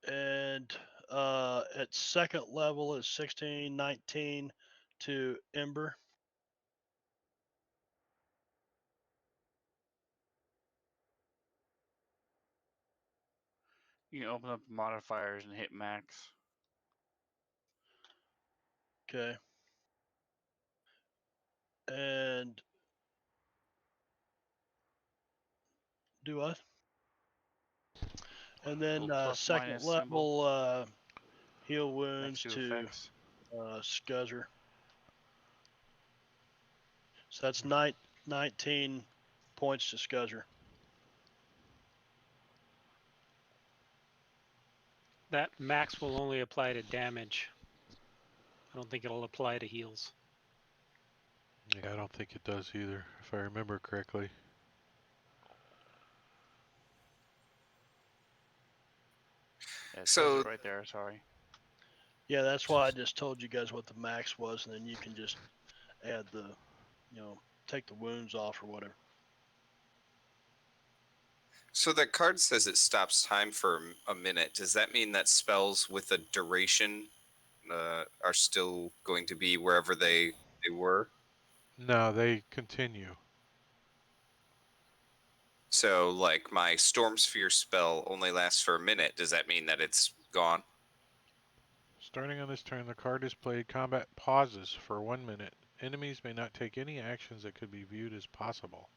And at 2nd level is 16, 19 to Ember. You can open up modifiers and hit max. Okay. And do what? And then Little plus 2nd minus symbol level heal next wounds to to effects. Scuzzer. So that's 19 points to Scuzzer. That max will only apply to damage. I don't think it'll apply to heals. Yeah, I don't think it does either, if I remember correctly. Yeah, it says So it right there. Sorry. Yeah, that's why I just told you guys what the max was, and then you can just add the, take the wounds off or whatever. So that card says it stops time for a minute. Does that mean that spells with a duration are still going to be wherever they were? No, they continue. So, like, my Storm Sphere spell only lasts for a minute. Does that mean that it's gone? Starting on this turn, the card is played. Combat pauses for 1 minute. Enemies may not take any actions that could be viewed as possible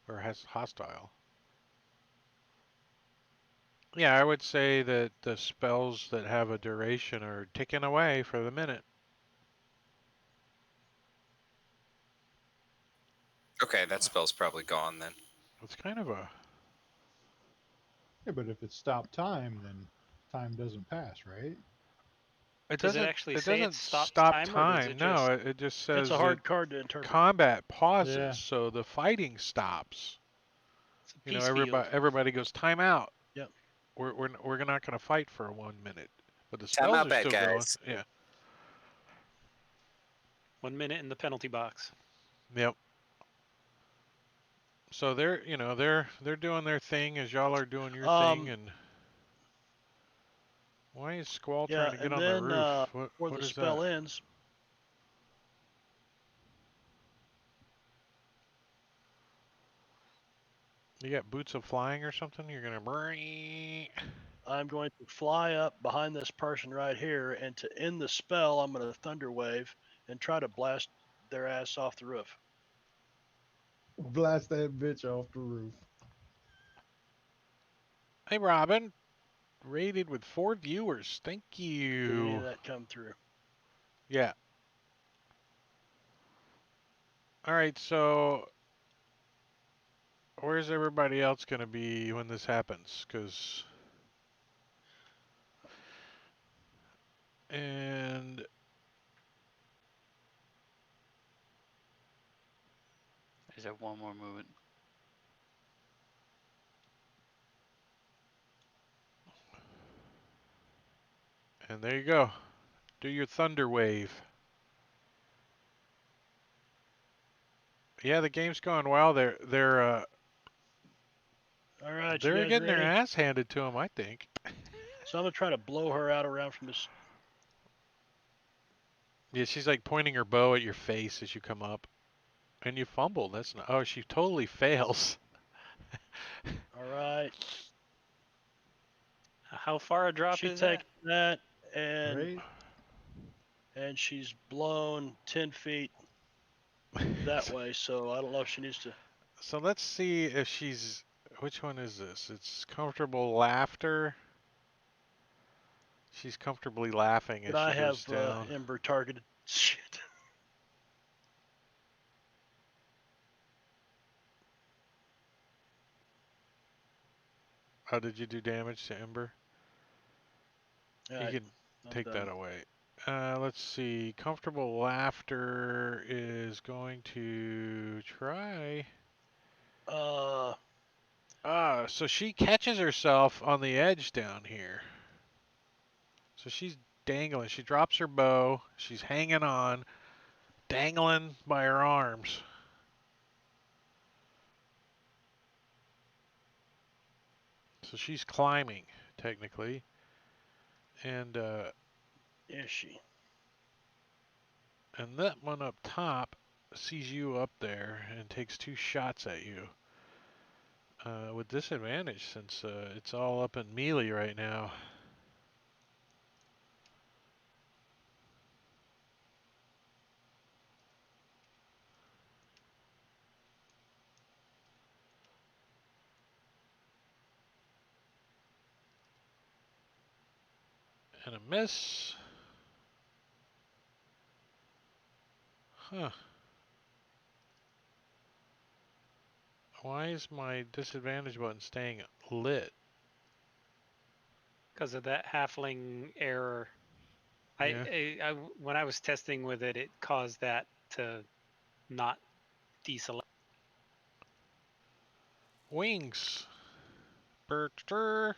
or hostile. Yeah, I would say that the spells that have a duration are ticking away for the minute. Okay, that spell's probably gone then. It's kind of a... Yeah, but if it's stop time, then time doesn't pass, right? It Does it doesn't. actually It say it doesn't stops stop time, or does time. it No, just? it just says It's a that hard card to interpret. combat pauses, Yeah. so the fighting stops. It's a You know, peace field. everybody goes time out. Yep. We're not going to fight for 1 minute, but the Time spells out, are bad still going. guys. Yeah. 1 minute in the penalty box. Yep. So they're doing their thing as y'all are doing your thing, and why is Squall Yeah, trying to get and on then the roof? before What the is spell that? ends, You got boots of flying or something? You're gonna bring. I'm going to fly up behind this person right here, and to end the spell, I'm going to thunder wave and try to blast their ass off the roof. Blast that bitch off the roof. Hey, Robin. Rated with 4 viewers. Thank Did any of you. that come through? Yeah. All right, so where's everybody else going to be when this happens? And I just have one more movement. there you go. Do your thunder wave. Yeah, the game's going well. They're All right, you they're guys getting their ready? ass handed to them, I think. So I'm gonna try to blow her out around from this. Yeah, she's like pointing her bow at your face as you come up. And you fumble. That's not. Oh, she totally fails. All right. How far a drop She is takes that? that and Right? and she's blown 10 feet that way. So I don't know if she needs to. So let's see if she's. Which one is this? It's comfortable laughter. She's comfortably laughing as But I she have goes down. Ember targeted. Shit. How did you do damage to Ember? All You right, can I'm take that done. away. Let's see. Comfortable laughter is going to try. So she catches herself on the edge down here. So she's dangling. She drops her bow. She's hanging on, dangling by her arms. So she's climbing, technically. And Is she? and that one up top sees you up there and takes 2 shots at you. With disadvantage since it's all up in melee right now. And a miss. Huh. Why is my disadvantage button staying lit? Because of that halfling error. Yeah. When I was testing with it, it caused that to not deselect. Wings. Berter.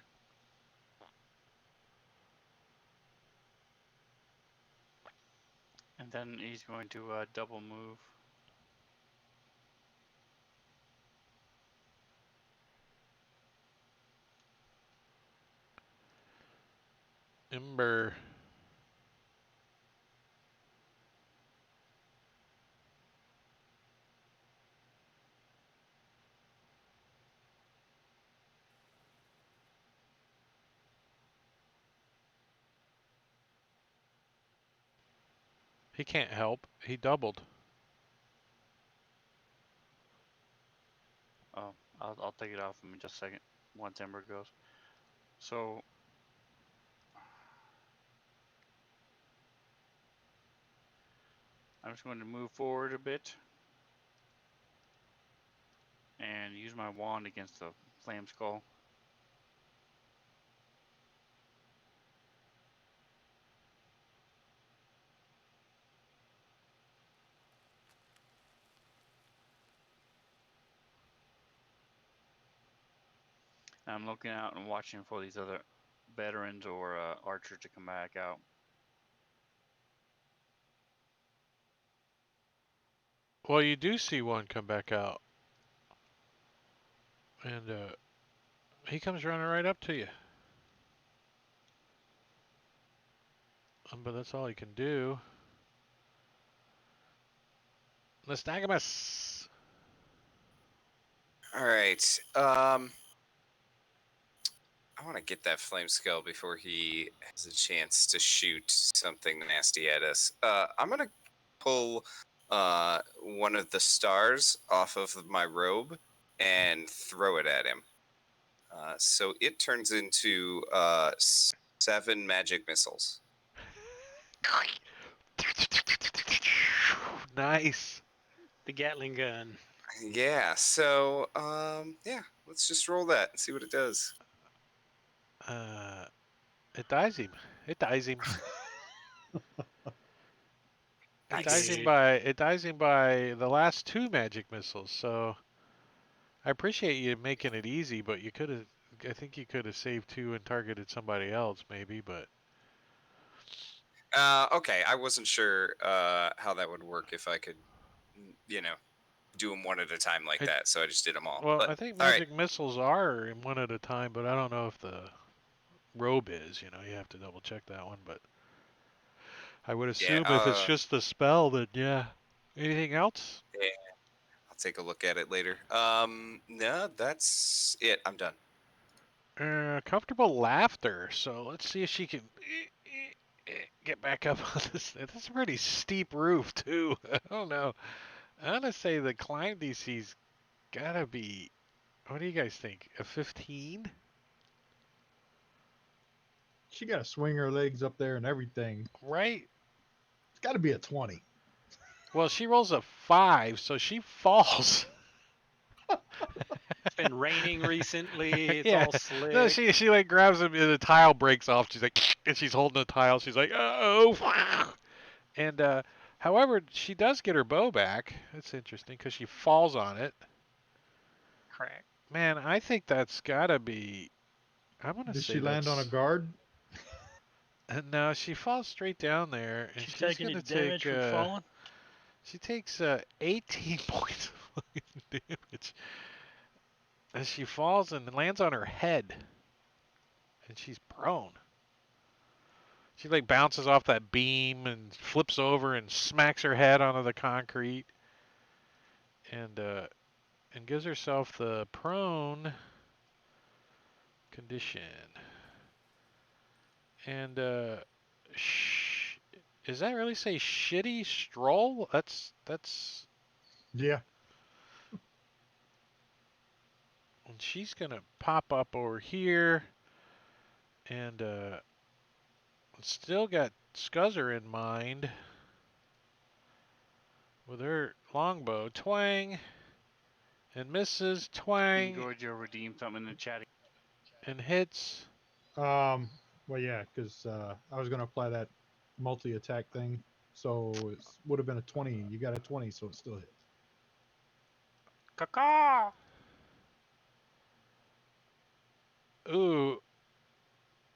And then he's going to double move. Ember. He can't help. He doubled. Oh, I'll take it off him in just a second once Ember goes. So I'm just going to move forward a bit and use my wand against the flame skull. I'm looking out and watching for these other veterans or archers to come back out. Well, you do see one come back out. And he comes running right up to you. But that's all he can do. Nystagmus. All right. I want to get that flame skull before he has a chance to shoot something nasty at us. I'm gonna pull one of the stars off of my robe and throw it at him. So it turns into 7 magic missiles. Nice. The Gatling gun. Yeah. So yeah, let's just roll that and see what it does. It dies him. It dies him. It dies him Nice. by the last 2 magic missiles. So I appreciate you making it easy, but you could have. I think you could have saved 2 and targeted somebody else, maybe. But Okay, I wasn't sure how that would work if I could, do them one at a time like It- that. So I just did them all. well, But I think all right, magic missiles are in one at a time, but I don't know if the robe is. You know, you have to double check that one, but I would Yeah. assume if it's just the spell, then yeah. Anything else? Yeah. I'll take a look at it later. No, that's it. I'm done. Comfortable laughter. So let's see if she can get back up on this. That's a pretty steep roof too. I don't know. I'm gonna say the climb DC's gotta be. What do you guys think? A 15? She got to swing her legs up there and everything. Right? It's got to be a 20. Well, she rolls a 5, so she falls. It's been raining recently. It's Yeah. all slick. No, she like grabs him and the tile breaks off. She's like, and she's holding the tile. She's like, oh. And however, she does get her bow back. That's interesting because she falls on it. Crack. Man, I think that's gotta be. I'm gonna Did say she land on a that's- guard? No, she falls straight down there, and She's she's taking gonna any damage take. from falling? She takes 18 points of fucking damage as she falls and lands on her head, and she's prone. She like bounces off that beam and flips over and smacks her head onto the concrete, and gives herself the prone condition. And does that really say shitty stroll? That's. Yeah. And she's gonna pop up over here, and still got Scuzzer in mind with her longbow. Twang, and misses. Twang, Georgia redeemed something in the chat. and hits. Well, yeah, because I was going to apply that multi-attack thing. So it would have been a 20. You got a 20, so it still hits. Caw. Ooh,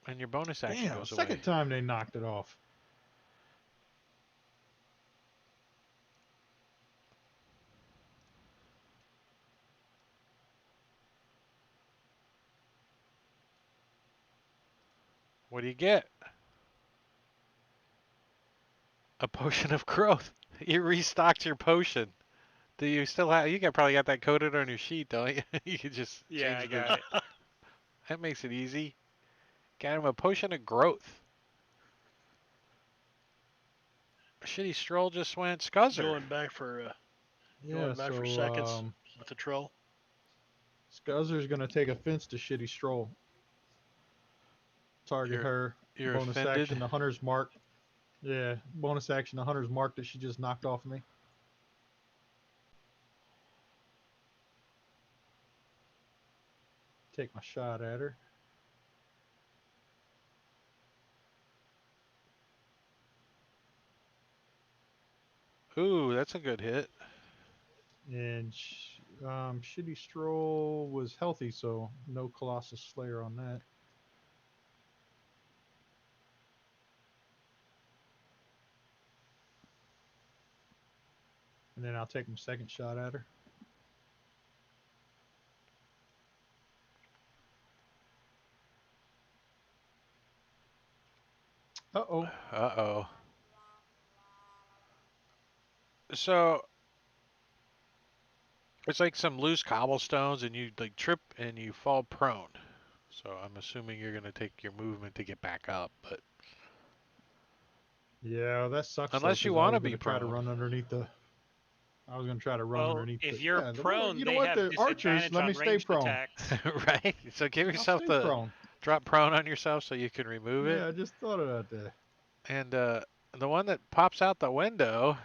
and your bonus action Damn, goes second away. time they knocked it off. What do you get? A potion of growth. You restocked your potion. Do you still have? You probably got that coded on your sheet, don't you? You could just Yeah, I change the. got it. That makes it easy. Got him a potion of growth. Shitty stroll just went Scuzzer. Going back for Yeah, going back so for seconds with the troll. Scuzzer's going to take offense to Shitty Stroll. Target You're- her. You're Bonus offended. action, the Hunter's Mark. Yeah, bonus action, the Hunter's Mark that she just knocked off me. Take my shot at her. Ooh, that's a good hit. And Shitty Stroll was healthy, so no Colossus Slayer on that. And then I'll take my second shot at her. Uh-oh. Uh-oh. So it's like some loose cobblestones, and you like trip and you fall prone. So I'm assuming you're gonna take your movement to get back up, but Yeah, that sucks. Unless though, you 'cause I wanna was be gonna try to prone. run underneath the. I was gonna try to run Well, underneath. if the, you're yeah, prone, you know they what? have The archers disadvantage let on me stay ranged prone. attacks. right? So give I'll yourself stay the prone. drop prone on yourself so you can remove Yeah, it. I just thought of that. And the one that pops out the window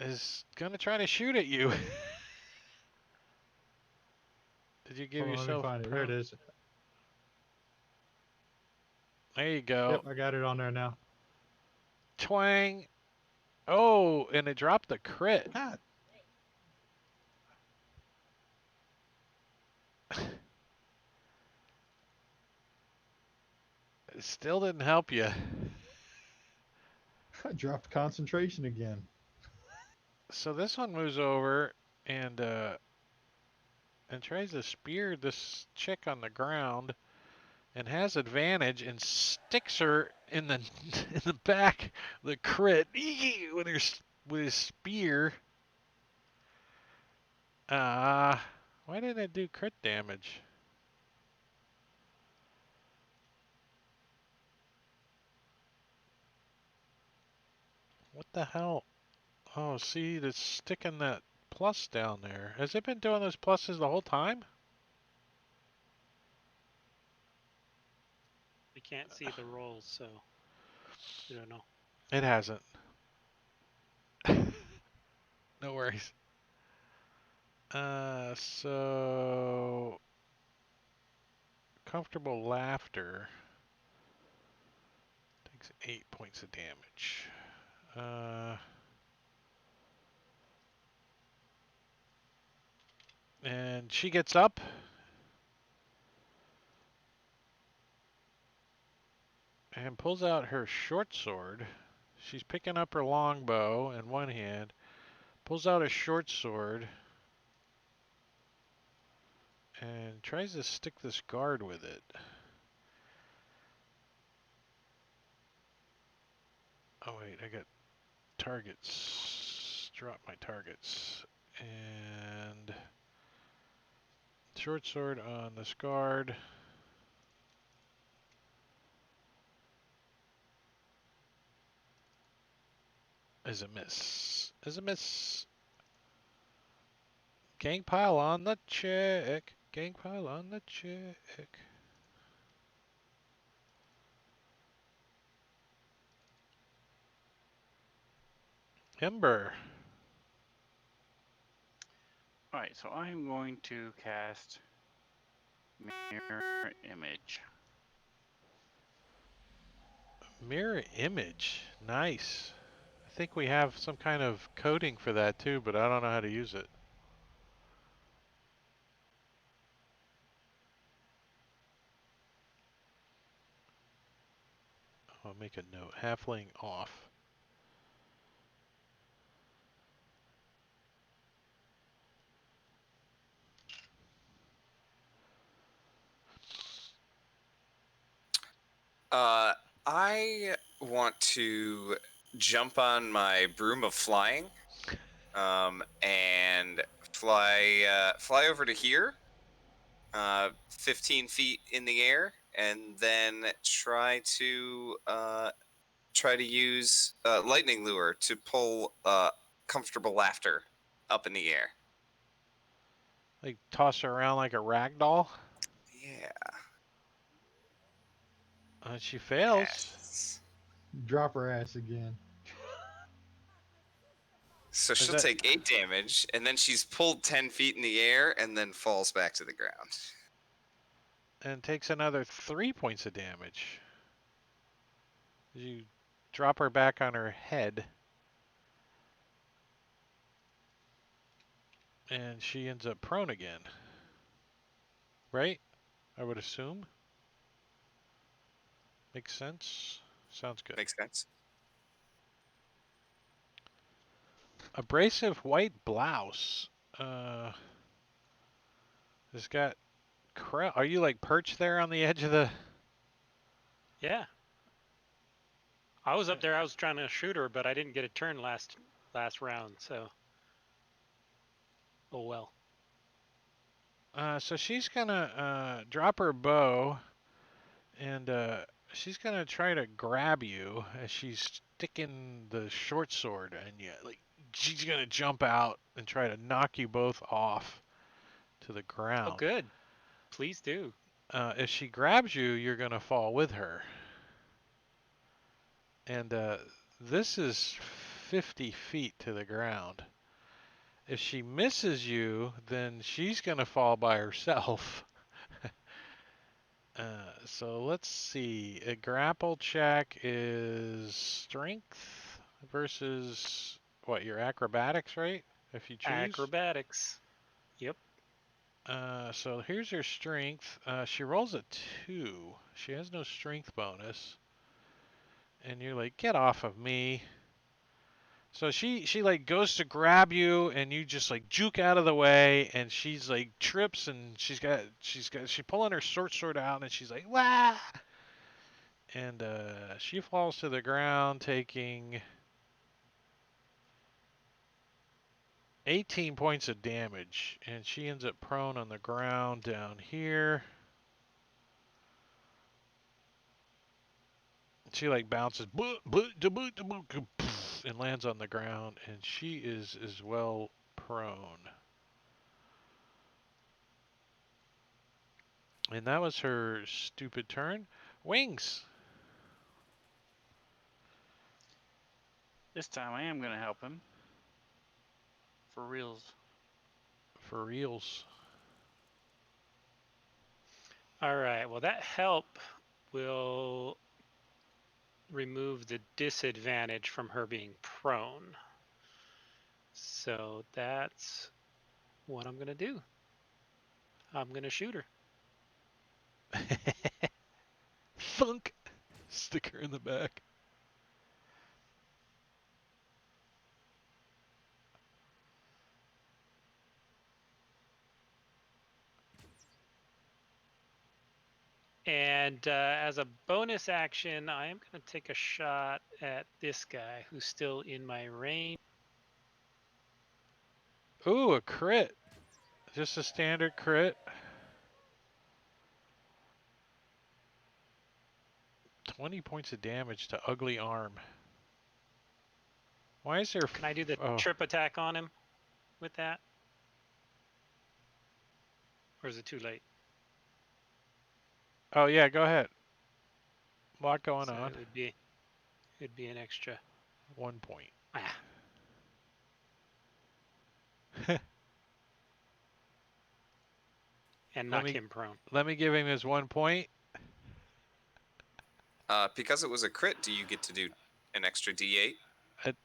is gonna try to shoot at you. Did you give Hold on, let me yourself? find it. There it prone? is. There you go. Yep, I got it on there now. Twang. Oh, and it dropped the crit. God. It still didn't help you. I dropped concentration again. So this one moves over and tries to spear this chick on the ground. and has advantage and sticks her in the in the back of the crit with his spear. Why didn't it do crit damage? What the hell? Oh, see, it's sticking that plus down there. Has it been doing those pluses the whole time? We can't see the rolls, so we don't know. It hasn't. No worries. So comfortable laughter takes 8 points of damage. And she gets up. And pulls out her short sword. She's picking up her longbow in one hand. Pulls out a short sword. And tries to stick this guard with it. Oh wait, I got targets. Drop my targets. And short sword on this guard. Is a miss. Is a miss. Gang pile on the chick. Gang pile on the chick. Ember. Alright, so I'm going to cast Mirror Image. Mirror image. Nice. I think we have some kind of coding for that too, but I don't know how to use it. I'll make a note. Halfling off. I want to jump on my broom of flying, and fly over to here, 15 feet in the air, and then try to use lightning lure to pull comfortable laughter up in the air. Like toss her around like a rag doll. Yeah. She fails. Yes. Drop her ass again. So Is she'll that- take 8 damage, and then she's pulled 10 feet in the air, and then falls back to the ground. And takes another 3 points of damage. You drop her back on her head. And she ends up prone again. Right? I would assume. Makes sense. Sounds good. Makes sense. Abrasive white blouse. It's got Are you like perched there on the edge of the? Yeah. I was up there. I was trying to shoot her, but I didn't get a turn last round. So. Oh well. So she's gonna drop her bow, and she's gonna try to grab you as she's sticking the short sword, and you like she's gonna jump out and try to knock you both off to the ground. Oh, good. Please do. If she grabs you, you're gonna fall with her. And this is 50 feet to the ground. If she misses you, then she's going to fall by herself. So let's see. A grapple check is strength versus what? Your acrobatics, right? If you choose. Acrobatics. Yep. So here's her strength. She rolls a 2. She has no strength bonus. And you're like, get off of me. So she like goes to grab you and you just like juke out of the way and she's like trips and she's pulling her short sword out and she's like wah, and she falls to the ground taking 18 points of damage and she ends up prone on the ground down here. She like bounces and lands on the ground and she is as well prone. And that was her stupid turn. Wings. This time I am gonna help him. For reals. For reals. All right. Well, that help will remove the disadvantage from her being prone. So that's what I'm going to do. I'm going to shoot her. Thunk. Stick her in the back. And as a bonus action, I am going to take a shot at this guy who's still in my range. Ooh, a crit. Just a standard crit. 20 points of damage to ugly arm. Why is there... Can I do the oh. trip attack on him with that? Or is it too late? Oh, yeah, go ahead. A lot going So on. it'd be an extra 1 point. Ah. And knock him prone. Let me give him his 1 point. Because it was a crit, do you get to do an extra D8? It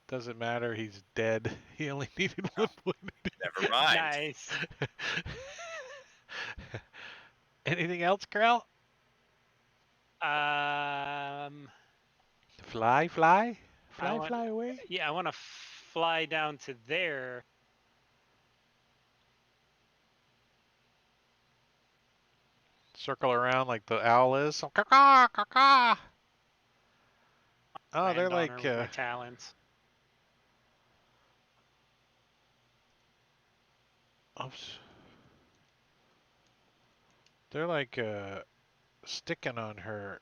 doesn't matter. He's dead. He only needed 1 point. Never mind. Nice. Anything else, Krell? Fly, fly? Fly away? Yeah, I want to fly down to there. Circle around like the owl is. Caw, caw, caw. Oh, Land they're on like her with my talons. oops. They're like sticking on her.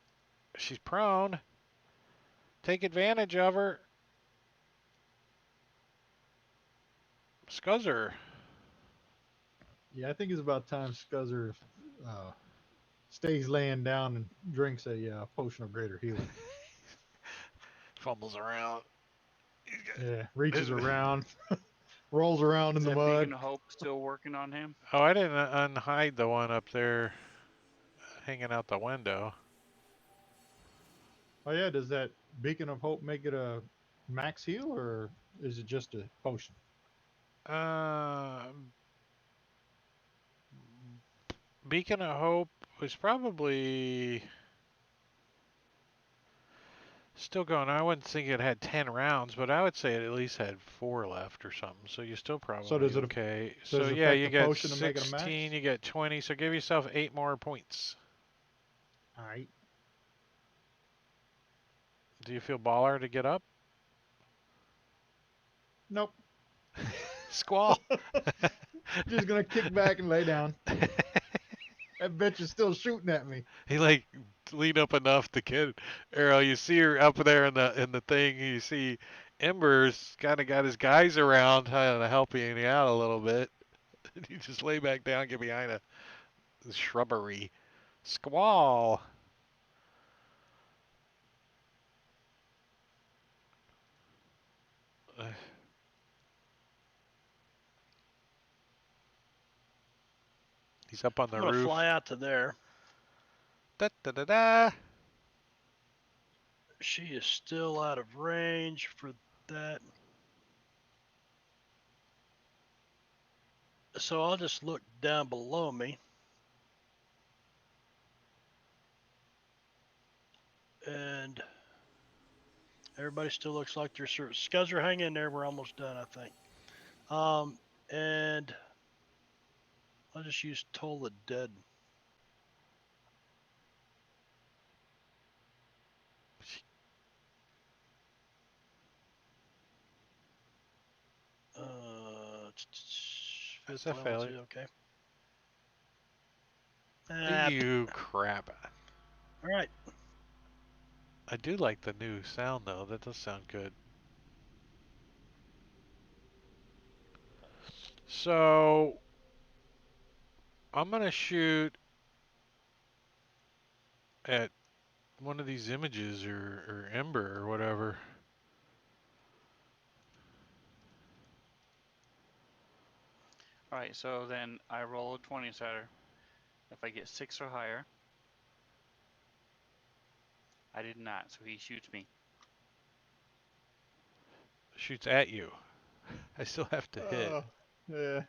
She's prone. Take advantage of her. Scuzzer. Yeah, I think it's about time Scuzzer stays laying down and drinks a potion of greater healing. Fumbles around. Yeah, reaches around, rolls around in Is the that mud. Beacon of Hope still working on him? Oh, I didn't unhide the one up there hanging out the window. Oh yeah, does that Beacon of Hope make it a max heal, or is it just a potion? Beacon of Hope was probably still going. I wouldn't think it had 10 rounds, but I would say it at least had 4 left or something. So you're still probably So does it okay. does So it yeah, affect you the get potion to make it a max? 16, you get 20. So give yourself 8 more points. All right. Do you feel baller to get up? Nope. Squall. Just gonna kick back and lay down. That bitch is still shooting at me. He like leaned up enough to get Arrow. You see her up there in the thing. You see Ember's kind of got his guys around, trying to help you out a little bit. You just lay back down, get behind a shrubbery. Squall. He's up on the I'm gonna roof. fly out to there. Da da da da. She is still out of range for that. So I'll just look down below me. And Everybody still looks like they're Scuzzer, hang in there. We're almost done, I think. And I'll just use Toll the Dead. That's Fifth a level failure. 2, okay. Ah, You crap. all right. I do like the new sound though. That does sound good. So I'm gonna shoot at one of these images or Ember or whatever. All right, so then I roll a 20 sider. If I get 6 or higher, I did not, so he shoots me. Shoots at you. I still have to hit. Yeah.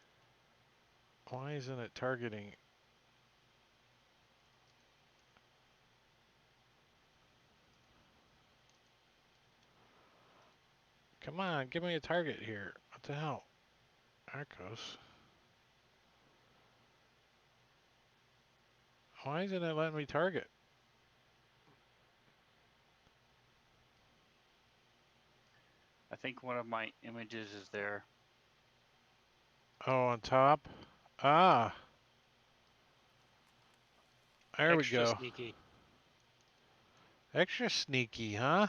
Why isn't it targeting? Come on, give me a target here. What the hell? There it goes. Why isn't it letting me target? I think one of my images is there. Oh, on top? Ah, there we Extra go. sneaky. Extra sneaky, huh?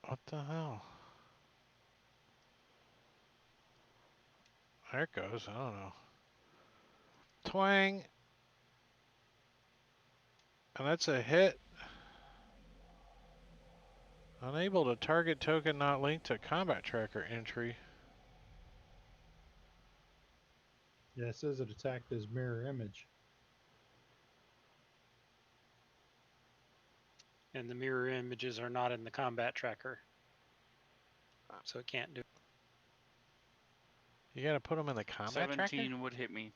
What the hell? There it goes. I don't know. Twang. And that's a hit. Unable to target token not linked to combat tracker entry. Yeah, it says it attacked his mirror image. And the mirror images are not in the combat tracker. So it can't do it. You gotta put them in the combat 17 tracker? would hit me,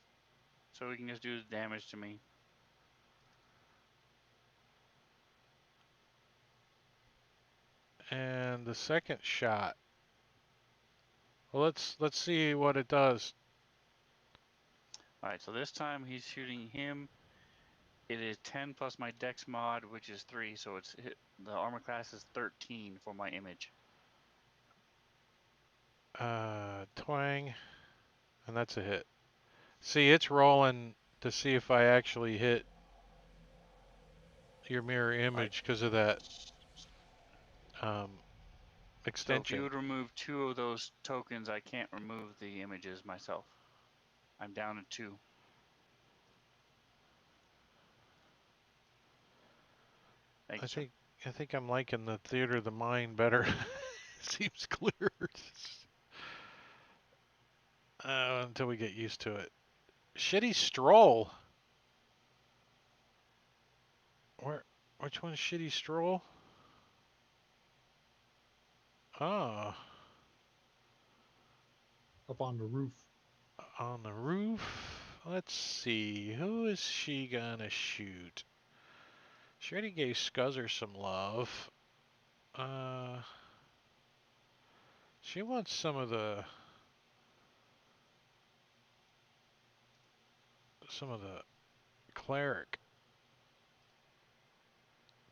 so he can just do the damage to me. And the second shot. Well, let's see what it does. All right, so this time he's shooting him. It is 10 plus my dex mod, which is 3, so it's the armor class is 13 for my image. Twang. And that's a hit. See, it's rolling to see if I actually hit your mirror image because of that So if extension. you would remove 2 of those tokens, I can't remove the images myself. I'm down to 2. Thank you, sir. I think I'm liking the theater of the mind better. Seems clearer. Until we get used to it. Shitty Stroll. Which one's Shitty Stroll? Oh, Up on the roof. on the roof. Let's see. Who is she gonna shoot? She already gave Scuzzer some love. She wants some of the cleric.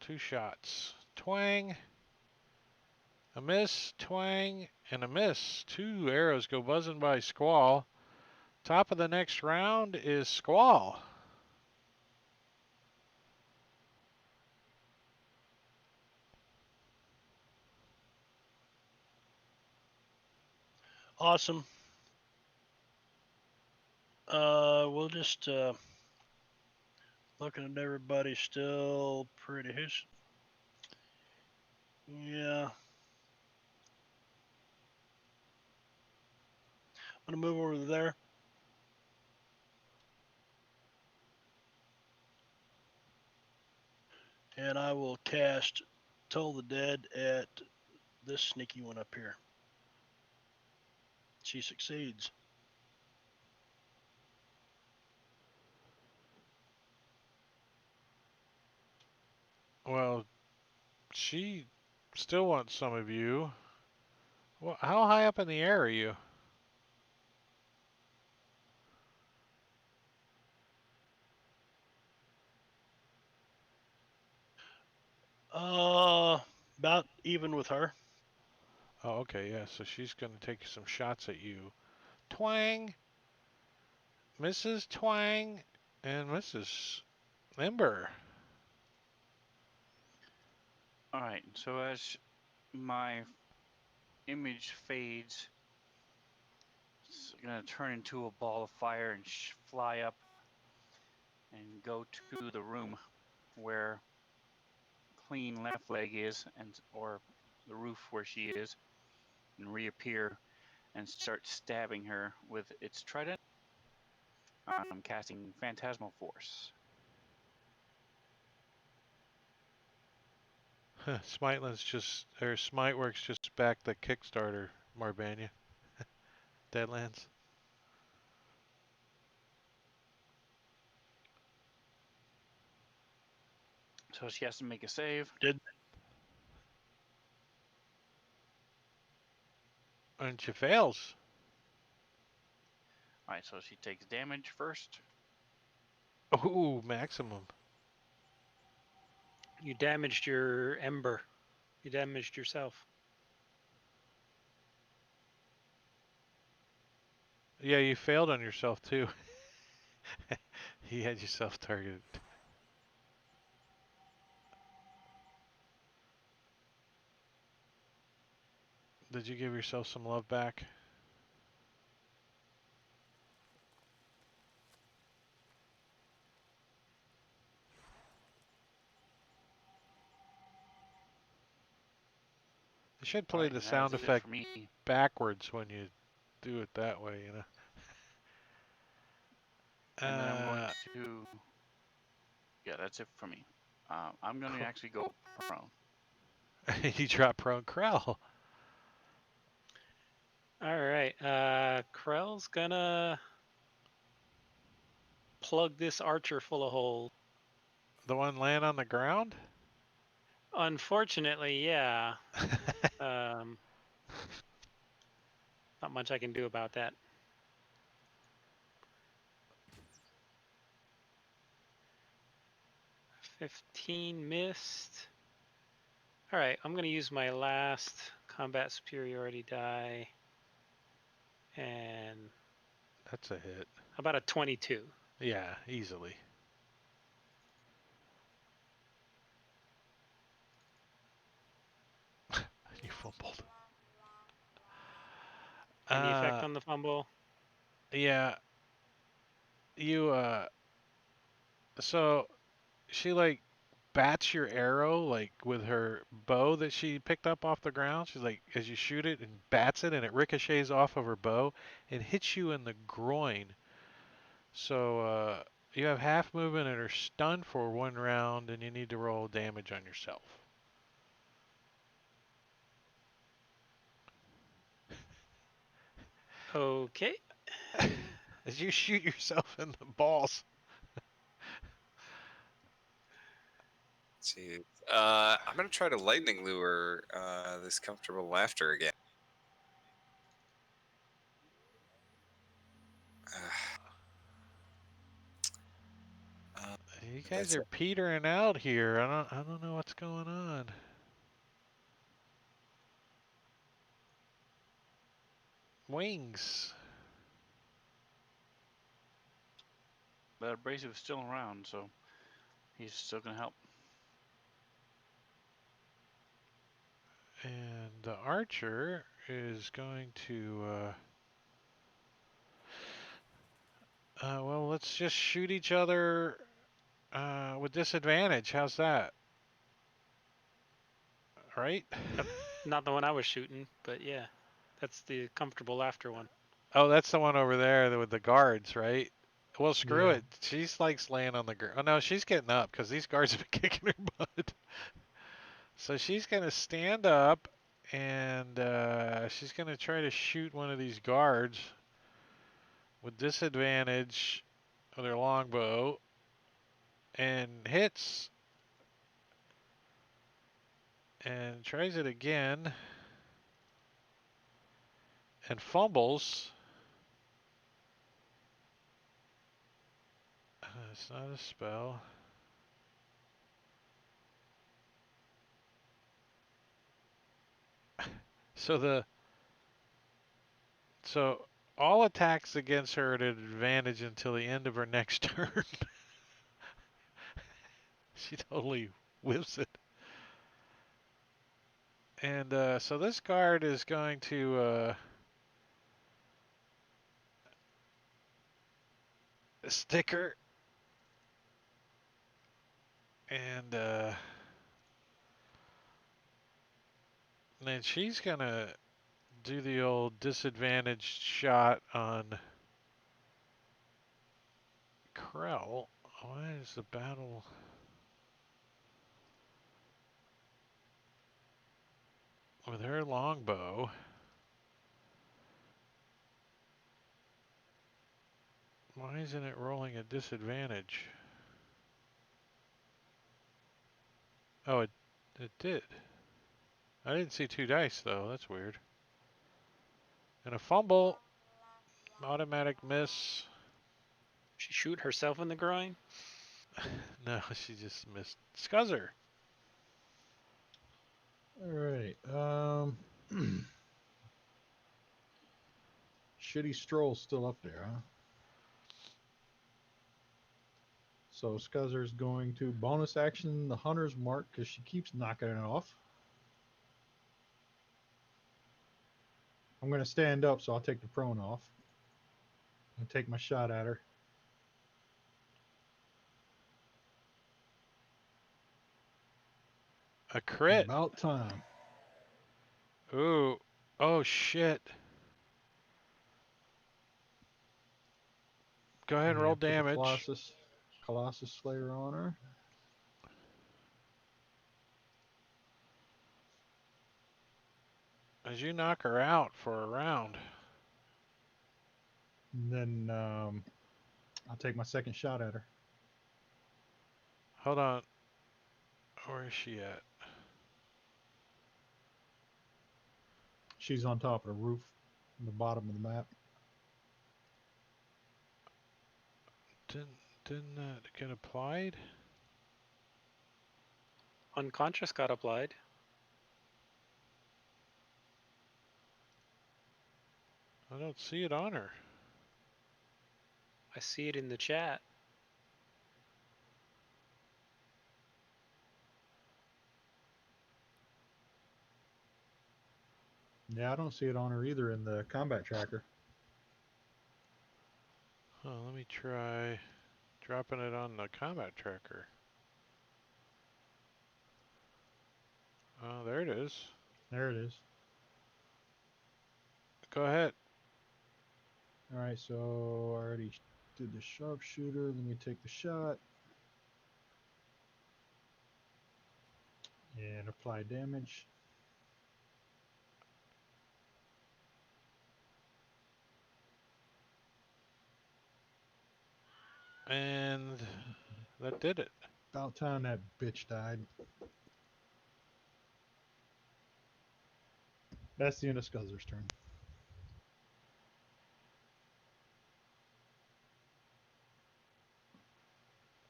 2 shots. Twang. A miss, twang, and a miss. 2 arrows go buzzing by Squall. Top of the next round is Squall. Awesome. We'll just looking at everybody still pretty. Yeah. I'm gonna move over there. And I will cast Toll the Dead at this sneaky one up here. She succeeds. Well, she still wants some of you. Well, how high up in the air are you? About even with her. Oh, okay, yeah. So she's gonna take some shots at you. Twang, Mrs. Twang, and Mrs. Ember. All right. So as my image fades, it's gonna turn into a ball of fire and fly up and go to the room where clean left leg is, and or the roof where she is, and reappear and start stabbing her with its trident. I'm casting Phantasmal Force. Smiteland's just, or Smiteworks just backed the Kickstarter, Marbania. Deadlands. So she has to make a save. And she fails. Alright, so she takes damage first. Ooh, maximum. You damaged your ember. You damaged yourself. Yeah, you failed on yourself too. You had yourself targeted. Did you give yourself some love back? You should play Alright, the and that sound is it effect for me. backwards when you do it that way, you know. And then I'm going to. Yeah, that's it for me. I'm going to Cool. actually go prone. You drop prone Krell. All right. Krell's gonna plug this archer full of holes. The one laying on the ground? Unfortunately, yeah. Not much I can do about that. $15 missed. All right, I'm gonna use my last combat superiority die, and That's a hit. about a 22. Yeah, easily. You fumbled. Any effect on the fumble? Yeah. You so she like bats your arrow like with her bow that she picked up off the ground. She's like, as you shoot it and bats it and it ricochets off of her bow and hits you in the groin. So you have half movement and are stunned for 1 round, and you need to roll damage on yourself. Okay. As you shoot yourself in the balls. Jeez. I'm gonna try to lightning lure this comfortable laughter again. You guys That's are petering out here. I don't know what's going on. Wings. But Abrasive is still around, so he's still going to help. And the archer is going to well, let's just shoot each other with disadvantage. How's that? Right? Not the one I was shooting, but yeah. That's the comfortable laughter one. Oh, that's the one over there with the guards, right? Well, screw Yeah. it. She's like laying on the ground. Oh, no, she's getting up because these guards have been kicking her butt. So she's going to stand up and she's going to try to shoot one of these guards with disadvantage with her longbow and hits. and tries it again and fumbles. It's not a spell. So all attacks against her at an advantage until the end of her next turn. She totally whiffs it. And so this card is going to stick her. And then she's going to do the old disadvantaged shot on Krell. Why is the battle... with her longbow? Why isn't it rolling a disadvantage? Oh, it did. I didn't see 2 dice though. That's weird. And a fumble. Automatic miss. She shoot herself in the groin. No, she just missed. Scuzzer. All right. Shitty Stroll's still up there, huh? So Scuzzer's going to bonus action the Hunter's Mark because she keeps knocking it off. I'm going to stand up, so I'll take the prone off and take my shot at her. A crit. About time. Ooh. Oh shit. Go ahead and roll Put the damage. Colossus Slayer on her. As you knock her out for a round. And then I'll take my second shot at her. Hold on. Where is she at? She's on top of the roof, on the bottom of the map. Didn't that get applied? Unconscious got applied. I don't see it on her. I see it in the chat. Yeah, I don't see it on her either in the combat tracker. Oh, let me try dropping it on the combat tracker. Oh, there it is. There it is. Go ahead. All right, so I already did the sharpshooter. Let me take the shot. And apply damage. And that did it. About time that bitch died. That's the end of Scuzzer's turn.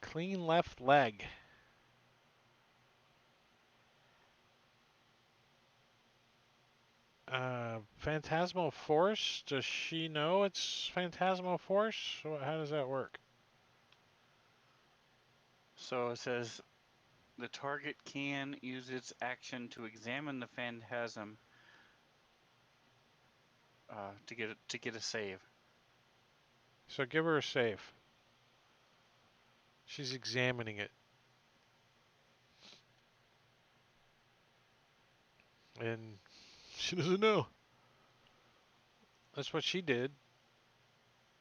Clean left leg. Phantasmal Force. Does she know it's Phantasmal Force? How does that work? So it says the target can use its action to examine the phantasm to get a save. So give her a save. She's examining it. And she doesn't know. That's what she did.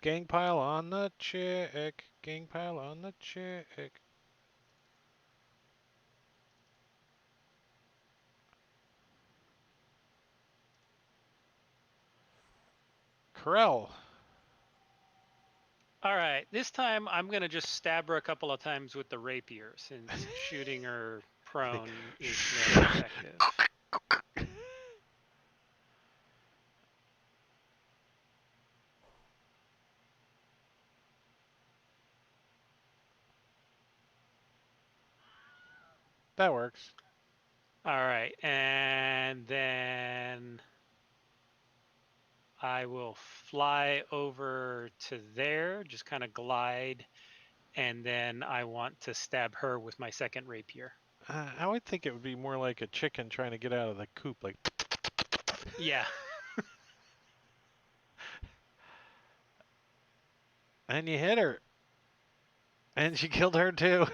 Gang pile on the chick. Gang pile on the chick. Krell. All right, this time I'm gonna just stab her a couple of times with the rapier, since shooting her prone is more effective. That works. All right, and then I will fly over to there, just kind of glide, and then I want to stab her with my second rapier. I would think it would be more like a chicken trying to get out of the coop, like. Yeah. And you hit her. And she killed her too.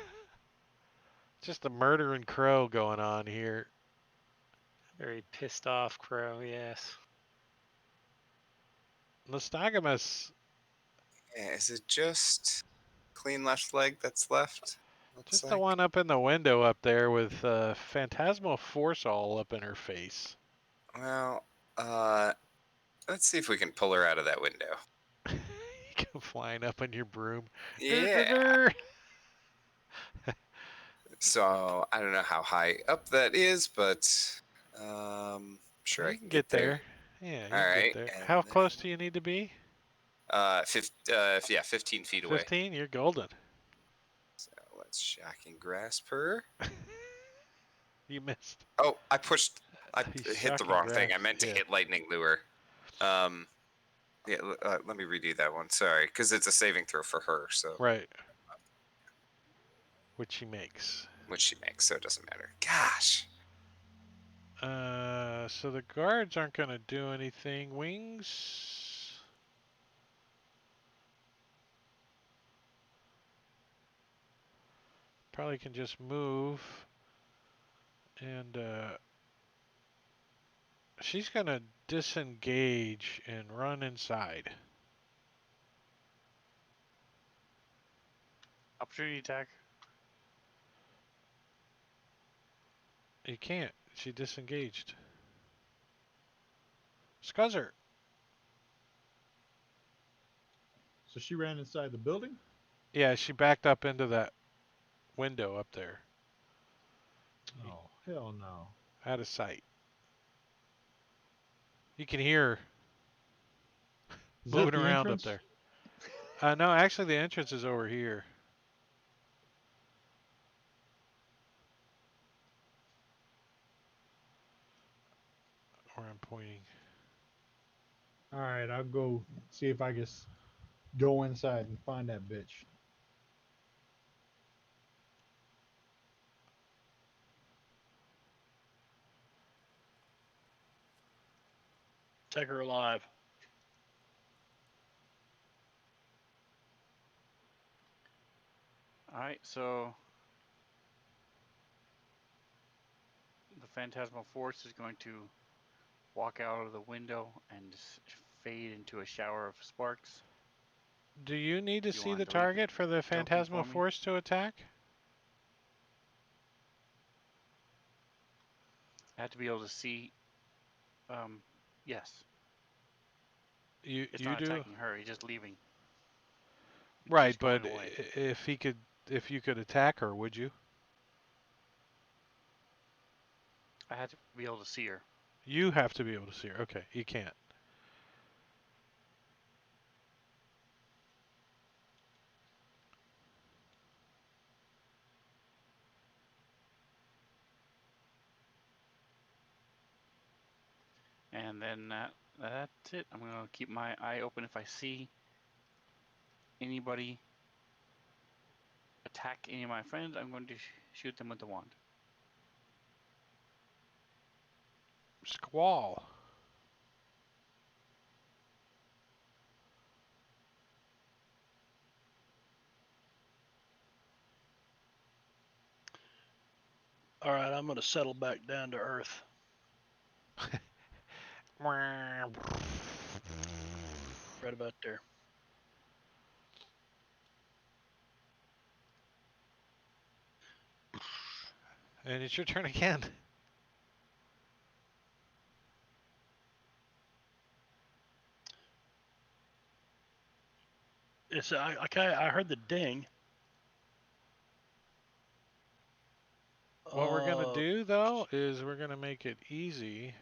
Just a murdering crow going on here. Very pissed off crow, yes. Nostogamus, Yeah, is it just clean left leg that's left? Looks just like. the one up in the window up there with Phantasmal Force all up in her face. Well, let's see if we can pull her out of that window. You go flying up on your broom. Yeah. So I don't know how high up that is, but sure I You can get there. there. Yeah, you All can right, get there. and How then- close do you need to be? 15 feet away. 15? You're golden. So let's shock and grasp her. You missed. Oh, I You hit the shock and wrong thing. I grasp, meant to yeah. hit lightning lure. Yeah, let me redo that one. Sorry, because it's a saving throw for her, so Right. Which she makes. which she makes, so it doesn't matter. Gosh. So the guards aren't going to do anything. Wings. Probably can just move. And she's going to disengage and run inside. Opportunity attack. You can't. She disengaged. Scuzzer. So she ran inside the building? Yeah, she backed up into that window up there. Oh, hell no. Out of sight. You can hear her Is that moving the around entrance? up there. No, actually the entrance is over here. Where I'm pointing. All right, I'll go see if I can go inside and find that bitch. Take her alive. All right, so the Phantasmal Force is going to walk out of the window and fade into a shower of sparks. Do you need to You see want the to leave the target for the token Phantasmal for me? Force to attack? I have to be able to see. Yes. You It's you not do? attacking her. He's just leaving. Right, She's going but away. if you could attack her, would you? I had to be able to see her. You have to be able to see her. Okay, you can't. And then that's it. I'm going to keep my eye open. If I see anybody attack any of my friends, I'm going to shoot them with the wand. Squall. All right, I'm going to settle back down to earth. Right about there. And it's your turn again. It's I heard the ding. What we're gonna do though is we're gonna make it easy,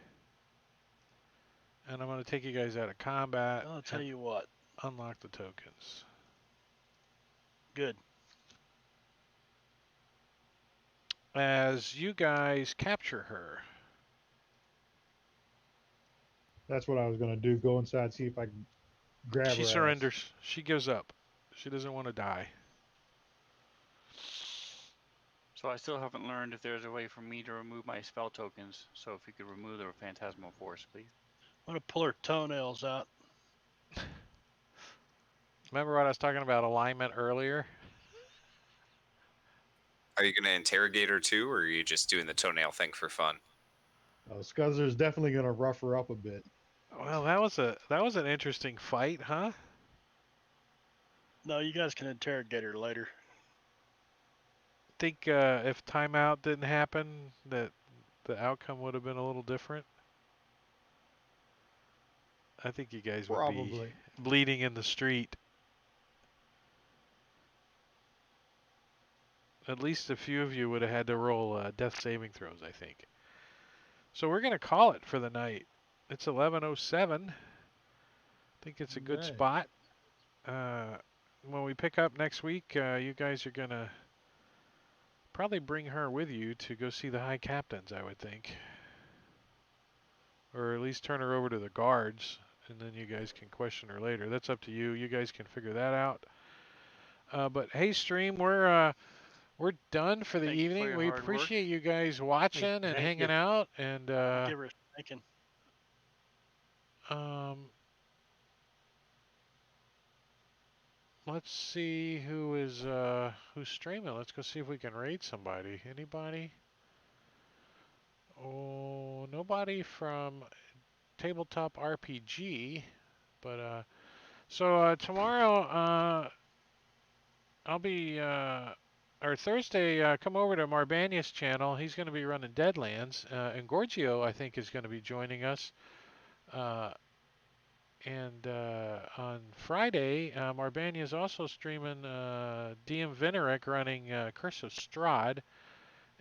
and I'm gonna take you guys out of combat I'll tell and you what. unlock the tokens. Good. As you guys capture her. That's what I was gonna do. Go inside, see if I can grab She her ass. surrenders. She gives up. She doesn't want to die. So I still haven't learned if there's a way for me to remove my spell tokens. So if you could remove the Phantasmal Force, please. I'm gonna pull her toenails out. Remember what I was talking about alignment earlier? Are you going to interrogate her too, or are you just doing the toenail thing for fun? Scuzzer's definitely gonna rough her up a bit. Well, that was an interesting fight, huh? No, you guys can interrogate her later. Think if timeout didn't happen, that the outcome would have been a little different. I think you guys would be Probably. bleeding in the street. At least a few of you would have had to roll death saving throws, I think. So we're going to call it for the night. It's 11:07. I think it's a good Okay. spot. When we pick up next week, you guys are going to probably bring her with you to go see the High Captains, I would think. Or at least turn her over to the guards, and then you guys can question her later. That's up to you. You guys can figure that out. But hey, stream, we're done for the Thank you for evening. your We hard work. appreciate you guys watching and thank hanging you. out. And I'll give her a spanking. let's see who's streaming. Let's go see if we can raid somebody. Anybody? Oh, nobody from Tabletop RPG. But so tomorrow I'll be or Thursday, come over to Marbanius channel. He's going to be running Deadlands, and Gorgio, I think, is going to be joining us. And on Friday, Marbania is also streaming DM Venerek running Curse of Strahd.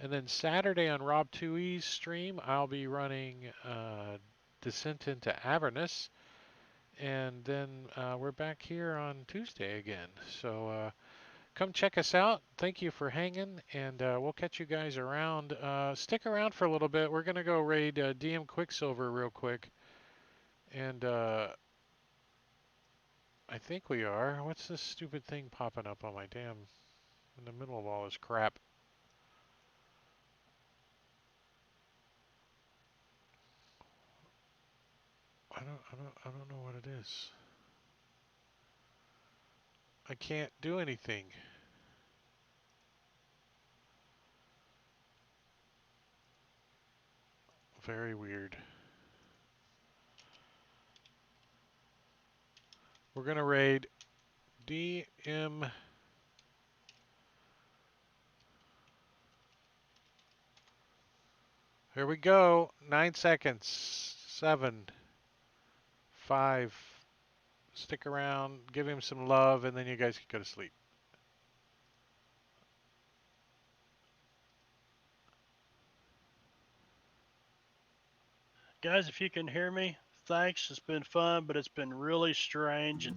And then Saturday on Rob 2E's stream, I'll be running Descent into Avernus. And then we're back here on Tuesday again. So come check us out. Thank you for hanging, and we'll catch you guys around. Stick around for a little bit. We're going to go raid DM Quicksilver real quick. And I think we are. What's this stupid thing popping up on my damn in the middle of all this crap? I don't know what it is. I can't do anything. Very weird. We're gonna raid DM. Here we go. 9 seconds. 7, 5. Stick around. Give him some love, and then you guys can go to sleep. Guys, if you can hear me, thanks. It's been fun, but it's been really strange. And